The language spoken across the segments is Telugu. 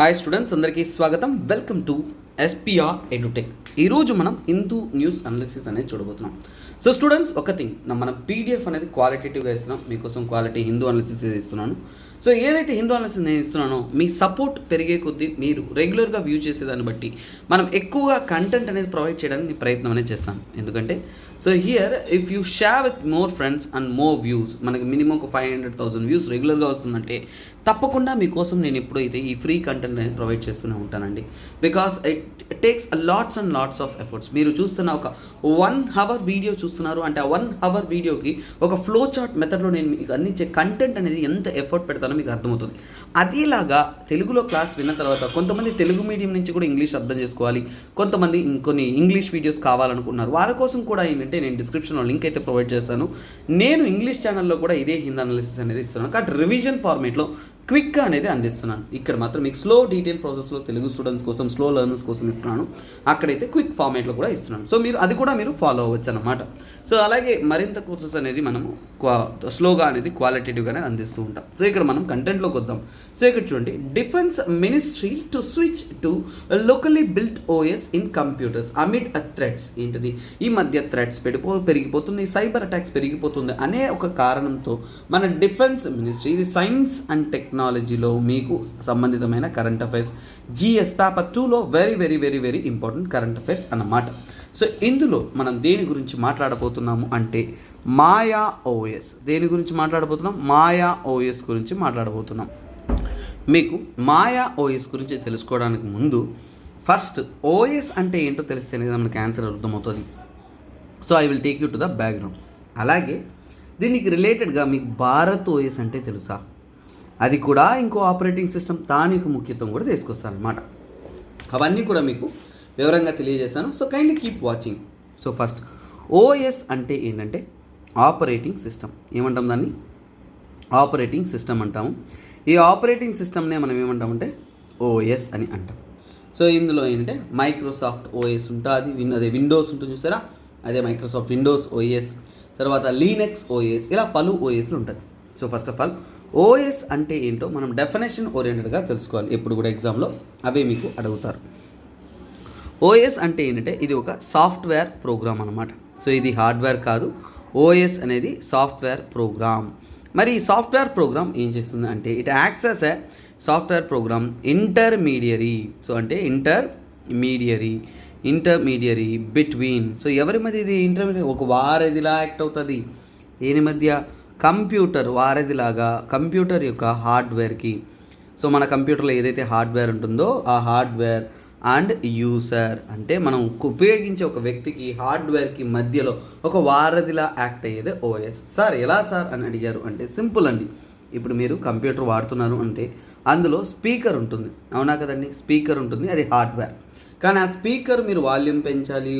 హాయ్ స్టూడెంట్స్, అందరికీ స్వాగతం. Welcome to SPR edutech. ఈరోజు మనం హిందూ న్యూస్ అనాలిసిస్ అనేది చూడబోతున్నాం. సో స్టూడెంట్స్, ఒక థింగ్, మనం పీడిఎఫ్ అనేది క్వాలిటేటివ్గా ఇస్తున్నాం. మీకోసం క్వాలిటీ హిందూ అనాలిసిస్ ఇస్తున్నాను. సో ఏదైతే హిందూ అనాలిసిస్ నేను ఇస్తున్నానో మీ సపోర్ట్ పెరిగే కొద్దీ మీరు రెగ్యులర్గా వ్యూ చేసేదాన్ని బట్టి మనం ఎక్కువగా కంటెంట్ అనేది ప్రొవైడ్ చేయడానికి ప్రయత్నం అనేది చేస్తాను. ఎందుకంటే so here if you share with more friends and more views, మనకి మినిమం ఒక 500,000 వ్యూస్ రెగ్యులర్గా వస్తుందంటే తప్పకుండా మీకోసం నేను ఎప్పుడైతే ఈ ఫ్రీ కంటెంట్ అనేది ప్రొవైడ్ చేస్తూనే ఉంటానండి. Because it takes lots and lots of efforts. మీరు చూస్తున్న ఒక 1 అవర్ వీడియో చూస్తున్నారు అంటే ఆ 1 అవర్ వీడియోకి ఒక ఫ్లో చార్ట్ మెథడ్లో నేను మీకు అందించే కంటెంట్ అనేది ఎంత ఎఫర్ట్ పెడతానో మీకు అర్థమవుతుంది. అదేలాగా తెలుగులో క్లాస్ విన్న తర్వాత కొంతమంది తెలుగు మీడియం నుంచి కూడా ఇంగ్లీష్ అర్థం చేసుకోవాలి, కొంతమంది ఇంకొన్ని ఇంగ్లీష్ వీడియోస్ కావాలనుకున్నారు. వాళ్ళ కోసం కూడా ఏంటంటే నేను డిస్క్రిప్షన్లో లింక్ అయితే ప్రొవైడ్ చేస్తాను. నేను ఇంగ్లీష్ ఛానల్లో కూడా ఇదే హిందీ అనాలిసిస్ అనేది ఇస్తున్నాను, కాబట్టి రివిజన్ ఫార్మేట్లో క్విక్గా అనేది అందిస్తున్నాను. ఇక్కడ మాత్రం మీకు స్లో డీటెయిల్ ప్రాసెస్లో తెలుగు స్టూడెంట్స్ కోసం, స్లో లెర్నర్స్ కోసం ఇస్తున్నాను. అక్కడైతే క్విక్ ఫార్మేట్లో కూడా ఇస్తున్నాను. సో మీరు అది కూడా మీరు ఫాలో అవ్వచ్చు అన్నమాట. సో అలాగే మరింత కోర్సెస్ అనేది మనము స్లోగా అనేది క్వాలిటేటివ్గానే అందిస్తూ ఉంటాం. సో ఇక్కడ మనం కంటెంట్లోకి వద్దాం. సో ఇక్కడ చూడండి, defence ministry to switch to locally built OS in computers amid threats. ఏంటిది, ఈ మధ్య థ్రెట్స్ పెరిగిపోతుంది, సైబర్ అటాక్స్ పెరిగిపోతుంది అనే ఒక కారణంతో మన డిఫెన్స్ మినిస్ట్రీ, ఇది సైన్స్ అండ్ టెక్నాలజీలో మీకు సంబంధితమైన కరెంట్ అఫైర్స్ జిఎస్ పేపర్ 2లో very very very very important current affairs అన్నమాట. సో ఇందులో మనం దేని గురించి మాట్లాడబోతున్నాము అంటే మాయా ఓఎస్. దేని గురించి మాట్లాడబోతున్నాం? మాయా ఓఎస్ గురించి మాట్లాడబోతున్నాం. మీకు మాయా ఓఎస్ గురించి తెలుసుకోవడానికి ముందు ఫస్ట్ ఓఎస్ అంటే ఏంటో తెలిస్తేనే కదా మనకి ఆన్సర్ అర్థమవుతుంది. So I will take you to the background. అలాగే దీనికి రిలేటెడ్గా మీకు భారత్ ఓఎస్ అంటే తెలుసా, అది కూడా ఇంకో ఆపరేటింగ్ సిస్టమ్, దాని యొక్క ముఖ్యత్వం కూడా తీసుకొస్తాను అనమాట. అవన్నీ కూడా మీకు వివరంగా తెలియజేస్తాను. So kindly keep watching. So first OS అంటే ఏంటంటే ఆపరేటింగ్ సిస్టమ్. ఏమంటాం దాన్ని? ఆపరేటింగ్ సిస్టమ్ అంటాము. ఈ ఆపరేటింగ్ సిస్టమ్నే మనం ఏమంటామంటే ఓఎస్ అని అంటాం. సో ఇందులో ఏంటంటే మైక్రోసాఫ్ట్ ఓఎస్ ఉంటుంది, అదే విండోస్ ఉంటుంది చూసారా, అదే మైక్రోసాఫ్ట్ విండోస్ ఓఎస్, తర్వాత లీనక్స్ ఓఎస్, ఇలా పలు ఓఎస్లు ఉంటుంది. So first of all OS అంటే ఏంటో మనం డెఫినేషన్ ఓరియంటెడ్గా తెలుసుకోవాలి. ఎప్పుడు కూడా ఎగ్జామ్లో అవే మీకు అడుగుతారు. ఓఎస్ అంటే ఏంటంటే ఇది ఒక సాఫ్ట్వేర్ ప్రోగ్రామ్ అనమాట. సో ఇది హార్డ్వేర్ కాదు, ఓఎస్ అనేది సాఫ్ట్వేర్ ప్రోగ్రామ్. మరి ఈ సాఫ్ట్వేర్ ప్రోగ్రామ్ ఏం చేస్తుంది అంటే it acts as a software program intermediary. So అంటే ఇంటర్మీడియరీ బిట్వీన్, సో ఎవరి మధ్య ఇది ఇంటర్మీడియట్, ఒక వారధిలా యాక్ట్ అవుతుంది. దేని మధ్య? కంప్యూటర్ వారధిలాగా, కంప్యూటర్ యొక్క హార్డ్వేర్కి. సో మన కంప్యూటర్లో ఏదైతే హార్డ్వేర్ ఉంటుందో ఆ హార్డ్వేర్ అండ్ యూజర్, అంటే మనం ఉపయోగించే ఒక వ్యక్తికి హార్డ్వేర్కి మధ్యలో ఒక వారధిలా యాక్ట్ అయ్యేదే ఓఎస్. సార్ ఎలా సార్ అని అడిగారు అంటే సింపుల్ అండి. ఇప్పుడు మీరు కంప్యూటర్ వాడుతున్నారు అంటే అందులో స్పీకర్ ఉంటుంది, అవునా కదండి? స్పీకర్ ఉంటుంది, అది హార్డ్వేర్. కానీ ఆ స్పీకర్ మీరు వాల్యూమ్ పెంచాలి,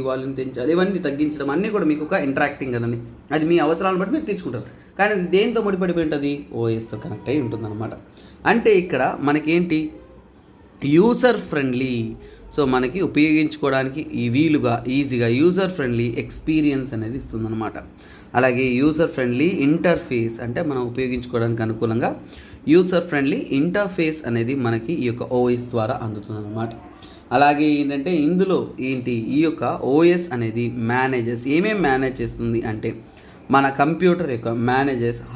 ఇవన్నీ తగ్గించడం అన్నీ కూడా మీకు ఒక ఇంటరాక్టింగ్ కదండి. అది మీ అవసరాలను బట్టి మీరు తీసుకుంటారు. కానీ అది దేంతో ముడిపడిపోయి ఉంటుంది? ఓఎస్తో కనెక్ట్ అయి ఉంటుంది అనమాట. అంటే ఇక్కడ మనకేంటి, యూజర్ ఫ్రెండ్లీ. సో మనకి ఉపయోగించుకోవడానికి ఈ వీలుగా, ఈజీగా యూజర్ ఫ్రెండ్లీ ఎక్స్పీరియన్స్ అనేది ఇస్తుందన్నమాట. అలాగే యూజర్ ఫ్రెండ్లీ ఇంటర్ఫేస్, అంటే మనం ఉపయోగించుకోవడానికి అనుకూలంగా యూజర్ ఫ్రెండ్లీ ఇంటర్ఫేస్ అనేది మనకి ఈ యొక్క ఓఎస్ ద్వారా అందుతుందన్నమాట. అలాగే ఏంటంటే ఇందులో ఏంటి, ఈ యొక్క ఓఎస్ అనేది మేనేజెస్ ఏమేమి మేనేజ్ చేస్తుంది అంటే మన కంప్యూటర్ యొక్క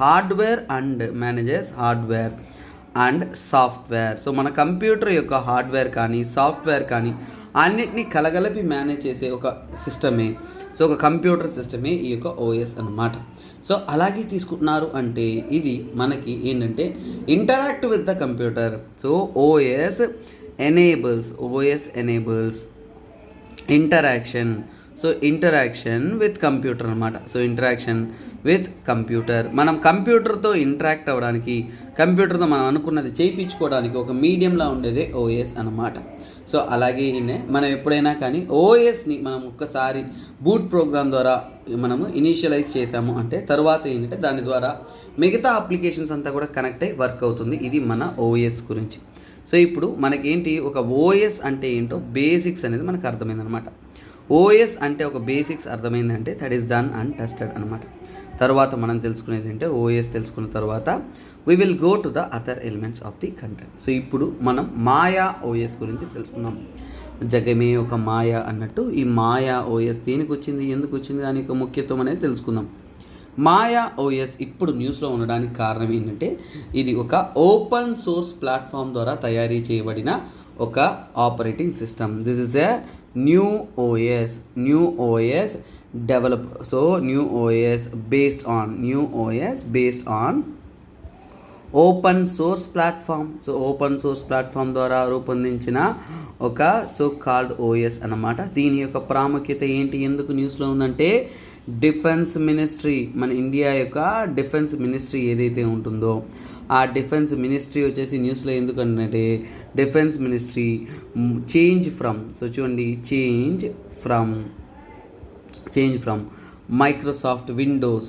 హార్డ్వేర్ అండ్ సాఫ్ట్వేర్. సో మన కంప్యూటర్ యొక్క హార్డ్వేర్ కానీ సాఫ్ట్వేర్ కానీ అన్నిటినీ కలగలిపి మేనేజ్ చేసే ఒక సిస్టమే, సో ఒక కంప్యూటర్ సిస్టమే ఈ యొక్క ఓఎస్ అన్నమాట. సో అలాగే తీసుకుంటున్నారు అంటే ఇది మనకి ఏంటంటే interact with the computer. So OS enables interaction. So interaction with computer అనమాట. సో ఇంటరాక్షన్ విత్ కంప్యూటర్, మనం కంప్యూటర్తో ఇంటరాక్ట్ అవ్వడానికి, కంప్యూటర్తో మనం అనుకున్నది చేయించుకోవడానికి ఒక మీడియంలా ఉండేదే ఓఎస్ అన్నమాట. సో అలాగే మనం ఎప్పుడైనా కానీ ఓఎస్ని మనం ఒక్కసారి బూట్ ప్రోగ్రామ్ ద్వారా మనము ఇనీషియలైజ్ చేసాము అంటే తర్వాత ఏంటంటే దాని ద్వారా మిగతా అప్లికేషన్స్ అంతా కూడా కనెక్ట్ అయ్యి వర్క్ అవుతుంది. ఇది మన ఓఎస్ గురించి. సో ఇప్పుడు మనకేంటి, ఒక ఓఎస్ అంటే ఏంటో బేసిక్స్ అనేది మనకు అర్థమైందనమాట. ఓఎస్ అంటే ఒక బేసిక్స్ అర్థమైందంటే that is done and tested అనమాట. తర్వాత మనం తెలుసుకునేది అంటే ఓఎస్ తెలుసుకున్న తర్వాత we will go to the other elements of the content. So ఇప్పుడు మనం మాయా ఓఎస్ గురించి తెలుసుకుందాం. జగమే ఒక మాయ అన్నట్టు ఈ మాయా ఓఎస్ దేనికి వచ్చింది, ఎందుకు వచ్చింది, దాని యొక్క ముఖ్యత్వం అనేది తెలుసుకుందాం. మాయా ఓఎస్ ఇప్పుడు న్యూస్లో ఉండడానికి కారణం ఏంటంటే ఇది ఒక ఓపెన్ సోర్స్ ప్లాట్ఫామ్ ద్వారా తయారీ చేయబడిన ఒక operating system. This is a new OS develop. So new OS based on open source platform. So open source platform ద్వారా రూపొందించిన ఒక సో కాల్డ్ ఓఎస్ అన్నమాట. దీని యొక్క ప్రాముఖ్యత ఏంటి, ఎందుకు న్యూస్లో ఉందంటే డిఫెన్స్ మినిస్ట్రీ, మన ఇండియా యొక్క డిఫెన్స్ మినిస్ట్రీ ఏదైతే ఉంటుందో ఆ డిఫెన్స్ మినిస్ట్రీ వచ్చేసి న్యూస్లో ఎందుకంటే defence ministry change from Microsoft Windows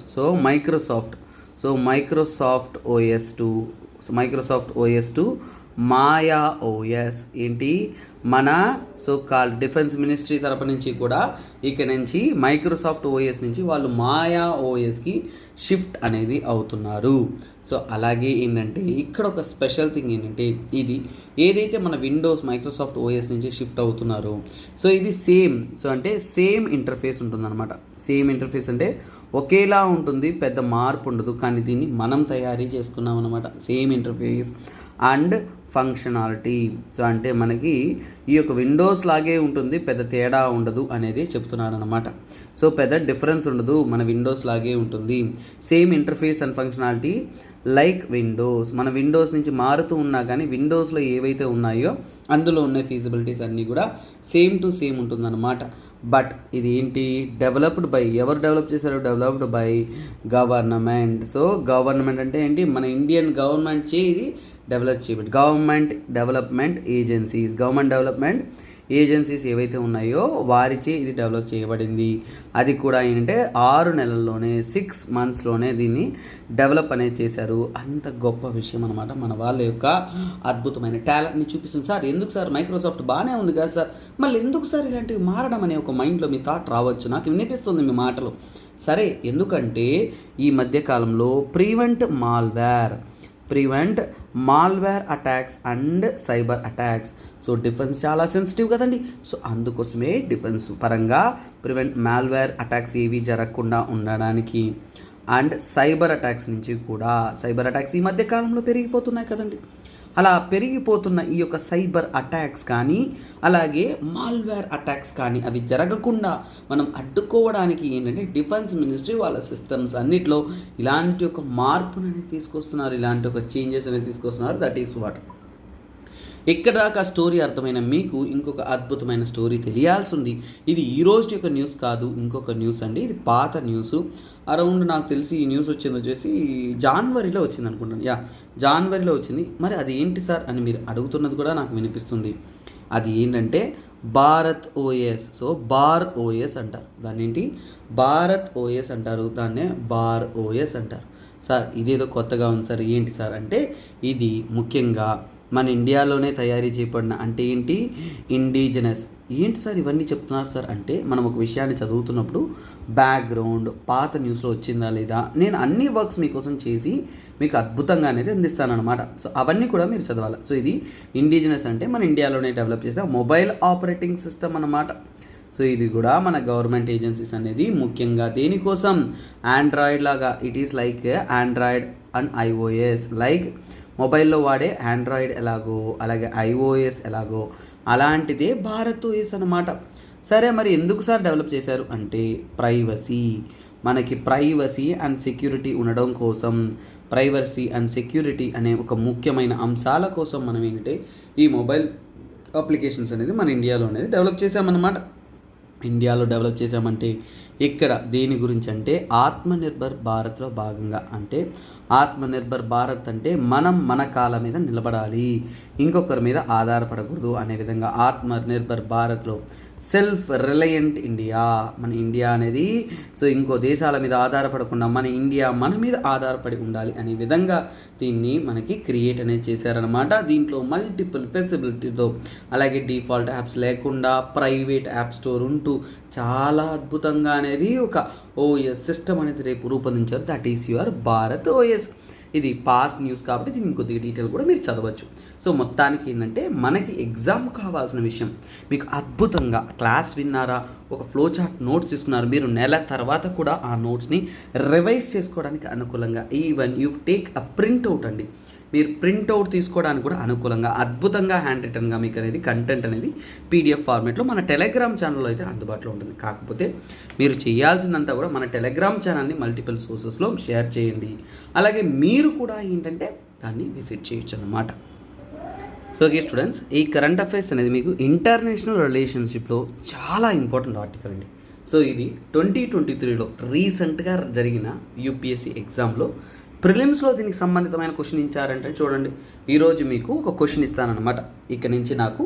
Microsoft OS to Maya OS. ఏంటి, మన సో కాల్ డిఫెన్స్ మినిస్ట్రీ తరపు నుంచి కూడా ఇక నుంచి మైక్రోసాఫ్ట్ ఓఎస్ నుంచి వాళ్ళు మాయా ఓఎస్కి షిఫ్ట్ అనేది అవుతున్నారు. సో అలాగే ఏంటంటే ఇక్కడ ఒక స్పెషల్ థింగ్ ఏంటంటే ఇది ఏదైతే మన విండోస్ మైక్రోసాఫ్ట్ ఓఎస్ నుంచి షిఫ్ట్ అవుతున్నారో సో ఇది సేమ్ ఇంటర్ఫేస్ ఉంటుందన్నమాట. సేమ్ ఇంటర్ఫేస్ అంటే ఒకేలా ఉంటుంది, పెద్ద మార్పు ఉండదు, కానీ దీన్ని మనం తయారీ చేసుకున్నాం అనమాట. Same interface and functionality. So అంటే మనకి ఈ యొక్క విండోస్ లాగే ఉంటుంది, పెద్ద తేడా ఉండదు అనేది చెప్తున్నారనమాట. సో పెద్ద డిఫరెన్స్ ఉండదు, మన విండోస్ లాగే ఉంటుంది. Same interface and functionality like Windows. మన విండోస్ నుంచి మారుతూ ఉన్నా కానీ విండోస్లో ఏవైతే ఉన్నాయో అందులో ఉన్న ఫీజిబిలిటీస్ అన్నీ కూడా సేమ్ టు సేమ్ ఉంటుందన్నమాట. బట్ ఇది ఏంటి, డెవలప్డ్ బై, ఎవరు డెవలప్ చేశారు, developed by government. So government అంటే ఏంటి, మన ఇండియన్ గవర్నమెంట్ ఇది డెవలప్ చేయబడి గవర్నమెంట్ డెవలప్మెంట్ ఏజెన్సీస్ ఏవైతే ఉన్నాయో వారిచే ఇది డెవలప్ చేయబడింది. అది కూడా ఏంటంటే 6 నెలల్లోనే 6 monthsలోనే దీన్ని డెవలప్ అనేది చేశారు. అంత గొప్ప విషయం అనమాట. మన వాళ్ళ యొక్క అద్భుతమైన టాలెంట్ని చూపిస్తుంది. సార్ ఎందుకు సార్ మైక్రోసాఫ్ట్ బాగానే ఉంది కదా సార్, మళ్ళీ ఎందుకు సార్ ఇలాంటివి మారడం అనే ఒక మైండ్లో మీ థాట్ రావచ్చు, నాకు వినిపిస్తుంది మీ మాటలు. సరే, ఎందుకంటే ఈ మధ్యకాలంలో prevent malware attacks and cyber attacks. So defence చాలా సెన్సిటివ్ కదండి. సో అందుకోసమే డిఫెన్స్ పరంగా ప్రివెంట్ మాల్వేర్ అటాక్స్ ఏవి జరగకుండా ఉండడానికి అండ్ సైబర్ అటాక్స్ నుంచి కూడా, సైబర్ అటాక్స్ ఈ మధ్య కాలంలో పెరిగిపోతున్నాయి కదండి. అలా పెరిగిపోతున్న ఈ యొక్క సైబర్ అటాక్స్ కానీ అలాగే మాల్వేర్ అటాక్స్ కానీ అవి జరగకుండా మనం అడ్డుకోవడానికి ఏంటంటే డిఫెన్స్ మినిస్ట్రీ వాళ్ళ సిస్టమ్స్ అన్నిట్లో ఇలాంటి ఒక మార్పును అనేది తీసుకొస్తున్నారు, ఇలాంటి ఒక చేంజెస్ అనేది తీసుకొస్తున్నారు. That is what. ఇక్కడ దాకా స్టోరీ అర్థమైన మీకు ఇంకొక అద్భుతమైన స్టోరీ తెలియాల్సి ఉంది. ఇది ఈ రోజు యొక్క న్యూస్ కాదు, ఇంకొక న్యూస్ అండి. ఇది పాత న్యూస్. అరౌండ్ నాకు తెలిసి ఈ న్యూస్ వచ్చేసి జనవరిలో వచ్చింది అనుకుంటాను. జనవరిలో వచ్చింది. మరి అది ఏంటి సార్ అని మీరు అడుగుతున్నది కూడా నాకు వినిపిస్తుంది. అది ఏంటంటే Bharat OS. So bar OS అంటారు దాన్ని. ఏంటి, భారత్ ఓఎస్ అంటారు, దాన్నే బార్ ఓఎస్ అంటారు. సార్ ఇదేదో కొత్తగా ఉంది సార్, ఏంటి సార్ అంటే ఇది ముఖ్యంగా మన ఇండియాలోనే తయారీ చేయబడిన, అంటే ఏంటి, ఇండిజినస్. ఏంటి సార్ ఇవన్నీ చెప్తున్నారు సార్ అంటే మనం ఒక విషయాన్ని చదువుతున్నప్పుడు బ్యాక్గ్రౌండ్ పాత న్యూస్లో వచ్చిందా లేదా, నేను అన్ని వర్క్స్ మీకోసం చేసి మీకు అద్భుతంగా అనేది అందిస్తానన్నమాట. సో అవన్నీ కూడా మీరు చదవాలి. సో ఇది ఇండిజినస్ అంటే మన ఇండియాలోనే డెవలప్ చేసిన మొబైల్ ఆపరేటింగ్ సిస్టమ్ అన్నమాట. సో ఇది కూడా మన గవర్నమెంట్ ఏజెన్సీస్ అనేది ముఖ్యంగా దేనికోసం, ఆండ్రాయిడ్ లాగా it is like Android and iOS. Like మొబైల్లో వాడే ఆండ్రాయిడ్ ఎలాగో అలాగే ఐఓఎస్ ఎలాగో అలాంటిదే భారత్ ఓఎస్ అన్నమాట. సరే, మరి ఎందుకు సార్ డెవలప్ చేశారు అంటే ప్రైవసీ. మనకి ప్రైవసీ అండ్ సెక్యూరిటీ ఉండడం కోసం, ప్రైవసీ అండ్ సెక్యూరిటీ అనే ఒక ముఖ్యమైన అంశాల కోసం మనం ఏంటంటే ఈ మొబైల్ అప్లికేషన్స్ అనేది మన ఇండియాలో అనేది డెవలప్ చేసామన్నమాట. ఇండియాలో డెవలప్ చేసామంటే ఇక్కడ దేని గురించి అంటే ఆత్మనిర్భర్ భారత్లో భాగంగా, అంటే ఆత్మనిర్భర్ భారత్ అంటే మనం మన కాళ్ళ మీద నిలబడాలి, ఇంకొకరి మీద ఆధారపడకూడదు అనే విధంగా ఆత్మనిర్భర్ భారత్లో సెల్ఫ్ రిలయంట్ ఇండియా, మన ఇండియా అనేది సో ఇంకో దేశాల మీద ఆధారపడకుండా మన ఇండియా మన మీద ఆధారపడి ఉండాలి అనే విధంగా దీన్ని మనకి క్రియేట్ అనేది చేశారనమాట. దీంట్లో మల్టిపుల్ ఫెసిబిలిటీతో, అలాగే డిఫాల్ట్ యాప్స్ లేకుండా ప్రైవేట్ యాప్ స్టోర్ ఉంటూ చాలా అద్భుతంగా అనేది ఒక ఓఎస్ సిస్టమ్ అనేది రేపు రూపొందించారు. That is your Bharat OS. ఇది పాస్ట్ న్యూస్ కాబట్టి దీన్ని కొద్దిగా డీటెయిల్ కూడా మీరు చదవచ్చు. సో మొత్తానికి ఏంటంటే మనకి ఎగ్జామ్ కావాల్సిన విషయం మీకు అద్భుతంగా క్లాస్ విన్నారా, ఒక ఫ్లో చార్ట్ నోట్స్ తీసుకున్నారు, మీరు నెల తర్వాత కూడా ఆ నోట్స్ని రివైజ్ చేసుకోవడానికి అనుకూలంగా, even you take a printout అండి, మీరు ప్రింట్అవుట్ తీసుకోవడానికి కూడా అనుకూలంగా అద్భుతంగా హ్యాండ్ రిటర్న్గా మీకు అనేది కంటెంట్ అనేది పీడిఎఫ్ ఫార్మేట్లో మన టెలిగ్రామ్ ఛానల్లో అయితే అందుబాటులో ఉంటుంది. కాకపోతే మీరు చేయాల్సిందంతా కూడా మన టెలిగ్రామ్ ఛానల్ని మల్టిపుల్ సోర్సెస్లో షేర్ చేయండి. అలాగే మీరు కూడా ఏంటంటే దాన్ని విజిట్ చేయొచ్చు అన్నమాట. సో ఓకే స్టూడెంట్స్, ఈ కరెంట్ అఫైర్స్ అనేది మీకు ఇంటర్నేషనల్ రిలేషన్షిప్లో చాలా ఇంపార్టెంట్ ఆర్టికల్ అండి. సో ఇది 2023లో రీసెంట్గా జరిగిన యూపీఎస్సీ ఎగ్జామ్లో ప్రిలిమ్స్లో దీనికి సంబంధితమైన క్వశ్చన్ ఇచ్చారంటే చూడండి, ఈరోజు మీకు ఒక క్వశ్చన్ ఇస్తానన్నమాట. ఇక్కడ నుంచి నాకు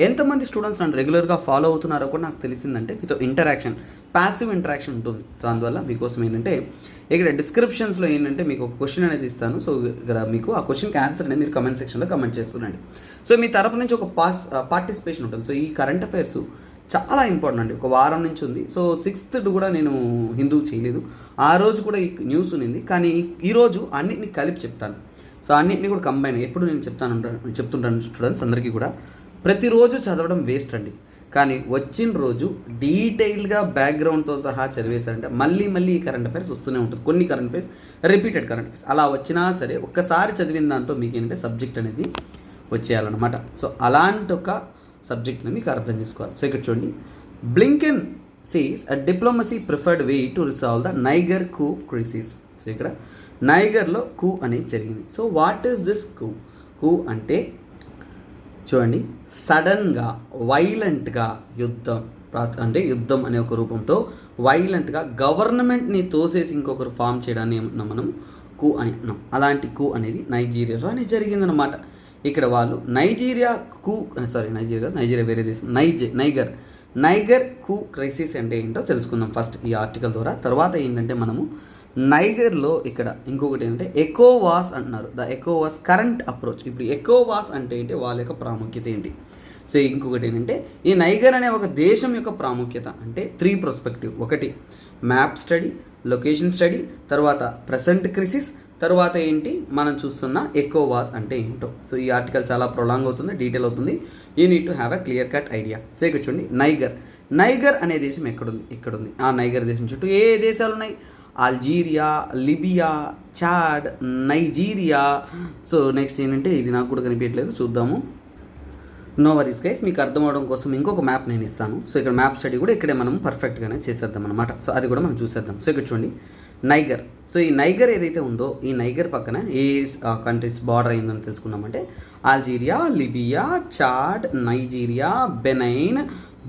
ఎంతమంది స్టూడెంట్స్ నన్ను రెగ్యులర్గా ఫాలో అవుతున్నారో కూడా నాకు తెలిసిందంటే మీతో ఇంటరాక్షన్, ప్యాసివ్ ఇంటరాక్షన్ ఉంటుంది. సో అందువల్ల మీకోసం ఏంటంటే ఇక్కడ డిస్క్రిప్షన్స్లో ఏంటంటే మీకు ఒక క్వశ్చన్ అనేది ఇస్తాను. సో ఇక్కడ మీకు ఆ క్వశ్చన్కి ఆన్సర్ అనేది మీరు కమెంట్ సెక్షన్లో కమెంట్ చేస్తుండండి. సో మీ తరపు నుంచి ఒక పార్టిసిపేషన్ ఉంటుంది. సో ఈ కరెంట్ అఫైర్స్ చాలా ఇంపార్టెంట్ అండి. ఒక వారం నుంచి ఉంది. సో 6th కూడా నేను హిందూ చేయలేదు, ఆ రోజు కూడా ఈ న్యూస్ ఉంది. కానీ ఈరోజు అన్నింటినీ కలిపి చెప్తాను. సో అన్నింటినీ కూడా కంబైన్ ఎప్పుడు నేను చెప్తుంటాను స్టూడెంట్స్ అందరికీ కూడా, ప్రతిరోజు చదవడం వేస్ట్ అండి. కానీ వచ్చిన రోజు డీటెయిల్గా బ్యాక్గ్రౌండ్తో సహా చదివేశారంటే మళ్ళీ ఈ కరెంట్ అఫైర్స్ వస్తూనే ఉంటుంది. కొన్ని current affairs repeated current affairs అలా వచ్చినా సరే ఒక్కసారి చదివిన దాంతో మీకు ఏంటంటే సబ్జెక్ట్ అనేది వచ్చేయాలన్నమాట. సో అలాంటి ఒక సబ్జెక్ట్ని మీకు అర్థం చేసుకోవాలి. సో ఇక్కడ చూడండి, Blinken says a diplomacy preferred way to resolve the niger కూ క్రైసిస్. సో ఇక్కడ నైగర్లో కూ అనేది జరిగింది. సో వాట్ ఈస్ దిస్ కూ? కూ అంటే చూడండి, సడన్గా వైలెంట్గా యుద్ధం అనే ఒక రూపంతో వైలెంట్గా గవర్నమెంట్ని తోసేసి ఇంకొకరు ఫామ్ చేయడాన్ని ఏమన్నా మనం కూ అని అన్నాం. అలాంటి కూ అనేది నైజీరియాలో అనేది జరిగిందనమాట. ఇక్కడ వాళ్ళు నైజీరియా వేరే దేశం, నైగర్ కూ క్రైసిస్ అంటే ఏంటో తెలుసుకుందాం ఫస్ట్ ఈ ఆర్టికల్ ద్వారా. తర్వాత ఏంటంటే మనము నైగర్లో ఇక్కడ ఇంకొకటి ఏంటంటే ఎకోవాస్ అంటున్నారు, ద ఎకోవాస్ కరెంట్ అప్రోచ్. ఇప్పుడు ఎకోవాస్ అంటే ఏంటి, వాళ్ళ యొక్క ప్రాముఖ్యత ఏంటి. సో ఇంకొకటి ఏంటంటే ఈ నైగర్ అనే ఒక దేశం యొక్క ప్రాముఖ్యత అంటే 3 పర్స్పెక్టివ్. ఒకటి మ్యాప్ స్టడీ, లొకేషన్ స్టడీ, తర్వాత ప్రెసెంట్ క్రైసిస్, తర్వాత ఏంటి మనం చూస్తున్న ఎకోవాస్ అంటే ఏంటో. సో ఈ ఆర్టికల్ చాలా ప్రొలాంగ్ అవుతుంది, డీటెయిల్ అవుతుంది. You need to have a clear cut idea. So ఇక్కడ చూడండి, నైగర్ అనే దేశం ఇక్కడుంది. ఆ నైగర్ దేశం చుట్టూ ఏ దేశాలు ఉన్నాయి? Algeria, Libya, Chad, Nigeria. So next ఏంటంటే ఇది నాకు కూడా కనిపించట్లేదు, చూద్దాము. నో వరీస్ గైస్, మీకు అర్థం అవడం కోసం ఇంకొక మ్యాప్ నేను ఇస్తాను. సో ఇక్కడ మ్యాప్ స్టడీ కూడా ఇక్కడే మనం పర్ఫెక్ట్గానే చేసేద్దాం అనమాట. సో అది కూడా మనం చూసేద్దాం. సో ఇక్కడ చూడండి, నైగర్. సో ఈ నైగర్ ఏదైతే ఉందో ఈ నైగర్ పక్కన ఏ కంట్రీస్ బార్డర్ అయిందని తెలుసుకున్నామంటే Algeria, Libya, Chad, Nigeria, Benin,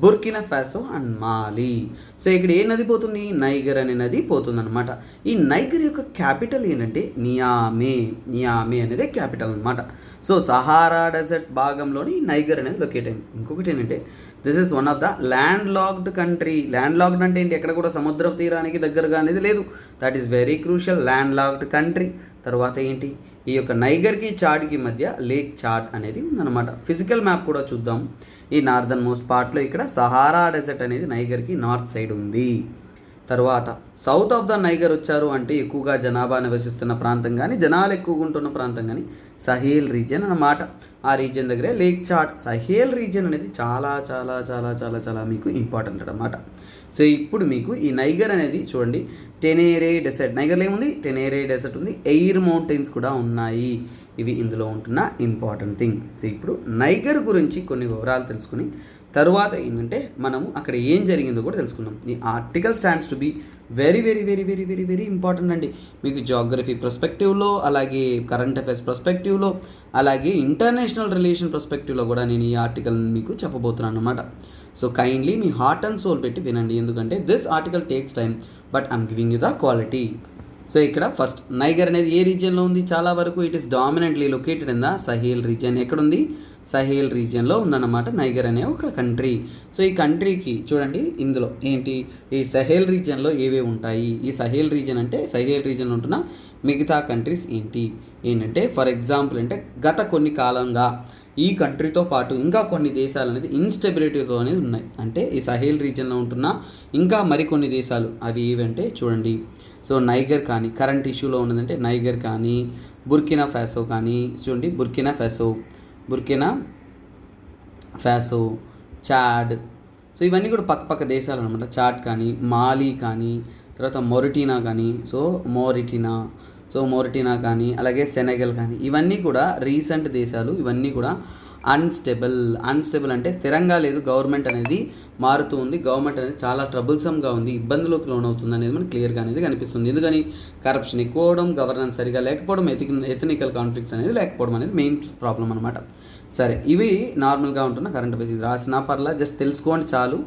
Burkina Faso and Mali. So ఇక్కడ ఏ నది పోతుంది? నైగర్ అనే నది పోతుందన్నమాట. ఈ నైగర్ యొక్క క్యాపిటల్ ఏంటంటే నియామే అనేది క్యాపిటల్ అనమాట. సో సహారా డెజర్ట్ భాగంలోని నైగర్ అనేది లొకేట్ అయింది. ఇంకొకటి ఏంటంటే this is one of the land locked country. Land locked అంటే ఏంటి? ఎక్కడ కూడా సముద్ర తీరానికి దగ్గరగా అనేది లేదు. That is very crucial, land locked country. తర్వాత ఏంటి, ఈ యొక్క నైగర్కి చాడ్కి మధ్య లేక్ చాడ్ అనేది ఉందన్నమాట. ఫిజికల్ మ్యాప్ కూడా చూద్దాం. ఈ నార్దర్న్ మోస్ట్ పార్ట్లో ఇక్కడ సహారా డెజర్ట్ అనేది నైగర్కి నార్త్ సైడ్ ఉంది. తర్వాత సౌత్ ఆఫ్ ద నైగర్ వచ్చారు అంటే ఎక్కువగా జనాభా నివసిస్తున్న ప్రాంతం కానీ జనాలు ఎక్కువగా ఉంటున్న ప్రాంతం కానీ సహేల్ రీజియన్ అన్నమాట. ఆ రీజియన్ దగ్గరే లేక్ చాడ్. సహేల్ రీజియన్ అనేది చాలా చాలా చాలా చాలా చాలా మీకు ఇంపార్టెంట్ అన్నమాట. సో ఇప్పుడు మీకు ఈ నైగర్ అనేది చూడండి, టెనేరే డెసర్ట్. నైగర్లో ఏముంది? టెనేరే డెసర్ట్ ఉంది, ఎయిర్ మౌంటైన్స్ కూడా ఉన్నాయి. ఇవి ఇందులో ఉంటున్న ఇంపార్టెంట్ థింగ్. సో ఇప్పుడు నైగర్ గురించి కొన్ని వివరాలు తెలుసుకుని తరువాత ఏంటంటే మనము అక్కడ ఏం జరిగిందో కూడా తెలుసుకుందాం. ఈ article stands to be very very very very very very important అండి. మీకు జాగ్రఫీ పర్స్పెక్టివ్లో, అలాగే కరెంట్ అఫైర్స్ పర్స్పెక్టివ్లో, అలాగే ఇంటర్నేషనల్ రిలేషన్ పర్స్పెక్టివ్లో కూడా నేను ఈ ఆర్టికల్ మీకు చెప్పబోతున్నాను అనమాట. సో కైండ్లీ మీ హార్ట్ అండ్ సోల్ పెట్టి వినండి, ఎందుకంటే this article takes time but I'm giving you the quality. So ఇక్కడ ఫస్ట్ నైగర్ అనేది ఏ రీజియన్లో ఉంది, చాలా వరకు it is dominantly located in the Sahel region. ఎక్కడుంది, సహేల్ రీజియన్లో ఉందన్నమాట నైగర్ అనే ఒక కంట్రీ. సో ఈ కంట్రీకి చూడండి ఇందులో ఏంటి, ఈ సహేల్ రీజియన్లో ఏవేవి ఉంటాయి, ఈ సహేల్ రీజియన్ అంటే సహేల్ రీజియన్లో ఉంటున్న మిగతా కంట్రీస్ ఏంటంటే ఫర్ ఎగ్జాంపుల్ అంటే గత కొన్ని కాలంగా ఈ కంట్రీతో పాటు ఇంకా కొన్ని దేశాలు అనేది ఇన్స్టెబిలిటీతో అనేది ఉన్నాయి. అంటే ఈ సహేల్ రీజియన్లో ఉంటున్న ఇంకా మరికొన్ని దేశాలు అవి ఏవంటే చూడండి. సో నైగర్ కానీ కరెంట్ ఇష్యూలో ఉన్నదంటే నైగర్ కానీ, బుర్కినా ఫాసో కానీ చూడండి, బుర్కినా ఫాసో, చాడ్. సో ఇవన్నీ కూడా పక్క దేశాలు అనమాట. చాడ్ కానీ, మాలి కానీ, తర్వాత మోరిటినా కానీ, అలాగే సెనెగల్ కానీ, ఇవన్నీ కూడా రీసెంట్ దేశాలు. ఇవన్నీ కూడా అన్స్టేబుల్ అంటే స్థిరంగా లేదు, గవర్నమెంట్ అనేది మారుతూ ఉంది, గవర్నమెంట్ అనేది చాలా ట్రబుల్సమ్గా ఉంది, ఇబ్బందులకు లోనవుతుంది అనేది మనకు క్లియర్గా అనేది కనిపిస్తుంది. ఎందుకని, కరప్షన్ ఎక్కువ అవడం, గవర్నెన్స్ సరిగా లేకపోవడం, ఎథనికల్ కాన్ఫ్లిక్ట్స్ అనేది లేకపోవడం అనేది మెయిన్ ప్రాబ్లం అనమాట. సరే, ఇవి నార్మల్గా ఉంటున్న కరెంట్ అఫైర్స్. ఇది రాసినా పర్లా, జస్ట్ తెలుసుకోండి చాలు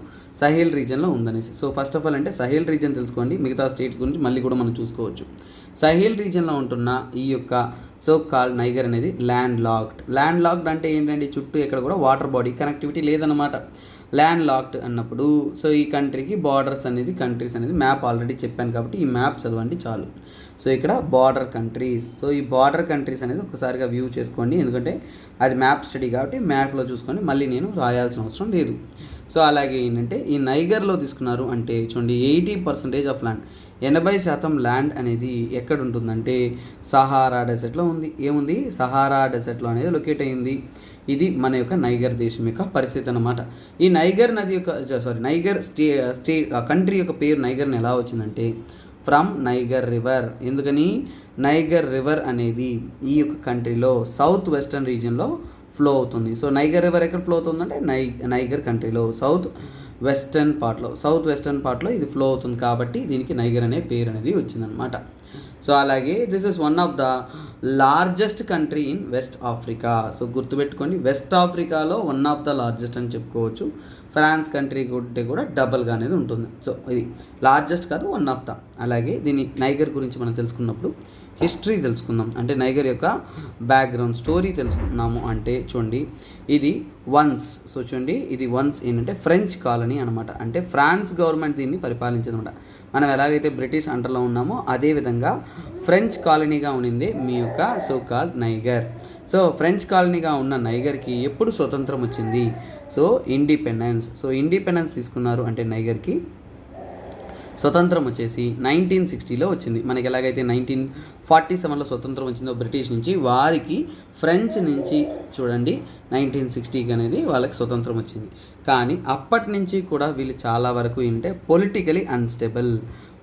సహేల్ రీజియన్లో ఉందనేసి. సో ఫస్ట్ ఆఫ్ ఆల్ అంటే సహేల్ రీజియన్ తెలుసుకోండి, మిగతా స్టేట్స్ గురించి మళ్ళీ కూడా మనం చూసుకోవచ్చు. సహేల్ రీజియన్లో ఉంటున్న ఈ యొక్క సో కాల్ నైగర్ అనేది ల్యాండ్ లాక్డ్ అంటే ఏంటంటే చుట్టూ ఎక్కడ కూడా వాటర్ బాడీ కనెక్టివిటీ లేదనమాట. ల్యాండ్ లాక్డ్ అన్నప్పుడు సో ఈ కంట్రీకి కంట్రీస్ అనేది మ్యాప్ ఆల్రెడీ చెప్పాను కాబట్టి ఈ మ్యాప్ చదవండి చాలు. సో ఇక్కడ బార్డర్ కంట్రీస్, సో ఈ బార్డర్ కంట్రీస్ అనేది ఒకసారిగా వ్యూ చేసుకోండి, ఎందుకంటే అది మ్యాప్ స్టడీ కాబట్టి మ్యాప్లో చూసుకోండి, మళ్ళీ నేను రాయాల్సిన అవసరం లేదు. సో అలాగే ఏంటంటే ఈ నైగర్లో తీసుకున్నారు అంటే చూడండి 80% ఆఫ్ ల్యాండ్, 80% ల్యాండ్ అనేది ఎక్కడ ఉంటుందంటే సహారా డెసర్ట్లో ఉంది. ఏముంది, సహారా డెసర్ట్లో అనేది లొకేట్ అయింది. ఇది మన యొక్క నైగర్ దేశం యొక్క పరిస్థితి అన్నమాట. ఈ నైగర్ కంట్రీ యొక్క పేరు నైగర్ని ఎలా వచ్చిందంటే ఫ్రమ్ నైగర్ రివర్. ఎందుకని, నైగర్ రివర్ అనేది ఈ యొక్క కంట్రీలో సౌత్ వెస్టర్న్ రీజియన్లో ఫ్లో అవుతుంది. సో నైగర్ రివర్ ఎక్కడ ఫ్లో అవుతుందంటే నైగర్ కంట్రీలో సౌత్ వెస్టర్న్ పార్ట్లో ఇది ఫ్లో అవుతుంది కాబట్టి దీనికి నైగర్ అనే పేరు అనేది వచ్చిందనమాట. సో అలాగే this is one of the largest country in west Africa. So గుర్తుపెట్టుకోండి, వెస్ట్ ఆఫ్రికాలో వన్ ఆఫ్ ద లార్జెస్ట్ అని చెప్పుకోవచ్చు. ఫ్రాన్స్ కంట్రీ కూడా డబల్గా అనేది ఉంటుంది. సో ఇది లార్జెస్ట్ కాదు, వన్ ఆఫ్ ద. అలాగే దీని నైగర్ గురించి మనం తెలుసుకున్నప్పుడు హిస్టరీ తెలుసుకుందాం. అంటే నైగర్ యొక్క బ్యాక్గ్రౌండ్ స్టోరీ తెలుసుకున్నాము అంటే చూడండి, ఇది వన్స్ ఏంటంటే ఫ్రెంచ్ కాలనీ అనమాట. అంటే ఫ్రాన్స్ గవర్నమెంట్ దీన్ని పరిపాలించిందన్నమాట. మనం ఎలాగైతే బ్రిటిష్ అండర్లో ఉన్నామో అదేవిధంగా ఫ్రెంచ్ కాలనీగా ఉండింది మీ యొక్క సోకాల్ నైగర్. సో ఫ్రెంచ్ కాలనీగా ఉన్న నైగర్కి ఎప్పుడు స్వతంత్రం వచ్చింది, ఇండిపెండెన్స్ తీసుకున్నారు అంటే నైగర్కి స్వతంత్రం వచ్చేసి 1960లో వచ్చింది. మనకి ఎలాగైతే 1947లో స్వతంత్రం వచ్చిందో బ్రిటిష్ నుంచి, వారికి ఫ్రెంచ్ నుంచి చూడండి 1960కి అనేది వాళ్ళకి స్వతంత్రం వచ్చింది. కానీ అప్పటి నుంచి కూడా వీళ్ళు చాలా వరకు ఏంటంటే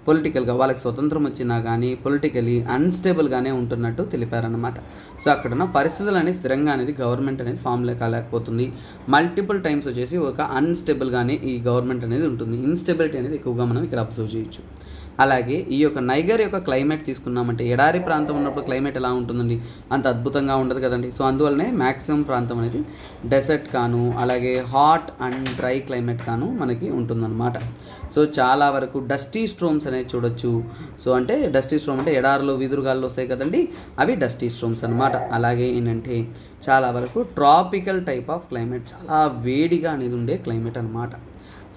పొలిటికల్గా వాళ్ళకి స్వతంత్రం వచ్చినా కానీ పొలిటికలీ అన్స్టేబుల్గానే ఉంటున్నట్టు తెలిపారనమాట. సో అక్కడ ఉన్న పరిస్థితులు అనేది స్థిరంగా అనేది గవర్నమెంట్ అనేది ఫామ్ కాలేకపోతుంది. మల్టిపుల్ టైమ్స్ వచ్చేసి ఒక అన్స్టేబుల్గానే ఈ గవర్నమెంట్ అనేది ఉంటుంది. ఇన్స్టెబిలిటీ అనేది ఎక్కువగా మనం ఇక్కడ అబ్జర్వ్ చేయొచ్చు. అలాగే ఈ యొక్క నైగర్ యొక్క క్లైమేట్ తీసుకున్నామంటే ఎడారి ప్రాంతం ఉన్నప్పుడు క్లైమేట్ ఎలా ఉంటుందండి, అంత అద్భుతంగా ఉండదు కదండి. సో అందువల్లనే మ్యాక్సిమం ప్రాంతం అనేది డెసర్ట్ కాను, అలాగే హాట్ అండ్ డ్రై క్లైమేట్ కాను మనకి ఉంటుందన్నమాట. సో చాలా వరకు డస్టీ స్ట్రోమ్స్ అనేది చూడొచ్చు. సో అంటే డస్టీ స్ట్రోమ్ అంటే ఎడారిలో విదురుగాల్లో వస్తాయి కదండి, అవి డస్టీ స్ట్రోమ్స్ అనమాట. అలాగే ఏంటంటే చాలా వరకు ట్రాపికల్ టైప్ ఆఫ్ క్లైమేట్, చాలా వేడిగా అనేది ఉండే క్లైమేట్ అనమాట.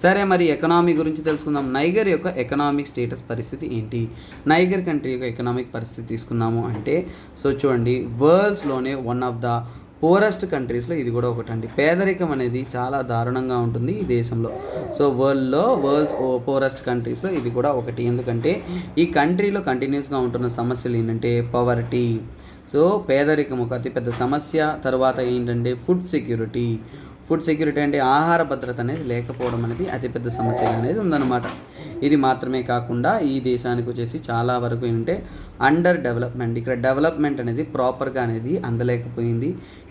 సరే, మరి ఎకనామీ గురించి తెలుసుకుందాం. నైగర్ యొక్క ఎకనామిక్ స్టేటస్ పరిస్థితి ఏంటి, నైగర్ కంట్రీ యొక్క ఎకనామిక్ పరిస్థితి తీసుకున్నాము అంటే సో చూడండి, వరల్డ్స్లోనే వన్ ఆఫ్ ద పోరెస్ట్ కంట్రీస్లో ఇది కూడా ఒకటండి. పేదరికం అనేది చాలా దారుణంగా ఉంటుంది ఈ దేశంలో. సో వరల్డ్స్ పోరెస్ట్ కంట్రీస్లో ఇది కూడా ఒకటి. ఎందుకంటే ఈ కంట్రీలో కంటిన్యూస్గా ఉంటున్న సమస్యలు ఏంటంటే పవర్టీ, సో పేదరికం ఒక అతిపెద్ద సమస్య. తర్వాత ఏంటంటే ఫుడ్ సెక్యూరిటీ అంటే ఆహార భద్రత అనేది లేకపోవడం అనేది అతిపెద్ద సమస్య అనేది ఉందన్నమాట. ఇది మాత్రమే కాకుండా ఈ దేశానికి వచ్చేసి చాలా వరకు ఏంటంటే అండర్ డెవలప్మెంట్, ఇక్కడ డెవలప్మెంట్ అనేది ప్రాపర్గా అనేది అందలేకపోయింది.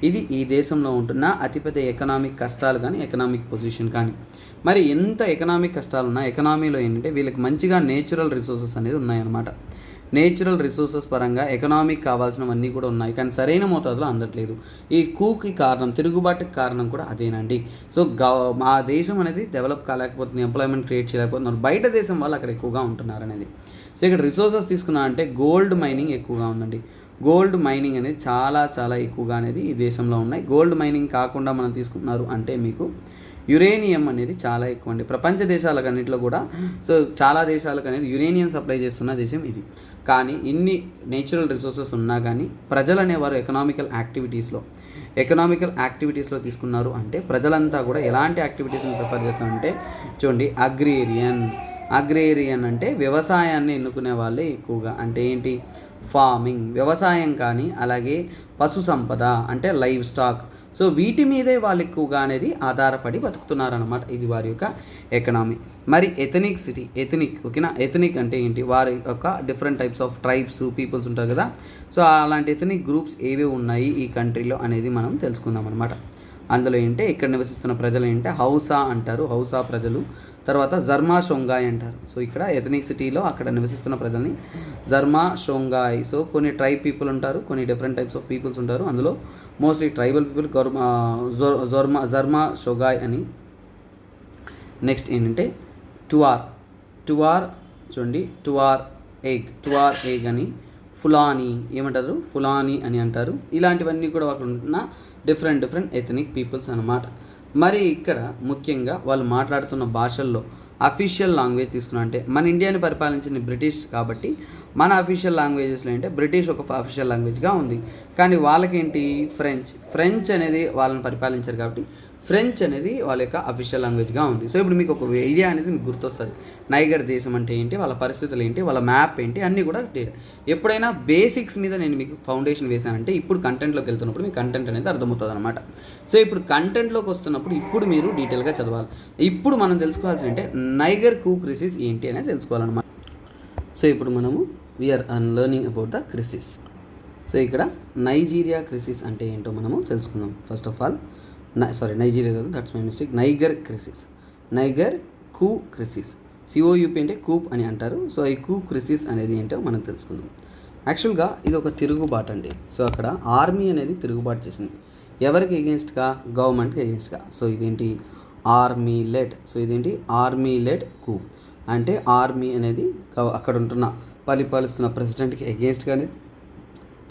ఇది ఈ దేశంలో ఉంటున్న అతిపెద్ద ఎకనామిక్ కష్టాలు కానీ ఎకనామిక్ పొజిషన్ కానీ. మరి ఎంత ఎకనామిక్ కష్టాలు ఉన్నా ఎకనామీలో ఏంటంటే వీళ్ళకి మంచిగా నేచురల్ రిసోర్సెస్ అనేది ఉన్నాయన్నమాట. నేచురల్ రిసోర్సెస్ పరంగా ఎకనామిక్ కావాల్సినవన్నీ కూడా ఉన్నాయి, కానీ సరైన మోతాదులో అందట్లేదు. ఈ కూకి కారణం, తిరుగుబాటుకి కారణం కూడా అదేనండి. సో మా దేశం అనేది డెవలప్ కాలేకపోతుంది, ఎంప్లాయ్మెంట్ క్రియేట్ చేయలేకపోతున్నారు, బయట దేశం వాళ్ళు అక్కడ ఎక్కువగా ఉంటున్నారు అనేది. సో ఇక్కడ రిసోర్సెస్ తీసుకున్నా అంటే గోల్డ్ మైనింగ్ ఎక్కువగా ఉందండి. గోల్డ్ మైనింగ్ అనేది చాలా చాలా ఎక్కువగా అనేది ఈ దేశంలో ఉన్నాయి. గోల్డ్ మైనింగ్ కాకుండా మనం తీసుకున్నారు అంటే మీకు యురేనియం అనేది చాలా ఎక్కువ అండి. ప్రపంచ దేశాలకన్నింటిలో కూడా సో చాలా దేశాలకు అనేది యురేనియం సప్లై చేస్తున్న దేశం ఇది. కానీ ఇన్ని నేచురల్ రిసోర్సెస్ ఉన్నా కానీ ప్రజలు అనేవారు ఎకనామికల్ యాక్టివిటీస్లో తీసుకున్నారు అంటే ప్రజలంతా కూడా ఎలాంటి యాక్టివిటీస్ని ప్రిఫర్ చేస్తారంటే చూడండి, అగ్రేరియన్ అంటే వ్యవసాయాన్ని ఎన్నుకునే వాళ్ళే ఎక్కువగా. అంటే ఏంటి, ఫార్మింగ్, వ్యవసాయం, కానీ అలాగే పశు సంపద అంటే లైవ్ స్టాక్. సో వీటి మీదే వాళ్ళు ఎక్కువగా అనేది ఆధారపడి బతుకుతున్నారనమాట. ఇది వారి యొక్క ఎకనామీ. మరి ఓకేనా. ఎథనిక్ అంటే ఏంటి, వారి యొక్క different types of tribes, peoples ఉంటారు కదా. సో అలాంటి ఎథనిక్ గ్రూప్స్ ఏవి ఉన్నాయి ఈ కంట్రీలో అనేది మనం తెలుసుకుందాం అనమాట. అందులో ఏంటంటే ఇక్కడ నివసిస్తున్న ప్రజలు ఏంటంటే హౌసా అంటారు, హౌసా ప్రజలు. తర్వాత జర్మా షొంగాయ్ అంటారు. సో ఇక్కడ ఎథనిసిటీలో అక్కడ నివసిస్తున్న ప్రజల్ని జర్మా షొంగాయ్. సో కొన్ని ట్రైబ్ పీపుల్ ఉంటారు, కొన్ని డిఫరెంట్ టైప్స్ ఆఫ్ పీపుల్స్ ఉంటారు. అందులో మోస్ట్లీ ట్రైబల్ పీపుల్ జర్మా షొగాయ్ అని. నెక్స్ట్ ఏంటంటే టువార్ చూడండి, టువార్ ఎగ్ అని. ఫులానీ ఏమంటారు, ఫులానీ అని అంటారు. ఇలాంటివన్నీ కూడా అక్కడ ఉంటున్న డిఫరెంట్ ఎథనిక్ పీపుల్స్ అన్నమాట. మరి ఇక్కడ ముఖ్యంగా వాళ్ళు మాట్లాడుతున్న భాషల్లో అఫీషియల్ లాంగ్వేజ్ తీసుకున్నా అంటే మన ఇండియాని పరిపాలించిన బ్రిటిష్ కాబట్టి మన అఫీషియల్ లాంగ్వేజెస్లో ఏంటంటే బ్రిటిష్ ఒక అఫీషియల్ లాంగ్వేజ్గా ఉంది. కానీ వాళ్ళకేంటి ఫ్రెంచ్ అనేది వాళ్ళని పరిపాలించారు కాబట్టి ఫ్రెంచ్ అనేది వాళ్ళ యొక్క అఫీషియల్ లాంగ్వేజ్గా ఉంది. సో ఇప్పుడు మీకు ఒక ఐడియా అనేది మీకు గుర్తొస్తుంది, నైగర్ దేశం అంటే ఏంటి, వాళ్ళ పరిస్థితులు ఏంటి, వాళ్ళ మ్యాప్ ఏంటి, అన్నీ కూడా ఎప్పుడైనా బేసిక్స్ మీద నేను మీకు ఫౌండేషన్ వేసానంటే ఇప్పుడు కంటెంట్లోకి వెళ్తున్నప్పుడు మీకు కంటెంట్ అనేది అర్థమవుతుంది అనమాట. సో ఇప్పుడు కంటెంట్లోకి వస్తున్నప్పుడు ఇప్పుడు మీరు డీటెయిల్గా చదవాలి. ఇప్పుడు మనం తెలుసుకోవాల్సి అంటే నైగర్ కూ క్రిసిస్ ఏంటి అనేది తెలుసుకోవాలన్నమాట. సో ఇప్పుడు మనము we're learning about the crisis. So ఇక్కడ నైజీరియా క్రిసిస్ అంటే ఏంటో మనము తెలుసుకుందాం. ఫస్ట్ ఆఫ్ ఆల్ నైజీరియా కాదు, that's my mistake. Niger coup crisis, C O U P అంటే కూప్ అని అంటారు. సో ఈ కూ క్రిసిస్ అనేది ఏంటో మనం తెలుసుకుందాం. యాక్చువల్గా ఇది ఒక తిరుగుబాటు అండి. సో అక్కడ ఆర్మీ అనేది తిరుగుబాటు చేసింది. ఎవరికి ఎగెన్స్ట్గా, గవర్నమెంట్కి ఎగెన్స్ట్గా. సో ఇదేంటి, ఆర్మీ లెడ్ కూప్ అంటే ఆర్మీ అనేది అక్కడ ఉంటున్న పరిపాలిస్తున్న ప్రెసిడెంట్కి ఎగెన్స్ట్గానే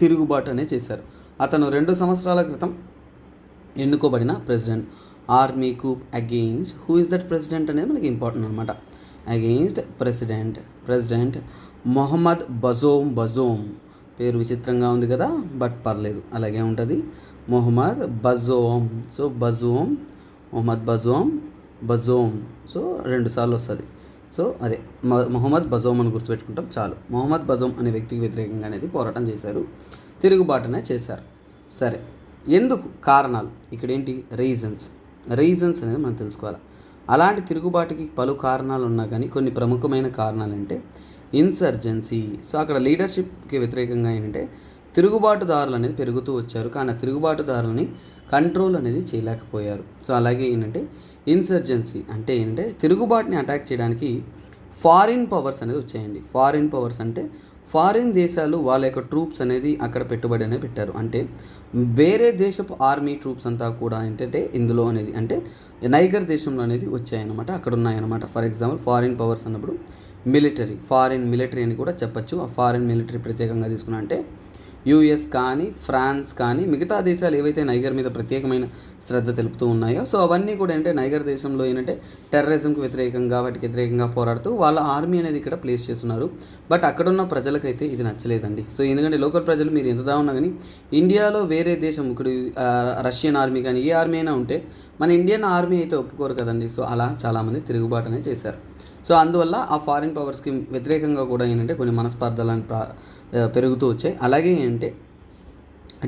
తిరుగుబాటు అనేది చేశారు. అతను 2 సంవత్సరాల క్రితం ఎన్నుకోబడిన president. Army coup against who is that president అనేది మనకి ఇంపార్టెంట్ అనమాట. Against president Mohamed Bazoum. పేరు విచిత్రంగా ఉంది కదా, బట్ పర్లేదు, అలాగే ఉంటుంది. Mohamed Bazoum. So Mohamed Bazoum. So 2 సార్లు వస్తుంది. సో అదే మొహమ్మద్ బజోమ్ అని గుర్తుపెట్టుకుంటాం చాలు. మొహమ్మద్ బజోమ్ అనే వ్యక్తికి వ్యతిరేకంగా అనేది పోరాటం చేశారు, తిరుగుబాటునే చేశారు. సరే, ఎందుకు, కారణాలు ఇక్కడ ఏంటి, రీజన్స్ అనేది మనం తెలుసుకోవాలి. అలాంటి తిరుగుబాటుకి పలు కారణాలు ఉన్నా కానీ కొన్ని ప్రముఖమైన కారణాలు అంటే ఇన్సర్జెన్సీ. సో అక్కడ లీడర్షిప్కి వ్యతిరేకంగా ఏంటంటే తిరుగుబాటుదారులు అనేది పెరుగుతూ వచ్చారు, కానీ ఆ తిరుగుబాటుదారులని కంట్రోల్ అనేది చేయలేకపోయారు. సో అలాగే ఏంటంటే ఇన్సర్జెన్సీ అంటే ఏంటంటే తిరుగుబాటుని అటాక్ చేయడానికి ఫారిన్ పవర్స్ అనేది వచ్చాయండి. ఫారిన్ పవర్స్ అంటే ఫారిన్ దేశాలు వాళ్ళ యొక్క ట్రూప్స్ అనేది అక్కడ పెట్టుబడి అనేది పెట్టారు. అంటే వేరే దేశపు ఆర్మీ ట్రూప్స్ అంతా కూడా ఏంటంటే ఇందులో అనేది అంటే నైగర్ దేశంలో అనేది వచ్చాయన్నమాట, అక్కడ ఉన్నాయన్నమాట. ఫర్ ఎగ్జాంపుల్ ఫారిన్ పవర్స్ అన్నప్పుడు ఫారిన్ మిలిటరీ అని కూడా చెప్పచ్చు. ఆ ఫారిన్ మిలిటరీ ప్రత్యేకంగా తీసుకున్నా అంటే యూఎస్ కానీ, ఫ్రాన్స్ కానీ, మిగతా దేశాలు ఏవైతే నైగర్ మీద ప్రత్యేకమైన శ్రద్ధ తెలుపుతూ ఉన్నాయో సో అవన్నీ కూడా ఏంటంటే నైగర్ దేశంలో ఏంటంటే టెర్రరిజంకి వాటికి వ్యతిరేకంగా పోరాడుతూ వాళ్ళ ఆర్మీ అనేది ఇక్కడ ప్లేస్ చేస్తున్నారు. బట్ అక్కడున్న ప్రజలకైతే ఇది నచ్చలేదండి. సో ఎందుకంటే లోకల్ ప్రజలు మీరు ఎంత ఉన్నా కానీ ఇండియాలో వేరే దేశం ఇప్పుడు రష్యన్ ఆర్మీ కానీ ఏ ఆర్మీ అయినా ఉంటే మన ఇండియన్ ఆర్మీ అయితే ఒప్పుకోరు కదండి. సో అలా చాలామంది తిరుగుబాటు అనేది చేశారు. సో అందువల్ల ఆ ఫారిన్ పవర్స్కి వ్యతిరేకంగా కూడా ఏంటంటే కొన్ని మనస్పర్ధలను పెరుగుతూ వచ్చాయి. అలాగే ఏంటంటే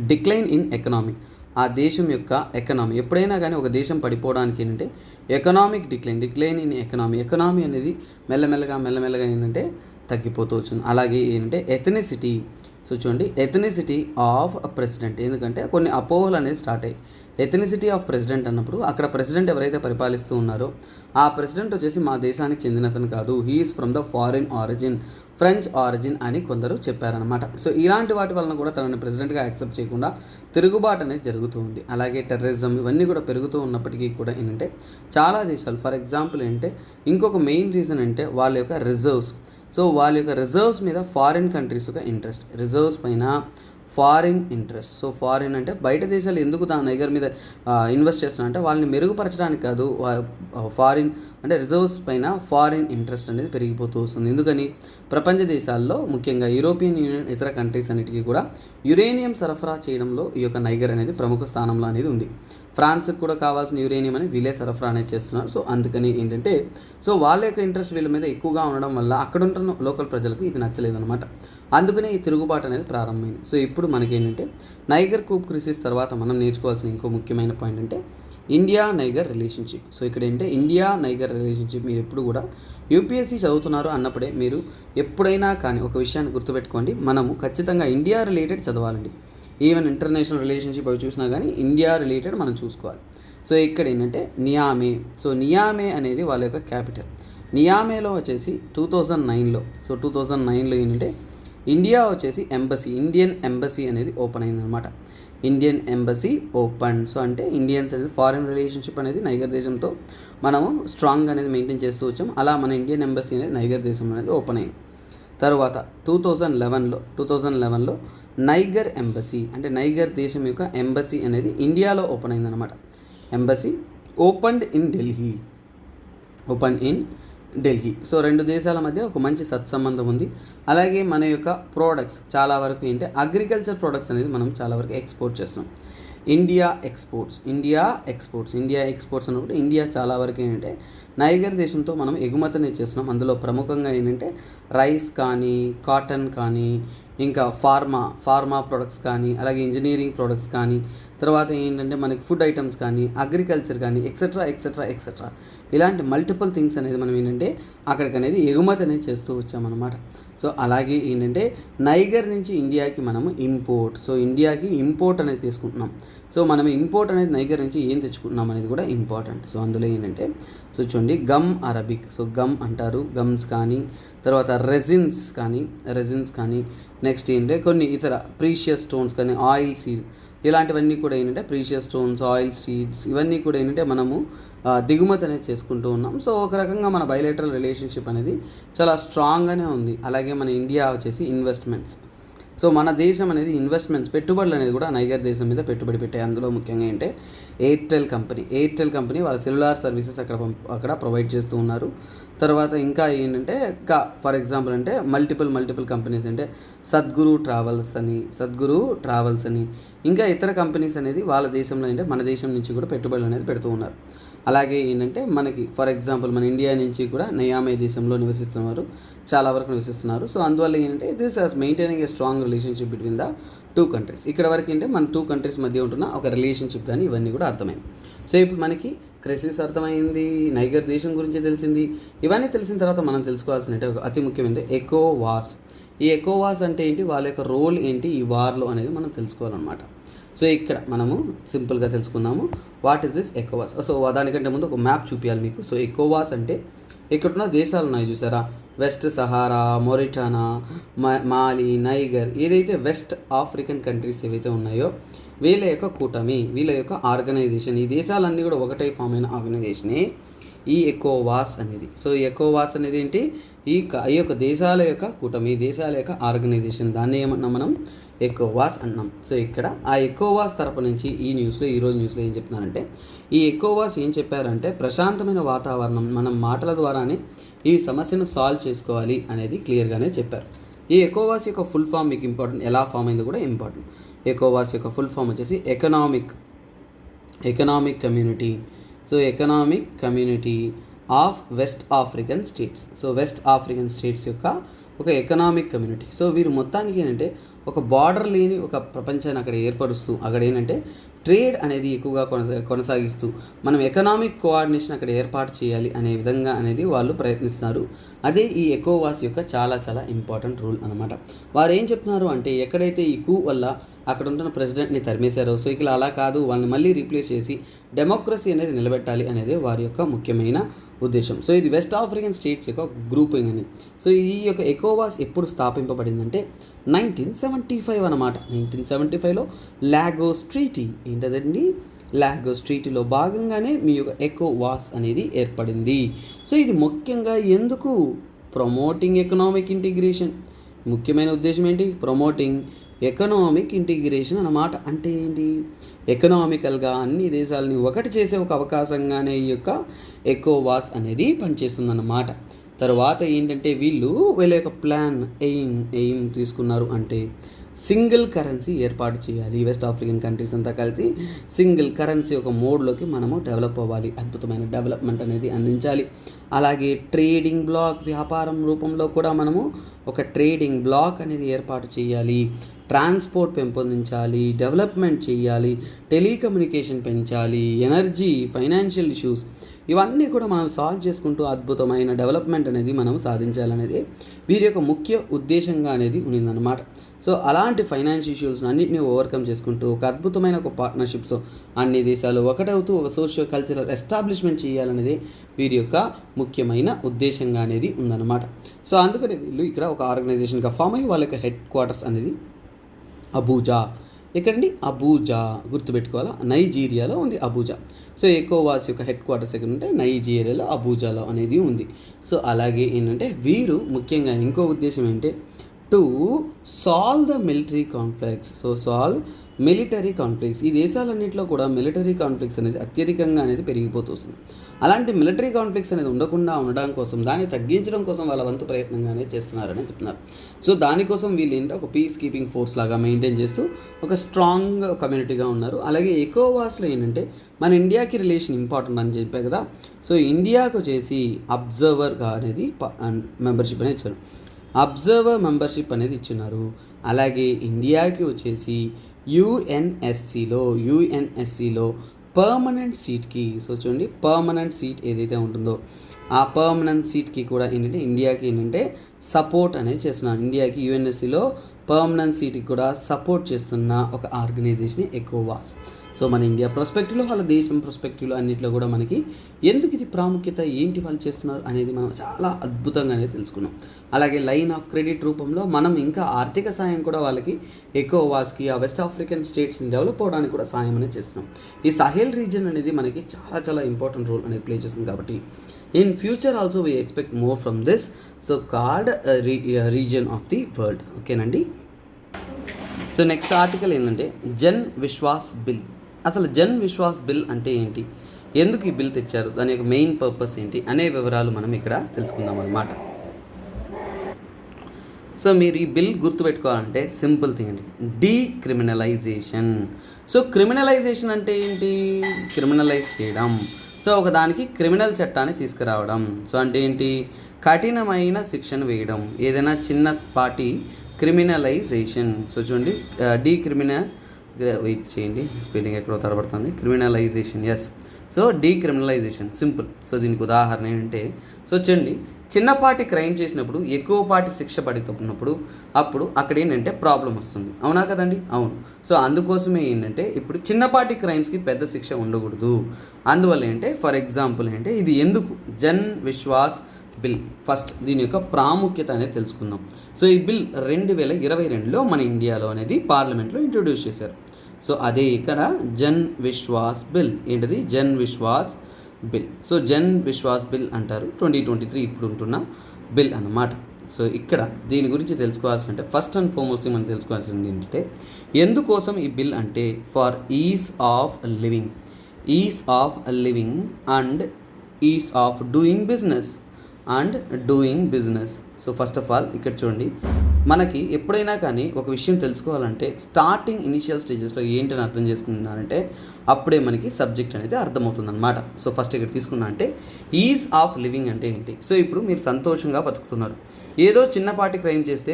డిక్లైన్ ఇన్ ఎకనామీ, ఆ దేశం యొక్క ఎకనామీ ఎప్పుడైనా కానీ ఒక దేశం పడిపోవడానికి ఏంటంటే ఎకనామిక్ డిక్లైన్ ఇన్ ఎకనామీ అనేది మెల్లమెల్లగా ఏంటంటే తగ్గిపోతూ వచ్చింది. అలాగే ఏంటంటే ఎథనిసిటీ. సో చూడండి, ఎథనిసిటీ ఆఫ్ ప్రెసిడెంట్, ఎందుకంటే కొన్ని అపోహలు అనేది స్టార్ట్ అయ్యాయి. ఎథనిసిటీ ఆఫ్ ప్రెసిడెంట్ అన్నప్పుడు అక్కడ ప్రెసిడెంట్ ఎవరైతే పరిపాలిస్తూ ఉన్నారో ఆ ప్రెసిడెంట్ వచ్చేసి మా దేశానికి చెందినతను కాదు, he's from the foreign origin, French origin అని కొందరు చెప్పారనమాట. సో ఇలాంటి వాటి వలన కూడా తనని ప్రెసిడెంట్గా యాక్సెప్ట్ చేయకుండా తిరుగుబాటు అనేది జరుగుతూ ఉంది. అలాగే టెర్రరిజం ఇవన్నీ కూడా పెరుగుతూ ఉన్నప్పటికీ కూడా ఏంటంటే చాలా దేశాలు, ఫర్ ఎగ్జాంపుల్ ఏంటంటే ఇంకొక మెయిన్ రీజన్ అంటే వాళ్ళ యొక్క రిజర్వ్స్. సో వాళ్ళ యొక్క రిజర్వ్స్ మీద ఫారిన్ కంట్రీస్ యొక్క ఇంట్రెస్ట్, రిజర్వ్స్ పైన ఫారిన్ ఇంట్రెస్ట్. సో ఫారిన్ అంటే బయట దేశాలు ఎందుకు దాని నైగర్ మీద ఇన్వెస్ట్ చేస్తున్నా అంటే వాళ్ళని మెరుగుపరచడానికి కాదు, ఫారిన్ అంటే రిజర్వ్స్ పైన ఫారిన్ ఇంట్రెస్ట్ అనేది పెరిగిపోతూ వస్తుంది. ఎందుకని ప్రపంచ దేశాల్లో ముఖ్యంగా యూరోపియన్ యూనియన్ ఇతర కంట్రీస్ అన్నిటికీ కూడా యురేనియం సరఫరా చేయడంలో ఈ యొక్క నైగర్ అనేది ప్రముఖ స్థానంలో అనేది ఉంది. ఫ్రాన్స్కి కూడా కావాల్సిన యురేనియం అని వీళ్ళే సరఫరా అనేది చేస్తున్నారు. సో అందుకని ఏంటంటే సో వాళ్ళ యొక్క ఇంట్రెస్ట్ వీళ్ళ మీద ఎక్కువగా ఉండడం వల్ల అక్కడ ఉంటున్న లోకల్ ప్రజలకు ఇది నచ్చలేదన్నమాట. అందుకనే ఈ తిరుగుబాటు అనేది ప్రారంభమైంది. సో ఇప్పుడు మనకేంటంటే నైగర్ కూప్ క్రిసిస్ తర్వాత మనం నేర్చుకోవాల్సిన ఇంకో ముఖ్యమైన పాయింట్ అంటే ఇండియా నైగర్ రిలేషన్షిప్. సో ఇక్కడ ఏంటంటే ఇండియా నైగర్ రిలేషన్షిప్ మీరు ఎప్పుడు కూడా యూపీఎస్సీ చదువుతున్నారు అన్నప్పుడే మీరు ఎప్పుడైనా కానీ ఒక విషయాన్ని గుర్తుపెట్టుకోండి, మనము ఖచ్చితంగా ఇండియా రిలేటెడ్ చదవాలండి. ఈవెన్ ఇంటర్నేషనల్ రిలేషన్షిప్ అవి చూసినా కానీ ఇండియా రిలేటెడ్ మనం చూసుకోవాలి. సో ఇక్కడ ఏంటంటే నియామే. సో నియామే అనేది వాళ్ళ యొక్క క్యాపిటల్. నియామేలో వచ్చేసి 2009లో సో 2009లో ఏంటంటే ఇండియా వచ్చేసి ఎంబసీ, ఇండియన్ ఎంబసీ అనేది ఓపెన్ అయిందనమాట. Indian embassy open. సో అంటే ఇండియన్స్ అనేది ఫారిన్ రిలేషన్షిప్ అనేది నైగర్ దేశంతో మనము స్ట్రాంగ్ అనేది మెయింటైన్ చేస్తూ వచ్చాం. అలా మన ఇండియన్ ఎంబసీ అనేది నైగర్ దేశం అనేది ఓపెన్ అయింది. తర్వాత 2011లో నైగర్ ఎంబసీ అంటే నైగర్ దేశం యొక్క ఎంబసీ అనేది ఇండియాలో ఓపెన్ అయిందనమాట. Embassy open in Delhi. So రెండు దేశాల మధ్య ఒక మంచి సత్సంబంధం ఉంది. అలాగే మన యొక్క ప్రోడక్ట్స్ చాలా వరకు ఏంటంటే అగ్రికల్చర్ ప్రోడక్ట్స్ అనేది మనం చాలా వరకు ఎక్స్పోర్ట్ చేస్తున్నాం. ఇండియా ఎక్స్పోర్ట్స్ అన్నప్పుడు ఇండియా చాలా వరకు ఏంటంటే నైగర్ దేశంతో మనం ఎగుమతిని చేస్తున్నాం. అందులో ప్రముఖంగా ఏంటంటే రైస్ కానీ, కాటన్ కానీ, ఇంకా ఫార్మా ప్రొడక్ట్స్ కానీ, అలాగే ఇంజనీరింగ్ ప్రొడక్ట్స్ కానీ, తర్వాత ఏంటంటే మనకి ఫుడ్ ఐటమ్స్ కానీ, అగ్రికల్చర్ కానీ ఎక్సెట్రా ఇలాంటి మల్టిపుల్ థింగ్స్ అనేది మనం ఏంటంటే అక్కడికి అనేది ఎగుమతి అనేది చేస్తూ వచ్చామన్నమాట. సో అలాగే ఏంటంటే నైగర్ నుంచి ఇండియాకి మనము ఇండియాకి ఇంపోర్ట్ అనేది తీసుకుంటున్నాం. సో మనం ఇంపోర్ట్ అనేది నైగర్ నుంచి ఏం తెచ్చుకుంటున్నాం అనేది కూడా ఇంపార్టెంట్. సో అందులో ఏంటంటే సో చూడండి గమ్ అరబిక్. సో గమ్ అంటారు, గమ్స్ కానీ, తర్వాత రెజిన్స్ కానీ నెక్స్ట్ ఏంటంటే కొన్ని ఇతర ప్రీషియస్ స్టోన్స్ కానీ, ఆయిల్ సీడ్ ఇలాంటివన్నీ కూడా ఏంటంటే ప్రీషియస్ స్టోన్స్, ఆయిల్ సీడ్స్ ఇవన్నీ కూడా ఏంటంటే మనము దిగుమతి అనేది చేసుకుంటూ ఉన్నాం. సో ఒక రకంగా మన బైలేటరల్ రిలేషన్షిప్ అనేది చాలా స్ట్రాంగ్గానే ఉంది. అలాగే మన ఇండియా వచ్చేసి ఇన్వెస్ట్మెంట్స్. సో మన దేశం అనేది ఇన్వెస్ట్మెంట్స్ పెట్టుబడులు అనేది కూడా నైగర్ దేశం మీద పెట్టుబడి పెట్టాయి. అందులో ముఖ్యంగా ఏంటంటే ఎయిర్టెల్ కంపెనీ వాళ్ళ సెల్యులార్ సర్వీసెస్ అక్కడ ప్రొవైడ్ చేస్తూ ఉన్నారు. తర్వాత ఇంకా ఏంటంటే ఫర్ ఎగ్జాంపుల్ అంటే మల్టిపుల్ కంపెనీస్ అంటే సద్గురు ట్రావెల్స్ అని ఇంకా ఇతర కంపెనీస్ అనేది వాళ్ళ దేశంలో అంటే మన దేశం నుంచి కూడా పెట్టుబడులు అనేది పెడుతూ ఉన్నారు. అలాగే ఏంటంటే మనకి ఫర్ ఎగ్జాంపుల్ మన ఇండియా నుంచి కూడా నియామే దేశంలో చాలా వరకు నివసిస్తున్నారు. సో అందువల్ల ఏంటంటే this has maintaining a strong relationship between the two countries. ఇక్కడ వరకు ఏంటంటే మన టూ కంట్రీస్ మధ్య ఉంటున్న ఒక రిలేషన్షిప్ కానీ ఇవన్నీ కూడా అర్థమైంది. సో ఇప్పుడు మనకి క్రైసిస్ అర్థమైంది, నైగర్ దేశం గురించి తెలిసింది. ఇవన్నీ తెలిసిన తర్వాత మనం తెలుసుకోవాల్సిన అతి ముఖ్యమైనది ఎకోవాస్. ఈ ఎకోవాస్ అంటే ఏంటి, వాళ్ళ యొక్క రోల్ ఏంటి ఈ వార్లో అనేది మనం తెలుసుకోవాలన్నమాట. సో ఇక్కడ మనము సింపుల్గా తెలుసుకుందాము వాట్ ఈస్ దిస్ ఎకోవాస్. సో దానికంటే ముందు ఒక మ్యాప్ చూపించాలి మీకు. సో ఎకోవాస్ అంటే ఇక్కడున్న దేశాలు ఉన్నాయి చూసారా, వెస్ట్ సహారా, మొరిటానా, మాలి, నైగర్, ఏదైతే వెస్ట్ ఆఫ్రికన్ కంట్రీస్ ఏవైతే ఉన్నాయో వీళ్ళ యొక్క కూటమి, వీళ్ళ యొక్క ఆర్గనైజేషన్, ఈ దేశాలన్నీ కూడా ఒకటే ఫామ్ అయిన ఆర్గనైజేషనే ఈ ఎకోవాస్ అనేది. సో ఈ ఎకోవాస్ అనేది ఏంటి, ఈ యొక్క దేశాల యొక్క కూటమి, దేశాల యొక్క ఆర్గనైజేషన్, దాన్ని ఏమన్నా మనం ఎకోవాస్ అన్నాం. సో ఇక్కడ ఆ ఎకోవాస్ తరపు నుంచి ఈరోజు న్యూస్లో ఏం చెప్తున్నారంటే, ఈ ఎకోవాస్ ఏం చెప్పారంటే ప్రశాంతమైన వాతావరణం, మనం మాటల ద్వారానే ఈ సమస్యను సాల్వ్ చేసుకోవాలి అనేది క్లియర్గానే చెప్పారు. ఈ ఎకోవాస్ యొక్క ఫుల్ ఫామ్ మీకు ఇంపార్టెంట్, ఎలా ఫామ్ అయింది కూడా ఇంపార్టెంట్. ఎకోవాస్ యొక్క ఫుల్ ఫామ్ వచ్చేసి economic community. So economic community of west African states. So west African states యొక్క ఒక ఎకనామిక్ కమ్యూనిటీ. సో వీరు మొత్తానికి ఏంటంటే ఒక బార్డర్ లేని ఒక ప్రపంచాన్ని అక్కడ ఏర్పరుస్తూ అక్కడ ఏంటంటే ట్రేడ్ అనేది ఎక్కువగా కొనసాగిస్తూ మనం ఎకనామిక్ కోఆర్డినేషన్ అక్కడ ఏర్పాటు చేయాలి అనే విధంగా అనేది వాళ్ళు ప్రయత్నిస్తున్నారు. అదే ఈ ఎకోవాస్ యొక్క చాలా చాలా ఇంపార్టెంట్ రూల్ అనమాట. వారు ఏం చెప్తున్నారు అంటే, ఎక్కడైతే ఈ కూ వల్ల అక్కడ ఉంటున్న ప్రెసిడెంట్ని తరిమేశారో, సో ఇక్కడ అలా కాదు, వాళ్ళని మళ్ళీ రీప్లేస్ చేసి డెమోక్రసీ అనేది నిలబెట్టాలి అనేది వారి యొక్క ముఖ్యమైన ఉద్దేశం. సో ఇది వెస్ట్ ఆఫ్రికన్ స్టేట్స్ యొక్క గ్రూపింగ్ అని. సో ఈ యొక్క ఎకోవాస్ ఎప్పుడు స్థాపింపబడిందంటే 1975 అనమాట. 1975లో లాగోస్ ట్రీటీ ఏంటదండి, లాగోస్ ట్రీటీలో భాగంగానే మీ యొక్క ఎకోవాస్ అనేది ఏర్పడింది. సో ఇది ముఖ్యంగా ఎందుకు ప్రమోటింగ్ ఎకనామిక్ ఇంటిగ్రేషన్. ముఖ్యమైన ఉద్దేశం ఏంటి? ప్రమోటింగ్ ఎకనామిక్ ఇంటిగ్రేషన్ అన్నమాట. అంటే ఏంటి? ఎకనామికల్గా అన్ని దేశాలని ఒకటి చేసే ఒక అవకాశంగానే ఈ యొక్క ఎకోవాస్ అనేది పనిచేస్తుందన్నమాట. తర్వాత ఏంటంటే వీళ్ళ యొక్క ప్లాన్ ఎయిమ్ తీసుకున్నారు అంటే సింగిల్ కరెన్సీ ఏర్పాటు చేయాలి. వెస్ట్ ఆఫ్రికన్ కంట్రీస్ అంతా కలిసి సింగిల్ కరెన్సీ ఒక మోడ్లోకి మనము డెవలప్ అవ్వాలి, అద్భుతమైన డెవలప్మెంట్ అనేది అందించాలి. అలాగే ట్రేడింగ్ బ్లాక్, వ్యాపారం రూపంలో కూడా మనము ఒక ట్రేడింగ్ బ్లాక్ అనేది ఏర్పాటు చేయాలి. ట్రాన్స్పోర్ట్ పెంపొందించాలి, డెవలప్మెంట్ చేయాలి, టెలికమ్యూనికేషన్ పెంచాలి, ఎనర్జీ, ఫైనాన్షియల్ ఇష్యూస్ ఇవన్నీ కూడా మనం సాల్వ్ చేసుకుంటూ అద్భుతమైన డెవలప్మెంట్ అనేది మనం సాధించాలనేది వీరి యొక్క ముఖ్య ఉద్దేశంగా అనేది ఉన్నదన్నమాట. సో అలాంటి ఫైనాన్షియల్ ఇష్యూస్ని అన్నింటినీ ఓవర్కమ్ చేసుకుంటూ ఒక అద్భుతమైన ఒక పార్ట్నర్షిప్స్ అన్ని దేశాలు ఒకటవుతూ ఒక సోషియో కల్చరల్ ఎస్టాబ్లిష్మెంట్ చేయాలనేది వీరి యొక్క ముఖ్యమైన ఉద్దేశంగా అనేది ఉందన్నమాట. సో అందుకని వీళ్ళు ఇక్కడ ఒక ఆర్గనైజేషన్గా ఫామ్ అయ్యి వాళ్ళ యొక్క హెడ్ క్వార్టర్స్ అనేది అబూజా. ఎక్కడండి? అబూజా. గుర్తుపెట్టుకోవాలా, నైజీరియాలో ఉంది అబూజా. సో ఎకోవాస్ యొక్క హెడ్ క్వార్టర్స్ ఎక్కడ ఉంటే నైజీరియాలో అబూజాలో అనేది ఉంది. సో అలాగే ఏంటంటే వీరు ముఖ్యంగా ఇంకో ఉద్దేశం ఏంటంటే to solve the military conflicts. So solve military conflicts. ఈ దేశాలన్నింటిలో కూడా మిలిటరీ కాన్ఫ్లిక్ట్స్ అనేది అత్యధికంగా అనేది పెరిగిపోతుంది. అలాంటి మిలిటరీ కాన్ఫ్లిక్ట్స్ అనేది ఉండడం కోసం, దాన్ని తగ్గించడం కోసం వాళ్ళ వంతు ప్రయత్నంగానే చేస్తున్నారని చెప్తున్నారు. సో దానికోసం వీళ్ళు ఏంటంటే ఒక పీస్ కీపింగ్ ఫోర్స్ లాగా మెయింటైన్ చేస్తూ ఒక స్ట్రాంగ్ కమ్యూనిటీగా ఉన్నారు. అలాగే ఎకోవాస్లో ఏంటంటే మన ఇండియాకి రిలేషన్ ఇంపార్టెంట్ అని చెప్పే కదా. సో ఇండియాకు వచ్చేసి అబ్జర్వర్గా అనేది మెంబర్షిప్ అనేది ఇచ్చారు. అబ్జర్వర్ మెంబర్షిప్ అనేది ఇచ్చున్నారు. అలాగే ఇండియాకి వచ్చేసి యుఎన్ఎస్సిలో పర్మనెంట్ సీట్కి, సో చూడండి పర్మనెంట్ సీట్ ఏదైతే ఉంటుందో ఆ పర్మనెంట్ సీట్కి కూడా ఏంటంటే ఇండియాకి ఏంటంటే సపోర్ట్ అనేది చేస్తున్నాను. ఇండియాకి యుఎన్ఎస్సిలో పర్మనెంట్ సీట్కి కూడా సపోర్ట్ చేస్తున్న ఒక ఆర్గనైజేషన్ ఎకోవాస్. సో మన ఇండియా పర్స్పెక్టివ్లో, వాళ్ళ దేశం పర్స్పెక్టివ్లో అన్నింటిలో కూడా మనకి ఎందుకు ఇది ప్రాముఖ్యత, ఏంటి వాళ్ళు చేస్తున్నారు అనేది మనం చాలా అద్భుతంగానే తెలుసుకున్నాం. అలాగే లైన్ ఆఫ్ క్రెడిట్ రూపంలో మనం ఇంకా ఆర్థిక సాయం కూడా వాళ్ళకి ఎకోవాస్కి ఆ వెస్ట్ ఆఫ్రికన్ స్టేట్స్ని డెవలప్ అవడానికి కూడా సాయం అనేది చేస్తున్నాం. ఈ సహెల్ రీజన్ అనేది మనకి చాలా చాలా ఇంపార్టెంట్ రోల్ అనేది ప్లే చేస్తుంది. కాబట్టి in future also we expect more from this so called region of the world. ఓకేనండి. సో నెక్స్ట్ ఆర్టికల్ ఏంటంటే జన్ విశ్వాస్ బిల్. అసలు జన్ విశ్వాస్ బిల్ అంటే ఏంటి, ఎందుకు ఈ బిల్ తెచ్చారు, దాని యొక్క మెయిన్ పర్పస్ ఏంటి అనే వివరాలు మనం ఇక్కడ తెలుసుకుందాం అన్నమాట. సో మీరు ఈ బిల్ గుర్తుపెట్టుకోవాలంటే సింపుల్ థింగ్ అండి, డీక్రిమినలైజేషన్. సో క్రిమినలైజేషన్ అంటే ఏంటి? క్రిమినలైజ్ చేయడం. సో ఒకదానికి క్రిమినల్ చట్టాన్ని తీసుకురావడం. సో అంటే ఏంటి? కఠినమైన శిక్షను వేయడం. ఏదైనా చిన్నపాటి క్రిమినలైజేషన్. సో చూడండి వెయిట్ చేయండి, స్పెల్లింగ్ ఎక్కడో తడబడుతుంది. Criminalisation, yes. So decriminalisation simple. So దీనికి ఉదాహరణ ఏంటంటే, సో చూడండి చిన్నపాటి క్రైమ్ చేసినప్పుడు ఎక్కువపాటి శిక్ష పడుతున్నప్పుడు అప్పుడు అక్కడ ఏంటంటే ప్రాబ్లం వస్తుంది. అవునా కదండి? అవును. సో అందుకోసమే ఏంటంటే ఇప్పుడు చిన్నపాటి క్రైమ్స్కి పెద్ద శిక్ష ఉండకూడదు. అందువల్ల ఏంటంటే ఫర్ ఎగ్జాంపుల్ ఏంటంటే ఇది ఎందుకు జన్ విశ్వాస్ బిల్, ఫస్ట్ దీని యొక్క ప్రాముఖ్యత అనేది తెలుసుకుందాం. సో ఈ బిల్ 2022లో మన ఇండియాలో అనేది పార్లమెంట్లో ఇంట్రొడ్యూస్ చేశారు. సో అదే ఇక్కడ జన్ విశ్వాస్ బిల్. ఏంటిది? Jan Vishwas bill. So Jan Vishwas bill అంటారు. 2023 ఇప్పుడు ఉంటున్న బిల్ అన్నమాట. సో ఇక్కడ దీని గురించి తెలుసుకోవాల్సి అంటే ఫస్ట్ అండ్ ఫార్మోస్ట్ మనం తెలుసుకోవాల్సింది ఏంటంటే ఎందుకోసం ఈ బిల్ అంటే for is of living and is of doing business. So first of all ఇక్కడ చూడండి, మనకి ఎప్పుడైనా కానీ ఒక విషయం తెలుసుకోవాలంటే స్టార్టింగ్ ఇనిషియల్ స్టేజెస్లో ఏంటని అర్థం చేసుకున్నారంటే అప్పుడే మనకి సబ్జెక్ట్ అనేది అర్థమవుతుంది అనమాట. సో ఫస్ట్ ఇక్కడ తీసుకున్నా అంటే ఈజ్ ఆఫ్ లివింగ్ అంటే ఏంటి? సో ఇప్పుడు మీరు సంతోషంగా బతుకుతున్నారు. ఏదో చిన్నపాటి క్రైమ్ చేస్తే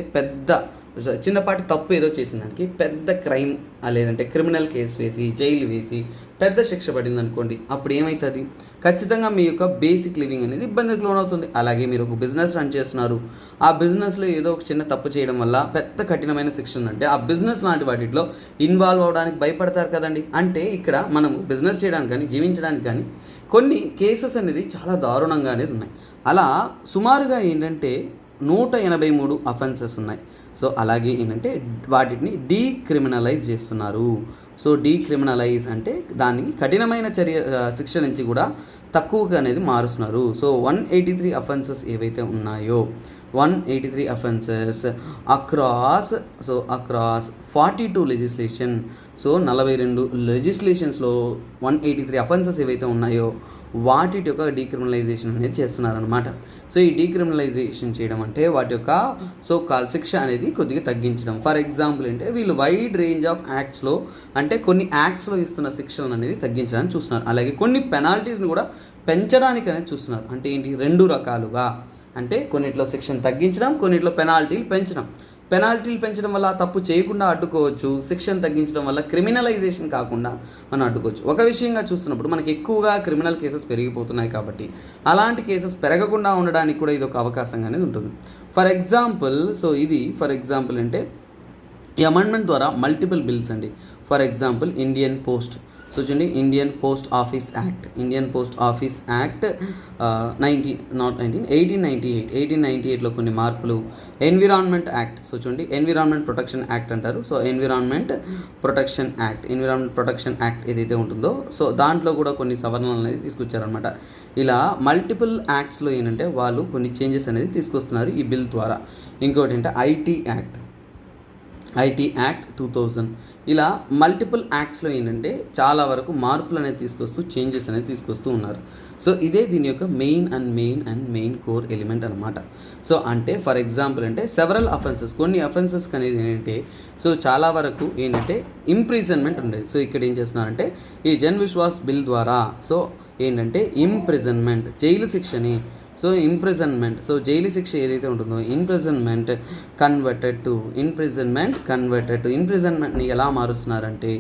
చిన్నపాటి తప్పు ఏదో చేసిన దానికి పెద్ద క్రైమ్ లేదంటే క్రిమినల్ కేసు వేసి జైలు వేసి పెద్ద శిక్ష పడింది అనుకోండి, అప్పుడు ఏమవుతుంది? ఖచ్చితంగా మీ యొక్క బేసిక్ లివింగ్ అనేది ఇబ్బందికి లోనవుతుంది. అలాగే మీరు ఒక బిజినెస్ రన్ చేస్తున్నారు, ఆ బిజినెస్లో ఏదో ఒక చిన్న తప్పు చేయడం వల్ల పెద్ద కఠినమైన శిక్ష ఉందంటే ఆ బిజినెస్ లాంటి వాటిలో ఇన్వాల్వ్ అవ్వడానికి భయపడతారు కదండి. అంటే ఇక్కడ మనం బిజినెస్ చేయడానికి కానీ జీవించడానికి కానీ కొన్ని కేసెస్ అనేది చాలా దారుణంగా అనేది ఉన్నాయి. అలా సుమారుగా ఏంటంటే 183 అఫెన్సెస్ ఉన్నాయి. సో అలాగే ఏంటంటే వాటిని డీక్రిమినలైజ్ చేస్తున్నారు. సో డీక్రిమినలైజ్ అంటే దానికి కఠినమైన శిక్ష నుంచి కూడా తక్కువగా అనేది మారుస్తున్నారు. సో 183 అఫెన్సెస్ ఏవైతే ఉన్నాయో 183 offences across 42 legislation. So 42 లెజిస్లేషన్స్లో 183 offences ఏవైతే ఉన్నాయో వాటి యొక్క డీక్రిమినలైజేషన్ అనేది చేస్తున్నారనమాట. సో ఈ డీక్రిమినలైజేషన్ చేయడం అంటే వాటి యొక్క సో కాల్ శిక్ష అనేది కొద్దిగా తగ్గించడం. ఫర్ ఎగ్జాంపుల్ అంటే వీళ్ళు వైడ్ రేంజ్ ఆఫ్ యాక్ట్స్లో అంటే కొన్ని యాక్ట్స్లో ఇస్తున్న శిక్షలను అనేది తగ్గించడానికి చూస్తున్నారు. అలాగే కొన్ని పెనాల్టీస్ని కూడా పెంచడానికి అనేది చూస్తున్నారు. అంటే ఏంటి, 2 రకాలుగా. అంటే కొన్నిట్లో శిక్షను తగ్గించడం, కొన్నిట్లో పెనాల్టీలు పెంచడం. పెనాల్టీలు పెంచడం వల్ల తప్పు చేయకుండా అడ్డుకోవచ్చు, శిక్షను తగ్గించడం వల్ల క్రిమినలైజేషన్ కాకుండా మనం అడ్డుకోవచ్చు. ఒక విషయంగా చూస్తున్నప్పుడు మనకి ఎక్కువగా క్రిమినల్ కేసెస్ పెరిగిపోతున్నాయి కాబట్టి అలాంటి కేసెస్ పెరగకుండా ఉండడానికి కూడా ఇది ఒక అవకాశంగా అనేది ఉంటుంది. ఫర్ ఎగ్జాంపుల్ అంటే ఈ అమెండ్మెంట్ ద్వారా మల్టిపుల్ బిల్స్ అండి. For example Indian post. So చూడండి, ఇండియన్ పోస్ట్ ఆఫీస్ యాక్ట్ 1898లో కొన్ని మార్పులు. Environment act. సో చూడండి, ఎన్విరాన్మెంట్ ప్రొటెక్షన్ యాక్ట్ అంటారు. సో ఎన్విరాన్మెంట్ ప్రొటెక్షన్ యాక్ట్ ఏదైతే ఉంటుందో సో దాంట్లో కూడా కొన్ని సవరణలు అనేది తీసుకొచ్చారనమాట. ఇలా మల్టిపుల్ యాక్ట్స్లో ఏంటంటే వాళ్ళు కొన్ని చేంజెస్ అనేది తీసుకొస్తున్నారు ఈ బిల్ ద్వారా. ఇంకోటి అంటే ఐటీ యాక్ట్ 2000. ఇలా మల్టిపుల్ యాక్ట్స్లో ఏంటంటే చాలా వరకు మార్పులు అనేది చేంజెస్ అనేది తీసుకొస్తూ ఉన్నారు. సో ఇదే దీని యొక్క మెయిన్ కోర్ ఎలిమెంట్ అనమాట. సో అంటే ఫర్ ఎగ్జాంపుల్ అంటే సెవరల్ అఫెన్సెస్, కొన్ని అఫెన్సెస్కి అనేది ఏంటంటే సో చాలా వరకు ఏంటంటే ఇంప్రిజన్మెంట్ ఉండేది. సో ఇక్కడ ఏం చేస్తున్నారంటే ఈ జన్ విశ్వాస్ బిల్ ద్వారా సో ఏంటంటే ఇంప్రిజన్మెంట్, జైలు శిక్షని సో జైలు శిక్ష ఏదైతే ఉంటుందో ఇంప్రిజన్మెంట్ని ఎలా మారుస్తున్నారంటే